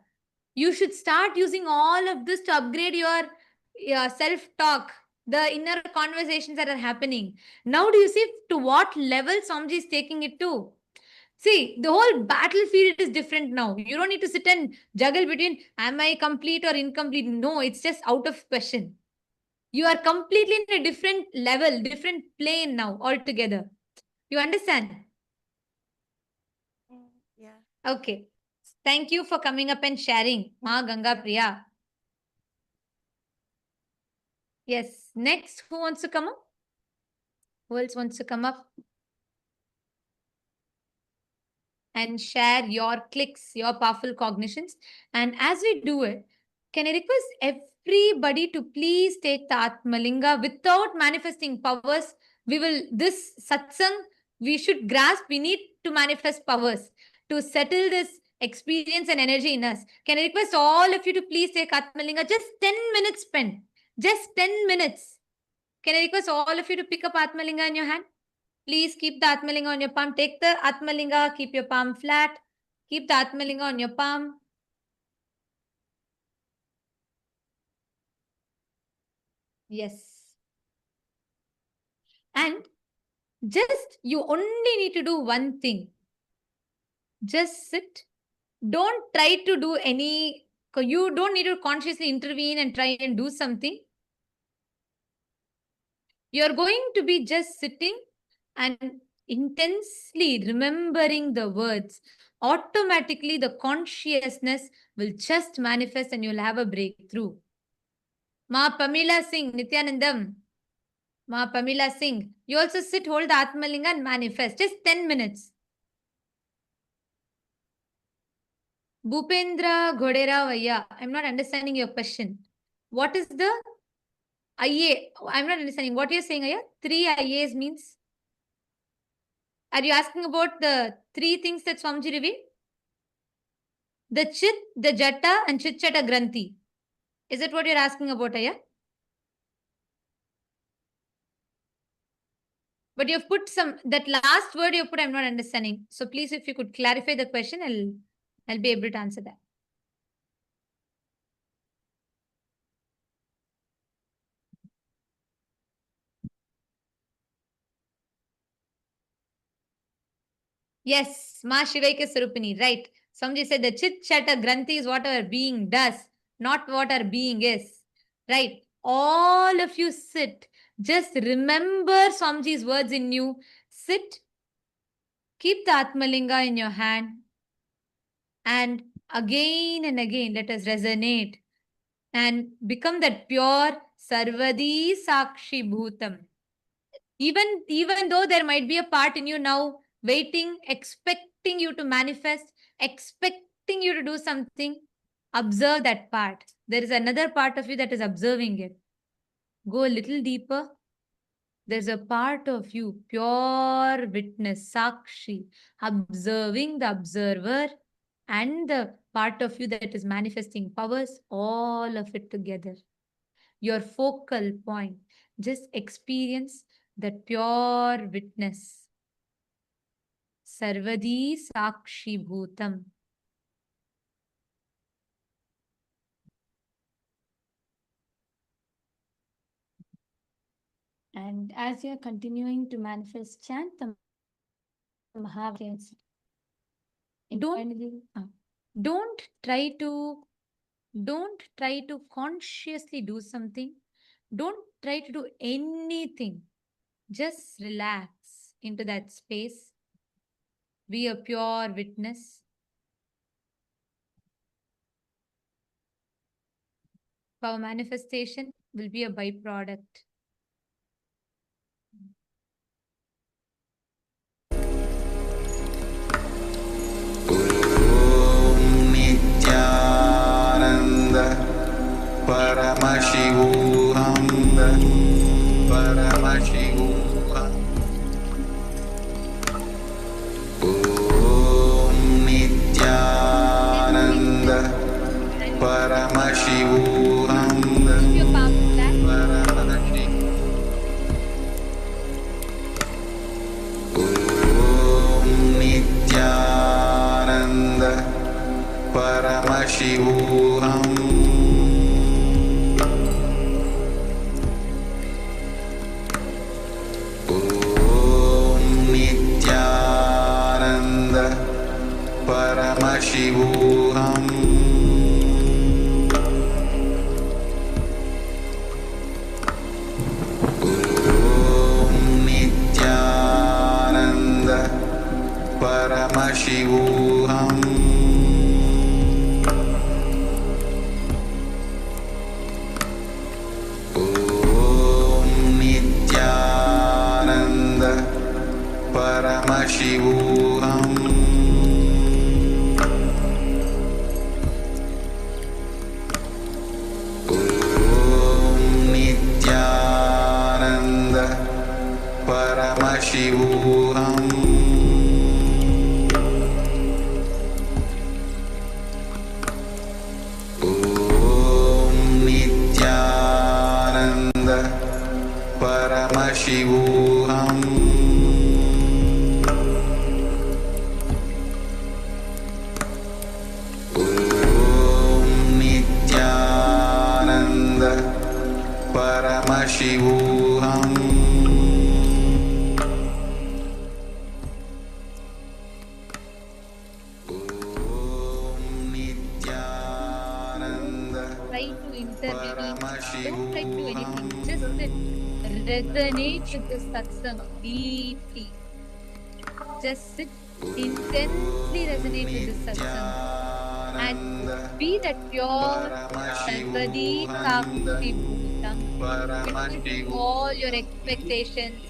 You should start using all of this to upgrade your self-talk, the inner conversations that are happening. Now do you see to what level Swamiji is taking it to? See, the whole battlefield is different now. You don't need to sit and juggle between am I complete or incomplete? No, it's just out of question. You are completely in a different level, different plane now altogether. You understand? Yeah. Okay. Thank you for coming up and sharing, Ma Ganga Priya. Yes. Next, who wants to come up? Who else wants to come up? And share your clicks, your powerful cognitions. And as we do it, can I request everybody to please take the Atmalinga without manifesting powers? This satsang, we should grasp, we need to manifest powers to settle this experience and energy in us. Can I request all of you to please take Atmalinga? Just 10 minutes spent. Just 10 minutes. Can I request all of you to pick up Atmalinga in your hand? Please keep the Atmalinga on your palm. Take the Atmalinga, keep your palm flat. Keep the Atmalinga on your palm. Yes. And just, you only need to do one thing. Just sit. Don't try to do you don't need to consciously intervene and try and do something. You're going to be just sitting and intensely remembering the words. automatically the consciousness will just manifest and you'll have a breakthrough. Ma Pamela Singh, Nityanandam. Ma Pamela Singh. You also sit, hold the Atmalinga and manifest. Just 10 minutes. Bhupendra Ghoderavaya. I'm not understanding your question. What is the IA? I'm not understanding. What you're saying, Aya? 3 IAs means? Are you asking about the 3 things that Swamiji revealed? The Chit, the Jata and Chit Chata Granthi. Is that what you're asking about, Aya? But you've put that last word you put, I'm not understanding. So please, if you could clarify the question, I'll be able to answer that. Yes, Ma Shivaika Sarupini, right. Somebody said the Chit Chata Granthi is what our being does, not what our being is. Right. All of you sit. Just remember Swamiji's words in you. Sit. Keep the Atmalinga in your hand. And again and again, let us resonate and become that pure Sarvadi Sakshi Bhutam. Even though there might be a part in you now waiting, expecting you to manifest, expecting you to do something, observe that part. There is another part of you that is observing it. Go a little deeper. There's a part of you, pure witness, Sakshi, observing the observer and the part of you that is manifesting powers, all of it together. Your focal point. Just experience that pure witness. Sarvadi Sakshi Bhutam. And as you're continuing to manifest, chant the Mahavrids. Don't try to consciously do something. Don't try to do anything. Just relax into that space. Be a pure witness. Our manifestation will be a byproduct. Paramashivam, Paramashivam. Om Nityananda, Paramashivam, Paramashivam. Om Nityananda, Paramashivam. Paramashivam. Om Nityananda Paramashivam. Om Nityananda Paramashivam. Paramashivam. Om Nityananda Paramashivam. Om Nityananda Paramashivam. Don't try to do anything. Just resonate with the satsang deeply. Just sit intensely resonate with this satsang and be that pure Sarvadi Sakshi Bhutam between all your expectations,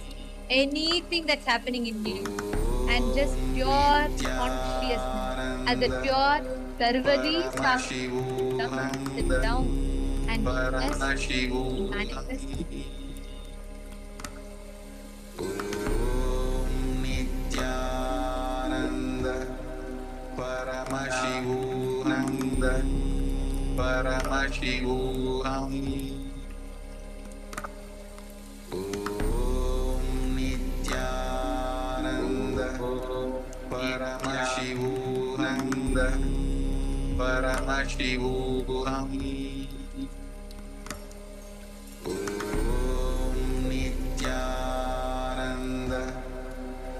anything that's happening in you, and just pure consciousness as a pure Sarvadi Sakshi Bhutam, sit down and just manifest. Paramashivam. Om Nityananda Paramashivananda Paramashivam. Om Nityananda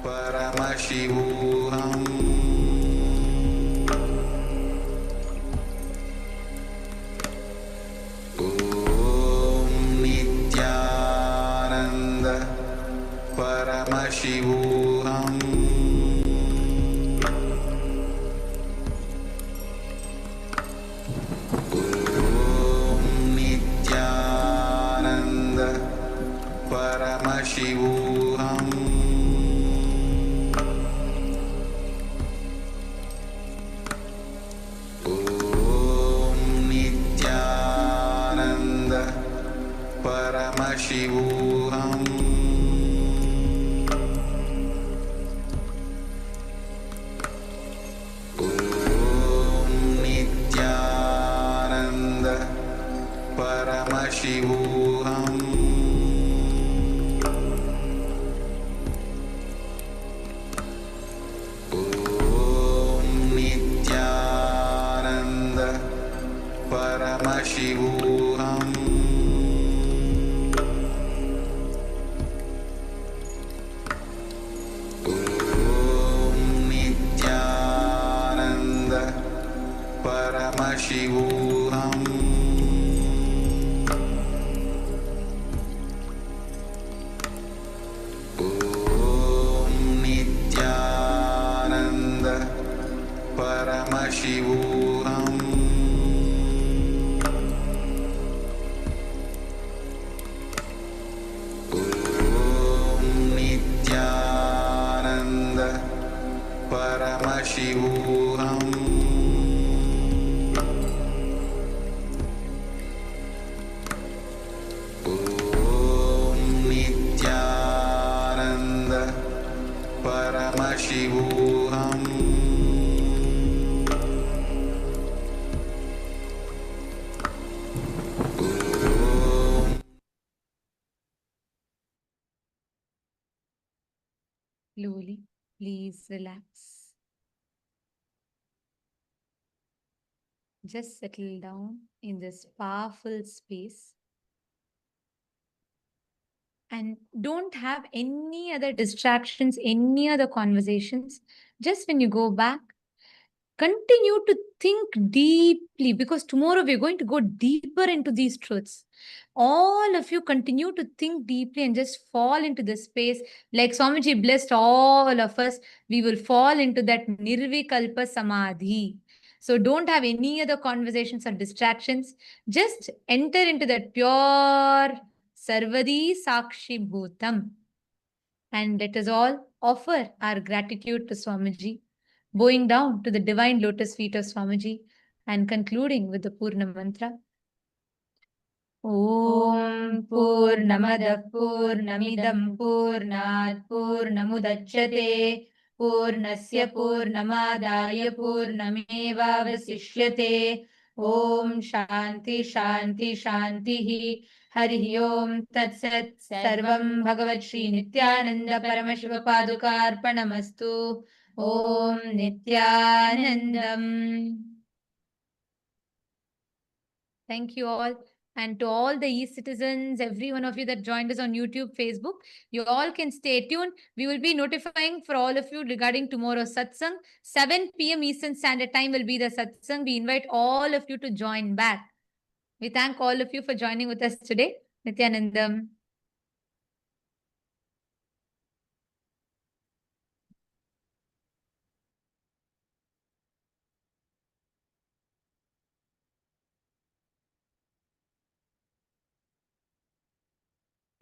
Paramashivam. Paramashivam. Om Nityananda Paramashivam. Om Nityananda Paramashivam. Paramashivam. Om Nityananda Paramashivam. Om Nityananda Paramashivam. Paramashivam. Om Nityananda Paramashivam. Om Nityananda Paramashivam. Slowly, please relax. Just settle down in this powerful space and don't have any other distractions, any other conversations. Just when you go back, continue to think deeply because tomorrow we're going to go deeper into these truths. All of you continue to think deeply and just fall into this space. Like Swamiji blessed all of us, we will fall into that Nirvikalpa Samadhi. So don't have any other conversations or distractions. Just enter into that pure Sarvadi Sakshi Bhutam. And let us all offer our gratitude to Swamiji, bowing down to the divine lotus feet of Swamiji and concluding with the Purna Mantra. Om Purnamada Purnamidam Purnat Purnamudachyate Purnasya Purnamadaya Purnameva Vasishyate Om Shanti Shanti Shanti Hari Om Tat Sat Sarvam Bhagavat Shri Nityananda Paramashiva Padukarpanamastu Om Nityanandam. Thank you all. And to all the e-citizens, every one of you that joined us on YouTube, Facebook, you all can stay tuned. We will be notifying for all of you regarding tomorrow's satsang. 7 p.m. Eastern Standard Time will be the satsang. We invite all of you to join back. We thank all of you for joining with us today. Nityanandam.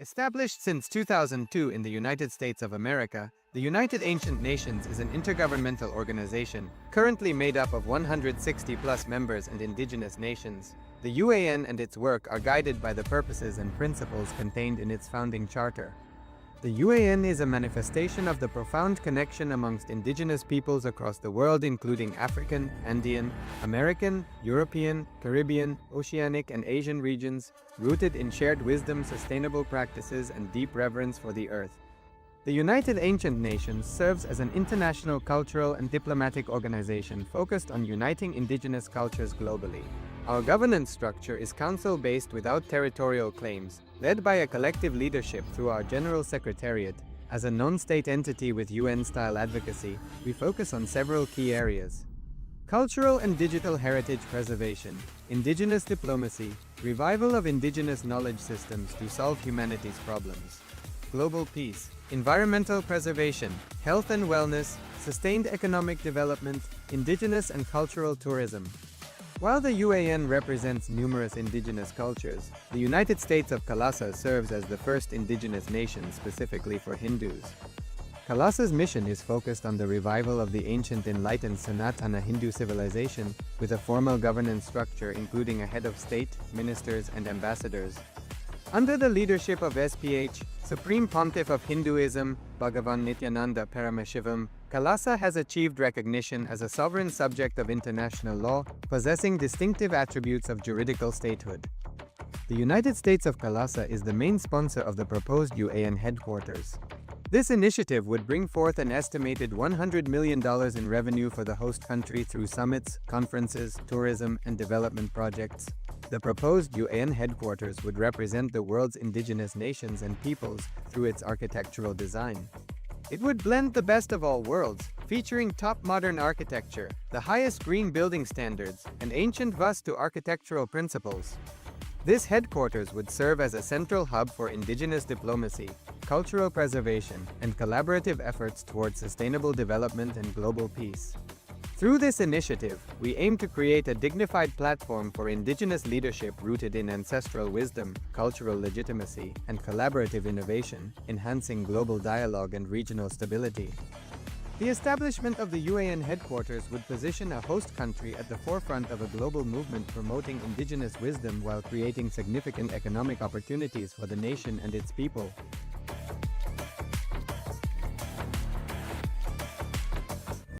Established since 2002 in the United States of America, the United Ancient Nations is an intergovernmental organization currently made up of 160+ members and indigenous nations. The UAN and its work are guided by the purposes and principles contained in its founding charter. The UAN is a manifestation of the profound connection amongst indigenous peoples across the world, including African, Andean, American, European, Caribbean, Oceanic, and Asian regions, rooted in shared wisdom, sustainable practices, and deep reverence for the earth. The United Ancient Nations serves as an international cultural and diplomatic organization focused on uniting indigenous cultures globally. Our governance structure is council-based without territorial claims, led by a collective leadership through our General Secretariat. As a non-state entity with UN-style advocacy, we focus on several key areas: cultural and digital heritage preservation, indigenous diplomacy, revival of indigenous knowledge systems to solve humanity's problems, global peace, environmental preservation, health and wellness, sustained economic development, indigenous and cultural tourism. While the UAN represents numerous indigenous cultures, the United States of Kailasa serves as the first indigenous nation specifically for Hindus. Kailasa's mission is focused on the revival of the ancient enlightened Sanatana Hindu civilization with a formal governance structure including a head of state, ministers, and ambassadors. Under the leadership of SPH, Supreme Pontiff of Hinduism, Bhagavan Paramashivam, Kailasa has achieved recognition as a sovereign subject of international law, possessing distinctive attributes of juridical statehood. The United States of Kailasa is the main sponsor of the proposed UAN headquarters. This initiative would bring forth an estimated $100 million in revenue for the host country through summits, conferences, tourism, and development projects. The proposed UAN headquarters would represent the world's indigenous nations and peoples through its architectural design. It would blend the best of all worlds, featuring top modern architecture, the highest green building standards, and ancient Vastu architectural principles. This headquarters would serve as a central hub for indigenous diplomacy, cultural preservation, and collaborative efforts towards sustainable development and global peace. Through this initiative, we aim to create a dignified platform for indigenous leadership rooted in ancestral wisdom, cultural legitimacy, and collaborative innovation, enhancing global dialogue and regional stability. The establishment of the UAN headquarters would position a host country at the forefront of a global movement promoting indigenous wisdom while creating significant economic opportunities for the nation and its people.